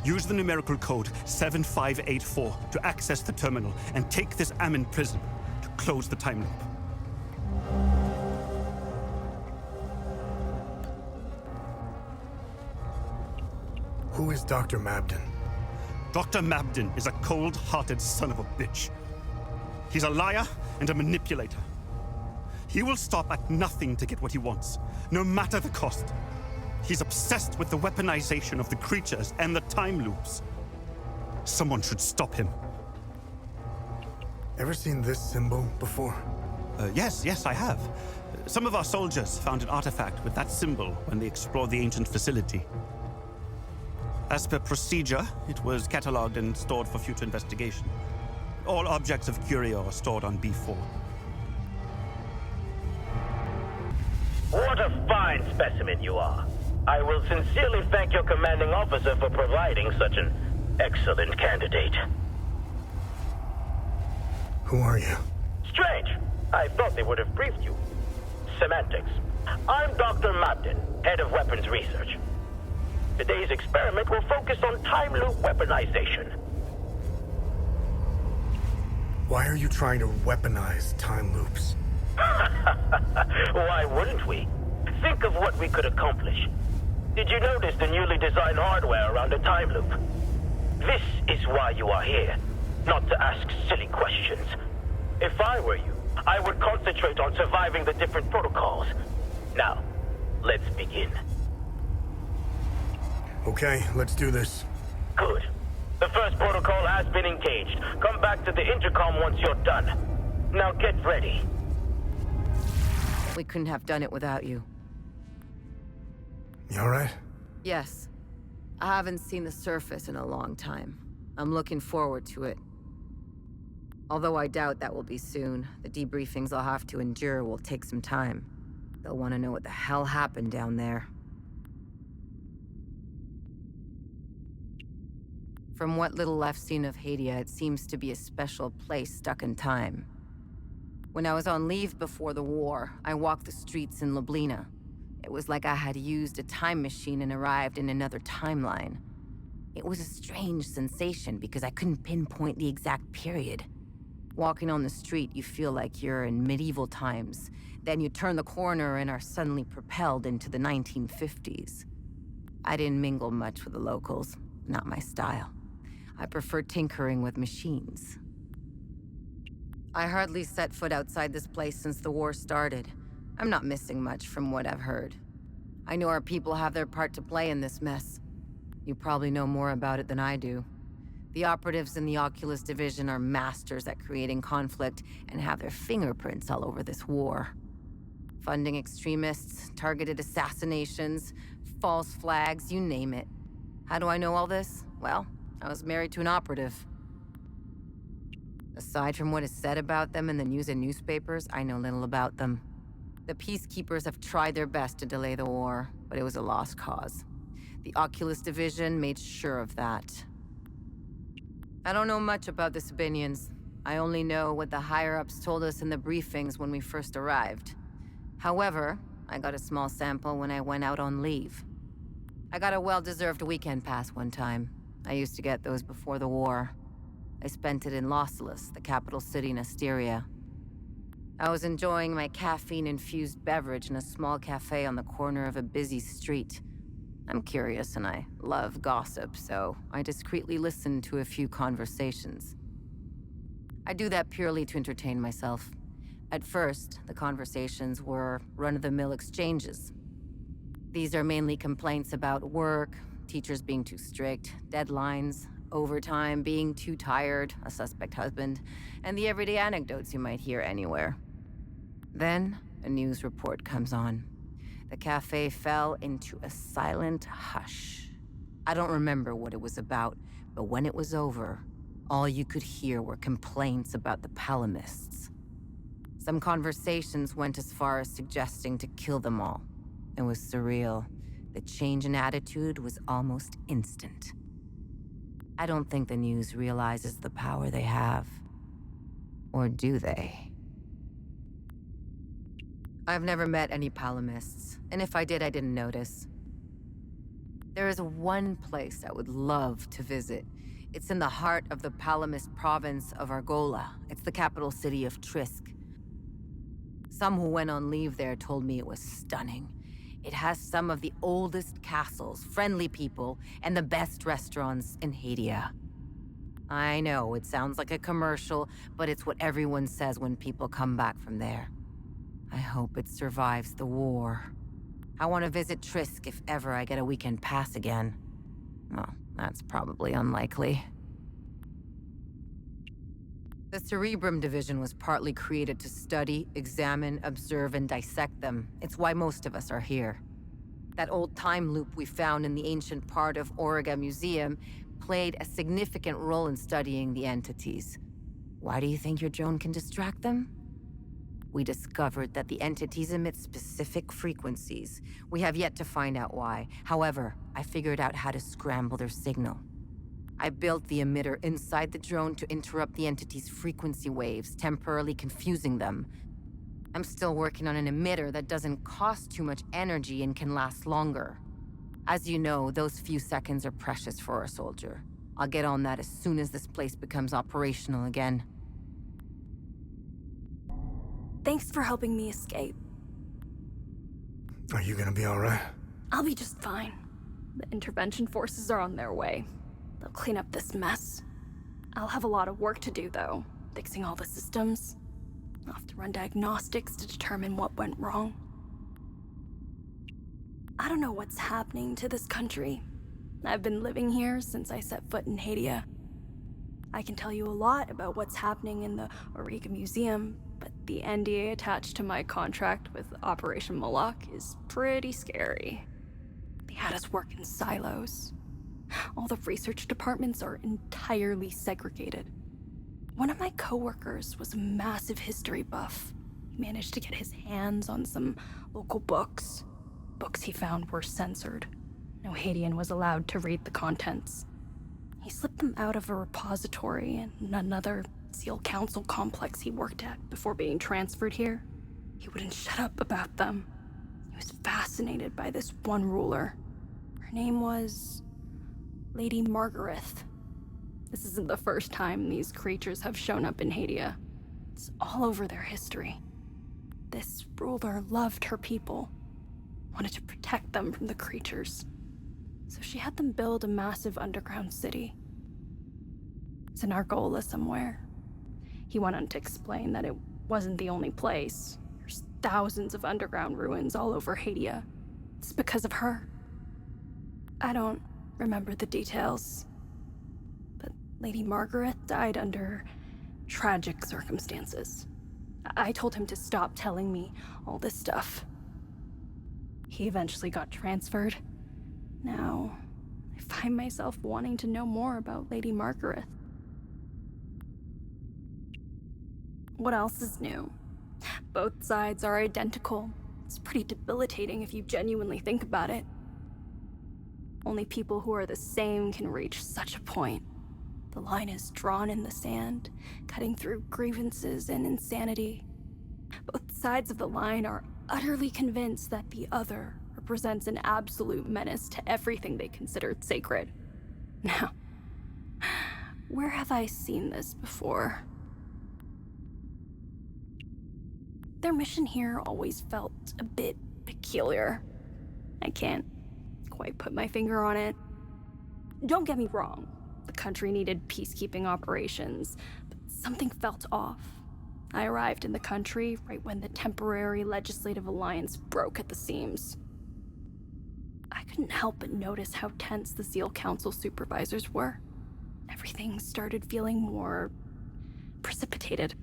Use the numerical code 7584 to access the terminal and take this Ammon prison to close the time loop. Who is Dr. Mabden? Dr. Mabden is a cold-hearted son of a bitch. He's a liar and a manipulator. He will stop at nothing to get what he wants, no matter the cost. He's obsessed with the weaponization of the creatures and the time loops. Someone should stop him. Ever seen this symbol before? Yes, I have. Some of our soldiers found an artifact with that symbol when they explored the ancient facility. As per procedure, it was catalogued and stored for future investigation. All objects of curio are stored on B4. What a fine specimen you are. I will sincerely thank your commanding officer for providing such an excellent candidate. Who are you? Strange. I thought they would have briefed you. Semantics. I'm Dr. Mabden, head of weapons research. Today's experiment will focus on time loop weaponization. Why are you trying to weaponize time loops? Why wouldn't we? Think of what we could accomplish. Did you notice the newly designed hardware around the time loop? This is why you are here, not to ask silly questions. If I were you, I would concentrate on surviving the different protocols. Now, let's begin. Okay, let's do this. Good. The first protocol has been engaged. Come back to the intercom once you're done. Now get ready. We couldn't have done it without you. You alright? Yes. I haven't seen the surface in a long time. I'm looking forward to it. Although I doubt that will be soon. The debriefings I'll have to endure will take some time. They'll want to know what the hell happened down there. From what little I've seen of Hadia, it seems to be a special place stuck in time. When I was on leave before the war, I walked the streets in Lublina. It was like I had used a time machine and arrived in another timeline. It was a strange sensation because I couldn't pinpoint the exact period. Walking on the street, you feel like you're in medieval times. Then you turn the corner and are suddenly propelled into the 1950s. I didn't mingle much with the locals, not my style. I prefer tinkering with machines. I hardly set foot outside this place since the war started. I'm not missing much from what I've heard. I know our people have their part to play in this mess. You probably know more about it than I do. The operatives in the Oculus Division are masters at creating conflict and have their fingerprints all over this war. Funding extremists, targeted assassinations, false flags, you name it. How do I know all this? Well, I was married to an operative. Aside from what is said about them in the news and newspapers, I know little about them. The peacekeepers have tried their best to delay the war, but it was a lost cause. The Oculus Division made sure of that. I don't know much about the Sabinians. I only know what the higher-ups told us in the briefings when we first arrived. However, I got a small sample when I went out on leave. I got a well-deserved weekend pass one time. I used to get those before the war. I spent it in Lausalus, the capital city in Asteria. I was enjoying my caffeine-infused beverage in a small cafe on the corner of a busy street. I'm curious and I love gossip, so I discreetly listened to a few conversations. I do that purely to entertain myself. At first, the conversations were run-of-the-mill exchanges. These are mainly complaints about work, teachers being too strict, deadlines, overtime, being too tired, a suspect husband, and the everyday anecdotes you might hear anywhere. Then, a news report comes on. The cafe fell into a silent hush. I don't remember what it was about, but when it was over, all you could hear were complaints about the Palamists. Some conversations went as far as suggesting to kill them all. It was surreal. The change in attitude was almost instant. I don't think the news realizes the power they have. Or do they? I've never met any Palamists, and if I did, I didn't notice. There is one place I would love to visit. It's in the heart of the Palamist province of Argola. It's the capital city of Trisk. Some who went on leave there told me it was stunning. It has some of the oldest castles, friendly people, and the best restaurants in Hadia. I know, it sounds like a commercial, but it's what everyone says when people come back from there. I hope it survives the war. I want to visit Trisk if ever I get a weekend pass again. Well, that's probably unlikely. The Cerebrum Division was partly created to study, examine, observe, and dissect them. It's why most of us are here. That old time loop we found in the ancient part of Auriga Museum played a significant role in studying the entities. Why do you think your drone can distract them? We discovered that the entities emit specific frequencies. We have yet to find out why. However, I figured out how to scramble their signal. I built the emitter inside the drone to interrupt the entity's frequency waves, temporarily confusing them. I'm still working on an emitter that doesn't cost too much energy and can last longer. As you know, those few seconds are precious for a soldier. I'll get on that as soon as this place becomes operational again. Thanks for helping me escape. Are you gonna be alright? I'll be just fine. The intervention forces are on their way. They'll clean up this mess. I'll have a lot of work to do, though, fixing all the systems. I'll have to run diagnostics to determine what went wrong. I don't know what's happening to this country. I've been living here since I set foot in Hadia. I can tell you a lot about what's happening in the Auriga Museum, but the NDA attached to my contract with Operation Moloch is pretty scary. They had us work in silos. All the research departments are entirely segregated. One of my coworkers was a massive history buff. He managed to get his hands on some local books. Books he found were censored. No Hadian was allowed to read the contents. He slipped them out of a repository in another SEAL Council complex he worked at before being transferred here. He wouldn't shut up about them. He was fascinated by this one ruler. Her name was Lady Margareth. This isn't the first time these creatures have shown up in Hadia. It's all over their history. This ruler loved her people, wanted to protect them from the creatures. So she had them build a massive underground city. It's in Argola somewhere. He went on to explain that it wasn't the only place. There's thousands of underground ruins all over Hadia. It's because of her. I don't remember the details, but Lady Margaret died under tragic circumstances. I told him to stop telling me all this stuff. He eventually got transferred. Now, I find myself wanting to know more about Lady Margaret. What else is new? Both sides are identical. It's pretty debilitating if you genuinely think about it. Only people who are the same can reach such a point. The line is drawn in the sand, cutting through grievances and insanity. Both sides of the line are utterly convinced that the other represents an absolute menace to everything they considered sacred. Now, where have I seen this before? Their mission here always felt a bit peculiar. I can't quite put my finger on it. Don't get me wrong, the country needed peacekeeping operations, but something felt off. I arrived in the country right when the temporary legislative alliance broke at the seams. I couldn't help but notice how tense the SEAL Council supervisors were. Everything started feeling more precipitated.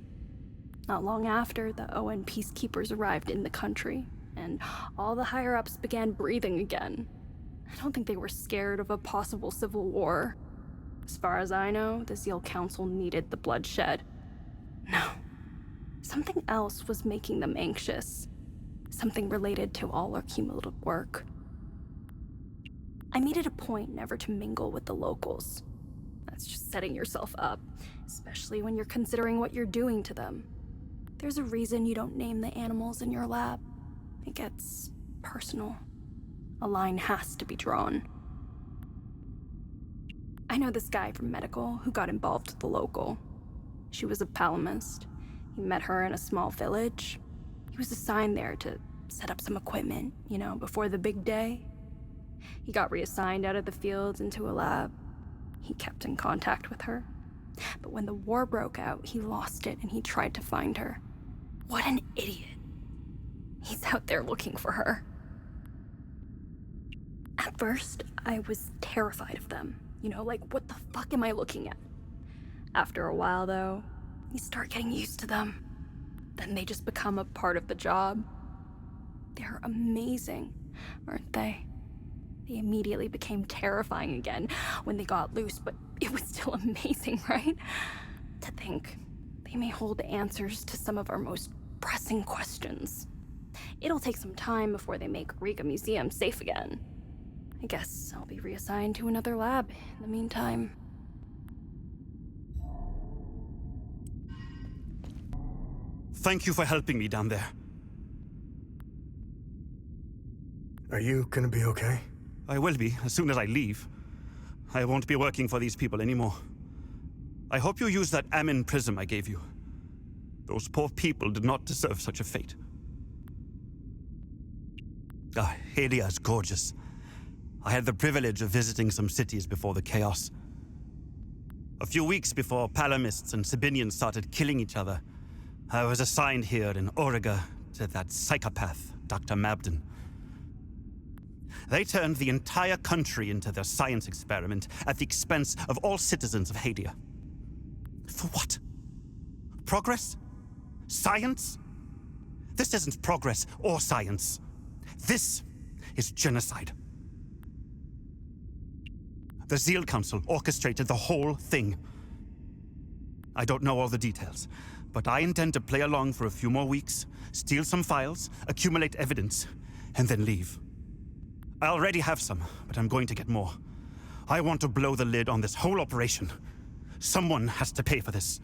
Not long after, the ON peacekeepers arrived in the country, and all the higher-ups began breathing again. I don't think they were scared of a possible civil war. As far as I know, the SEAL Council needed the bloodshed. No. Something else was making them anxious. Something related to all our cumulative work. I made it a point never to mingle with the locals. That's just setting yourself up, especially when you're considering what you're doing to them. There's a reason you don't name the animals in your lab. It gets personal. A line has to be drawn. I know this guy from medical who got involved with the local. She was a palamist. He met her in a small village. He was assigned there to set up some equipment, before the big day. He got reassigned out of the fields into a lab. He kept in contact with her. But when the war broke out, he lost it and he tried to find her. What an idiot. He's out there looking for her. At first, I was terrified of them. What the fuck am I looking at? After a while, though, you start getting used to them. Then they just become a part of the job. They're amazing, aren't they? They immediately became terrifying again when they got loose, but it was still amazing, right? To think they may hold answers to some of our most pressing questions. It'll take some time before they make Riga Museum safe again. I guess I'll be reassigned to another lab in the meantime. Thank you for helping me down there. Are you gonna be okay? I will be, as soon as I leave. I won't be working for these people anymore. I hope you use that Amin prism I gave you. Those poor people did not deserve such a fate. Hadia is gorgeous. I had the privilege of visiting some cities before the chaos. A few weeks before Palamists and Sabinians started killing each other, I was assigned here in Auriga to that psychopath, Dr. Mabden. They turned the entire country into their science experiment at the expense of all citizens of Hadia. For what? Progress? Science? This isn't progress or science. This is genocide. The Zeal Council orchestrated the whole thing. I don't know all the details, but I intend to play along for a few more weeks, steal some files, accumulate evidence, and then leave. I already have some, but I'm going to get more. I want to blow the lid on this whole operation. Someone has to pay for this.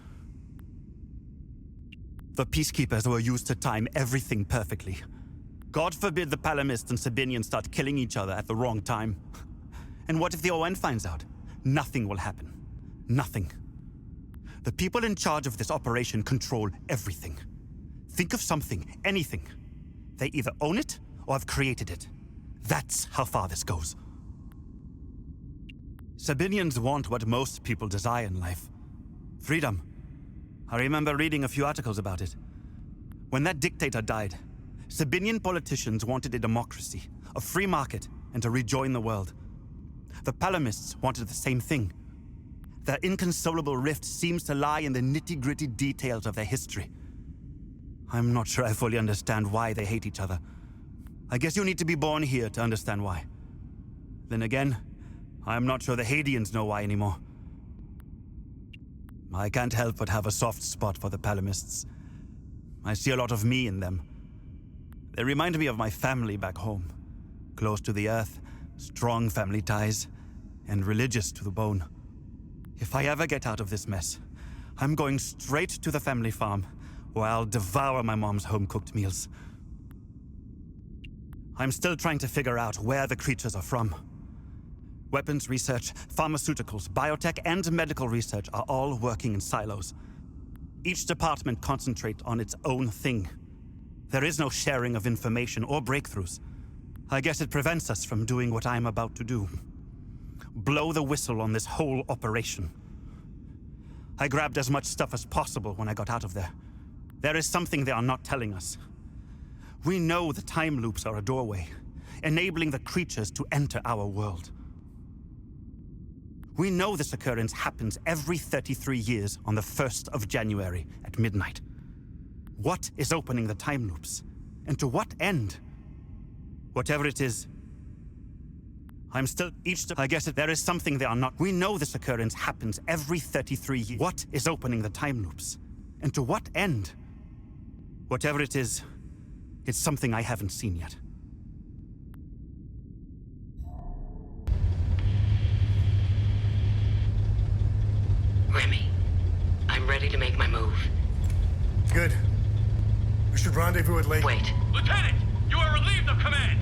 The Peacekeepers were used to time everything perfectly. God forbid the Palamists and Sabinians start killing each other at the wrong time. And what if the ON finds out? Nothing will happen. Nothing. The people in charge of this operation control everything. Think of something, anything. They either own it or have created it. That's how far this goes. Sabinians want what most people desire in life. Freedom. I remember reading a few articles about it. When that dictator died, Sabinian politicians wanted a democracy, a free market, and to rejoin the world. The Palamists wanted the same thing. Their inconsolable rift seems to lie in the nitty-gritty details of their history. I'm not sure I fully understand why they hate each other. I guess you need to be born here to understand why. Then again, I'm not sure the Hadians know why anymore. I can't help but have a soft spot for the Palamists. I see a lot of me in them. They remind me of my family back home. Close to the earth, strong family ties, and religious to the bone. If I ever get out of this mess, I'm going straight to the family farm, where I'll devour my mom's home-cooked meals. I'm still trying to figure out where the creatures are from. Weapons research, pharmaceuticals, biotech, and medical research are all working in silos. Each department concentrates on its own thing. There is no sharing of information or breakthroughs. I guess it prevents us from doing what I'm about to do. Blow the whistle on this whole operation. I grabbed as much stuff as possible when I got out of there. There is something they are not telling us. We know the time loops are a doorway, enabling the creatures to enter our world. We know this occurrence happens every 33 years on the 1st of January at midnight. What is opening the time loops? And to what end? Whatever it is, I'm still I guess there is something they are not. We know this occurrence happens every 33 years. What is opening the time loops? And to what end? Whatever it is, it's something I haven't seen yet. Remy, I'm ready to make my move. Good. We should rendezvous at Lake. Wait. Lieutenant, you are relieved of command.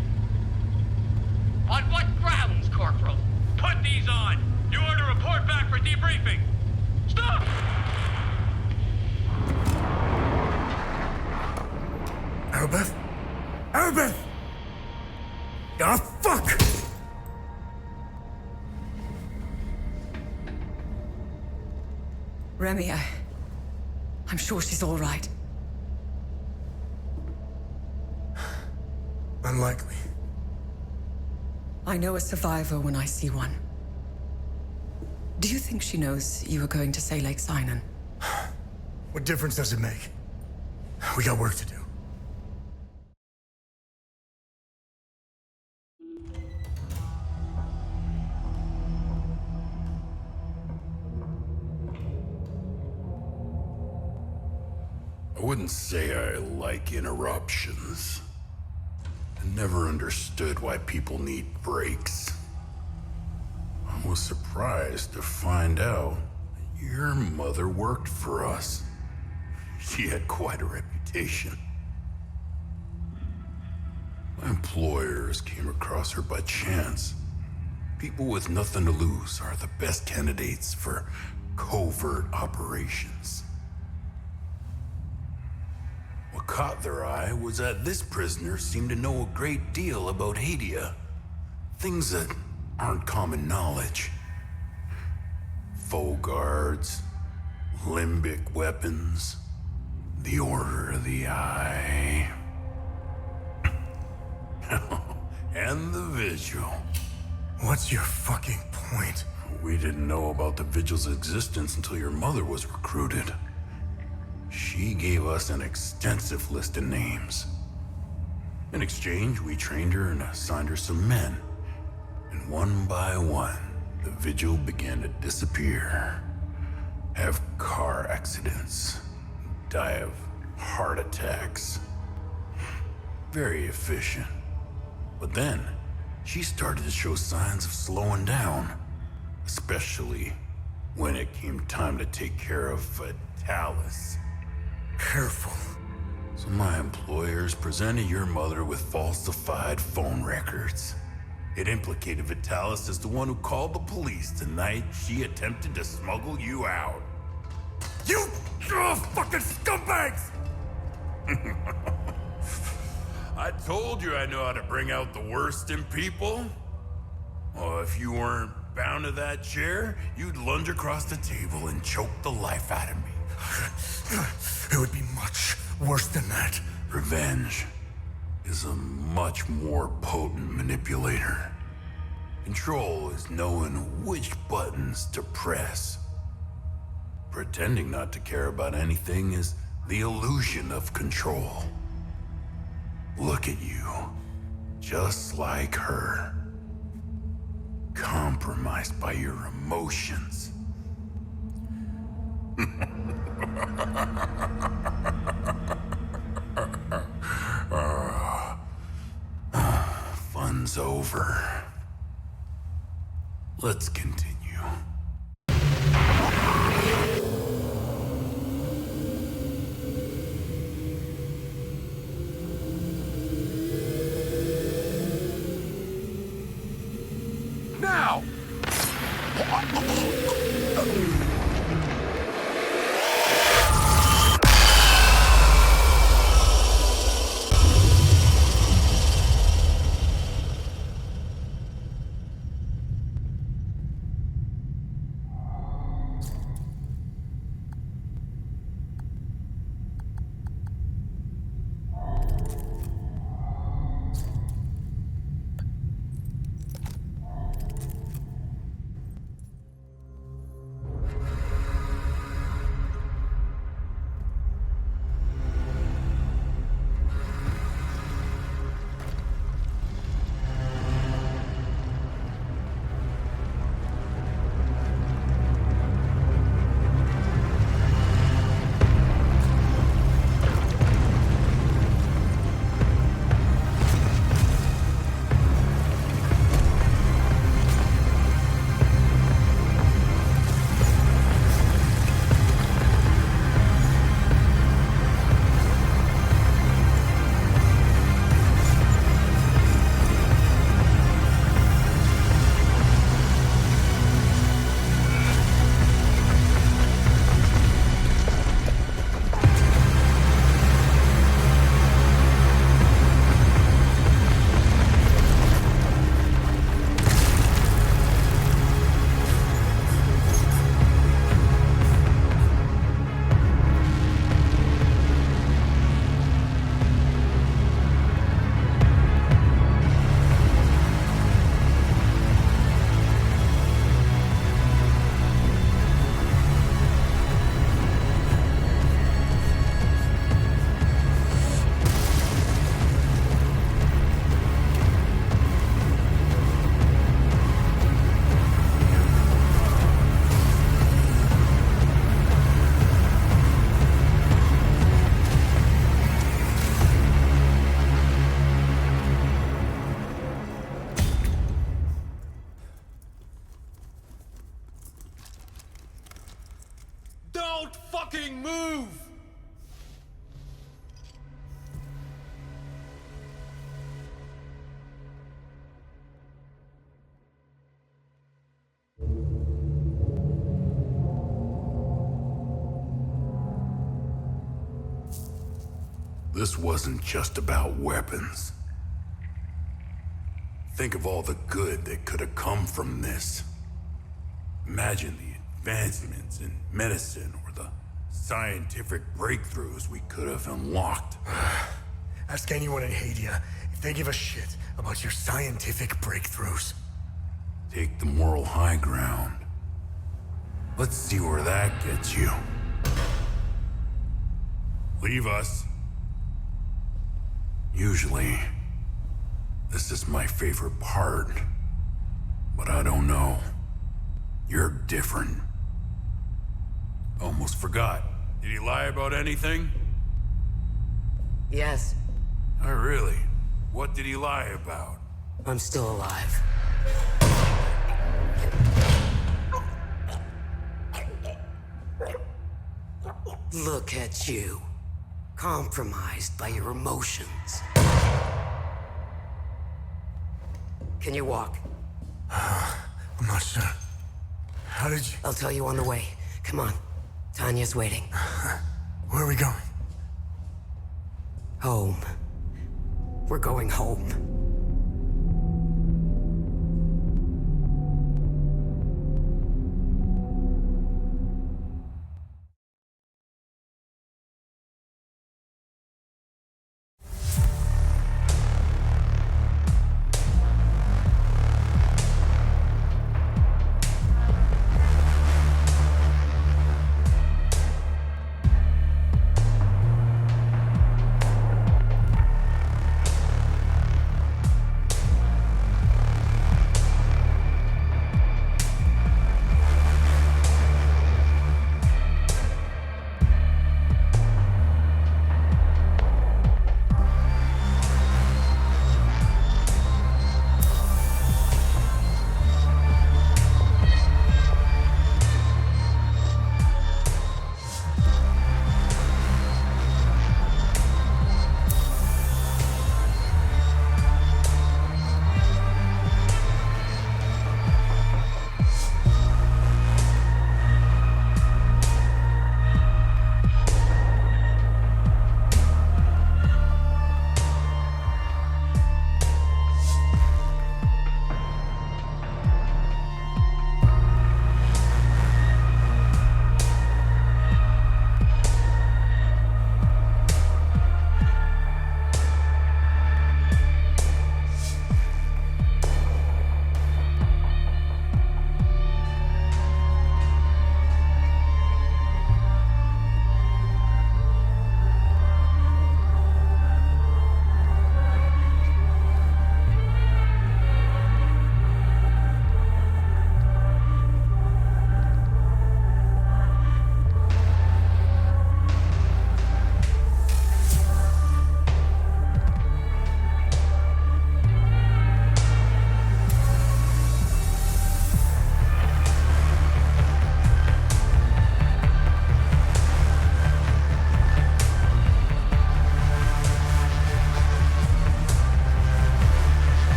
On what grounds, Corporal? Put these on. You are to report Abbot! Ah, fuck! Remy, I'm sure she's all right. Unlikely. I know a survivor when I see one. Do you think she knows you were going to say Lake Sinon? What difference does it make? We got work to do. I wouldn't say I like interruptions. I never understood why people need breaks. I was surprised to find out that your mother worked for us. She had quite a reputation. My employers came across her by chance. People with nothing to lose are the best candidates for covert operations. What caught their eye was that this prisoner seemed to know a great deal about Hadia. Things that aren't common knowledge. Faux guards, limbic weapons, the Order of the Eye. And the Vigil. What's your fucking point? We didn't know about the Vigil's existence until your mother was recruited. She gave us an extensive list of names. In exchange, we trained her and assigned her some men. And one by one, the Vigil began to disappear. Have car accidents. Die of heart attacks. Very efficient. But then, she started to show signs of slowing down. Especially when it came time to take care of Talis. Careful. So my employers presented your mother with falsified phone records. It implicated Vitalis as the one who called the police the night she attempted to smuggle you out. You fucking scumbags! I told you I know how to bring out the worst in people. Oh, if you weren't bound to that chair, you'd lunge across the table and choke the life out of me. It would be much worse than that. Revenge is a much more potent manipulator. Control is knowing which buttons to press. Pretending not to care about anything is the illusion of control. Look at you, just like her. Compromised by your emotions. Fun's over. Let's continue. Now! fucking move! This wasn't just about weapons. Think of all the good that could have come from this. Imagine the advancements in medicine or the scientific breakthroughs we could have unlocked. Ask anyone in Hadia if they give a shit about your scientific breakthroughs. Take the moral high ground. Let's see where that gets you. Leave us. Usually, this is my favorite part. But I don't know. You're different. Almost forgot. Did he lie about anything? Yes. Oh, really? What did he lie about? I'm still alive. Look at you. Compromised by your emotions. Can you walk? I'm not sure. How did you... I'll tell you on the way. Come on. Tania's waiting. Where are we going? Home. We're going home.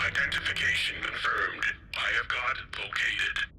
Identification confirmed. I have got located.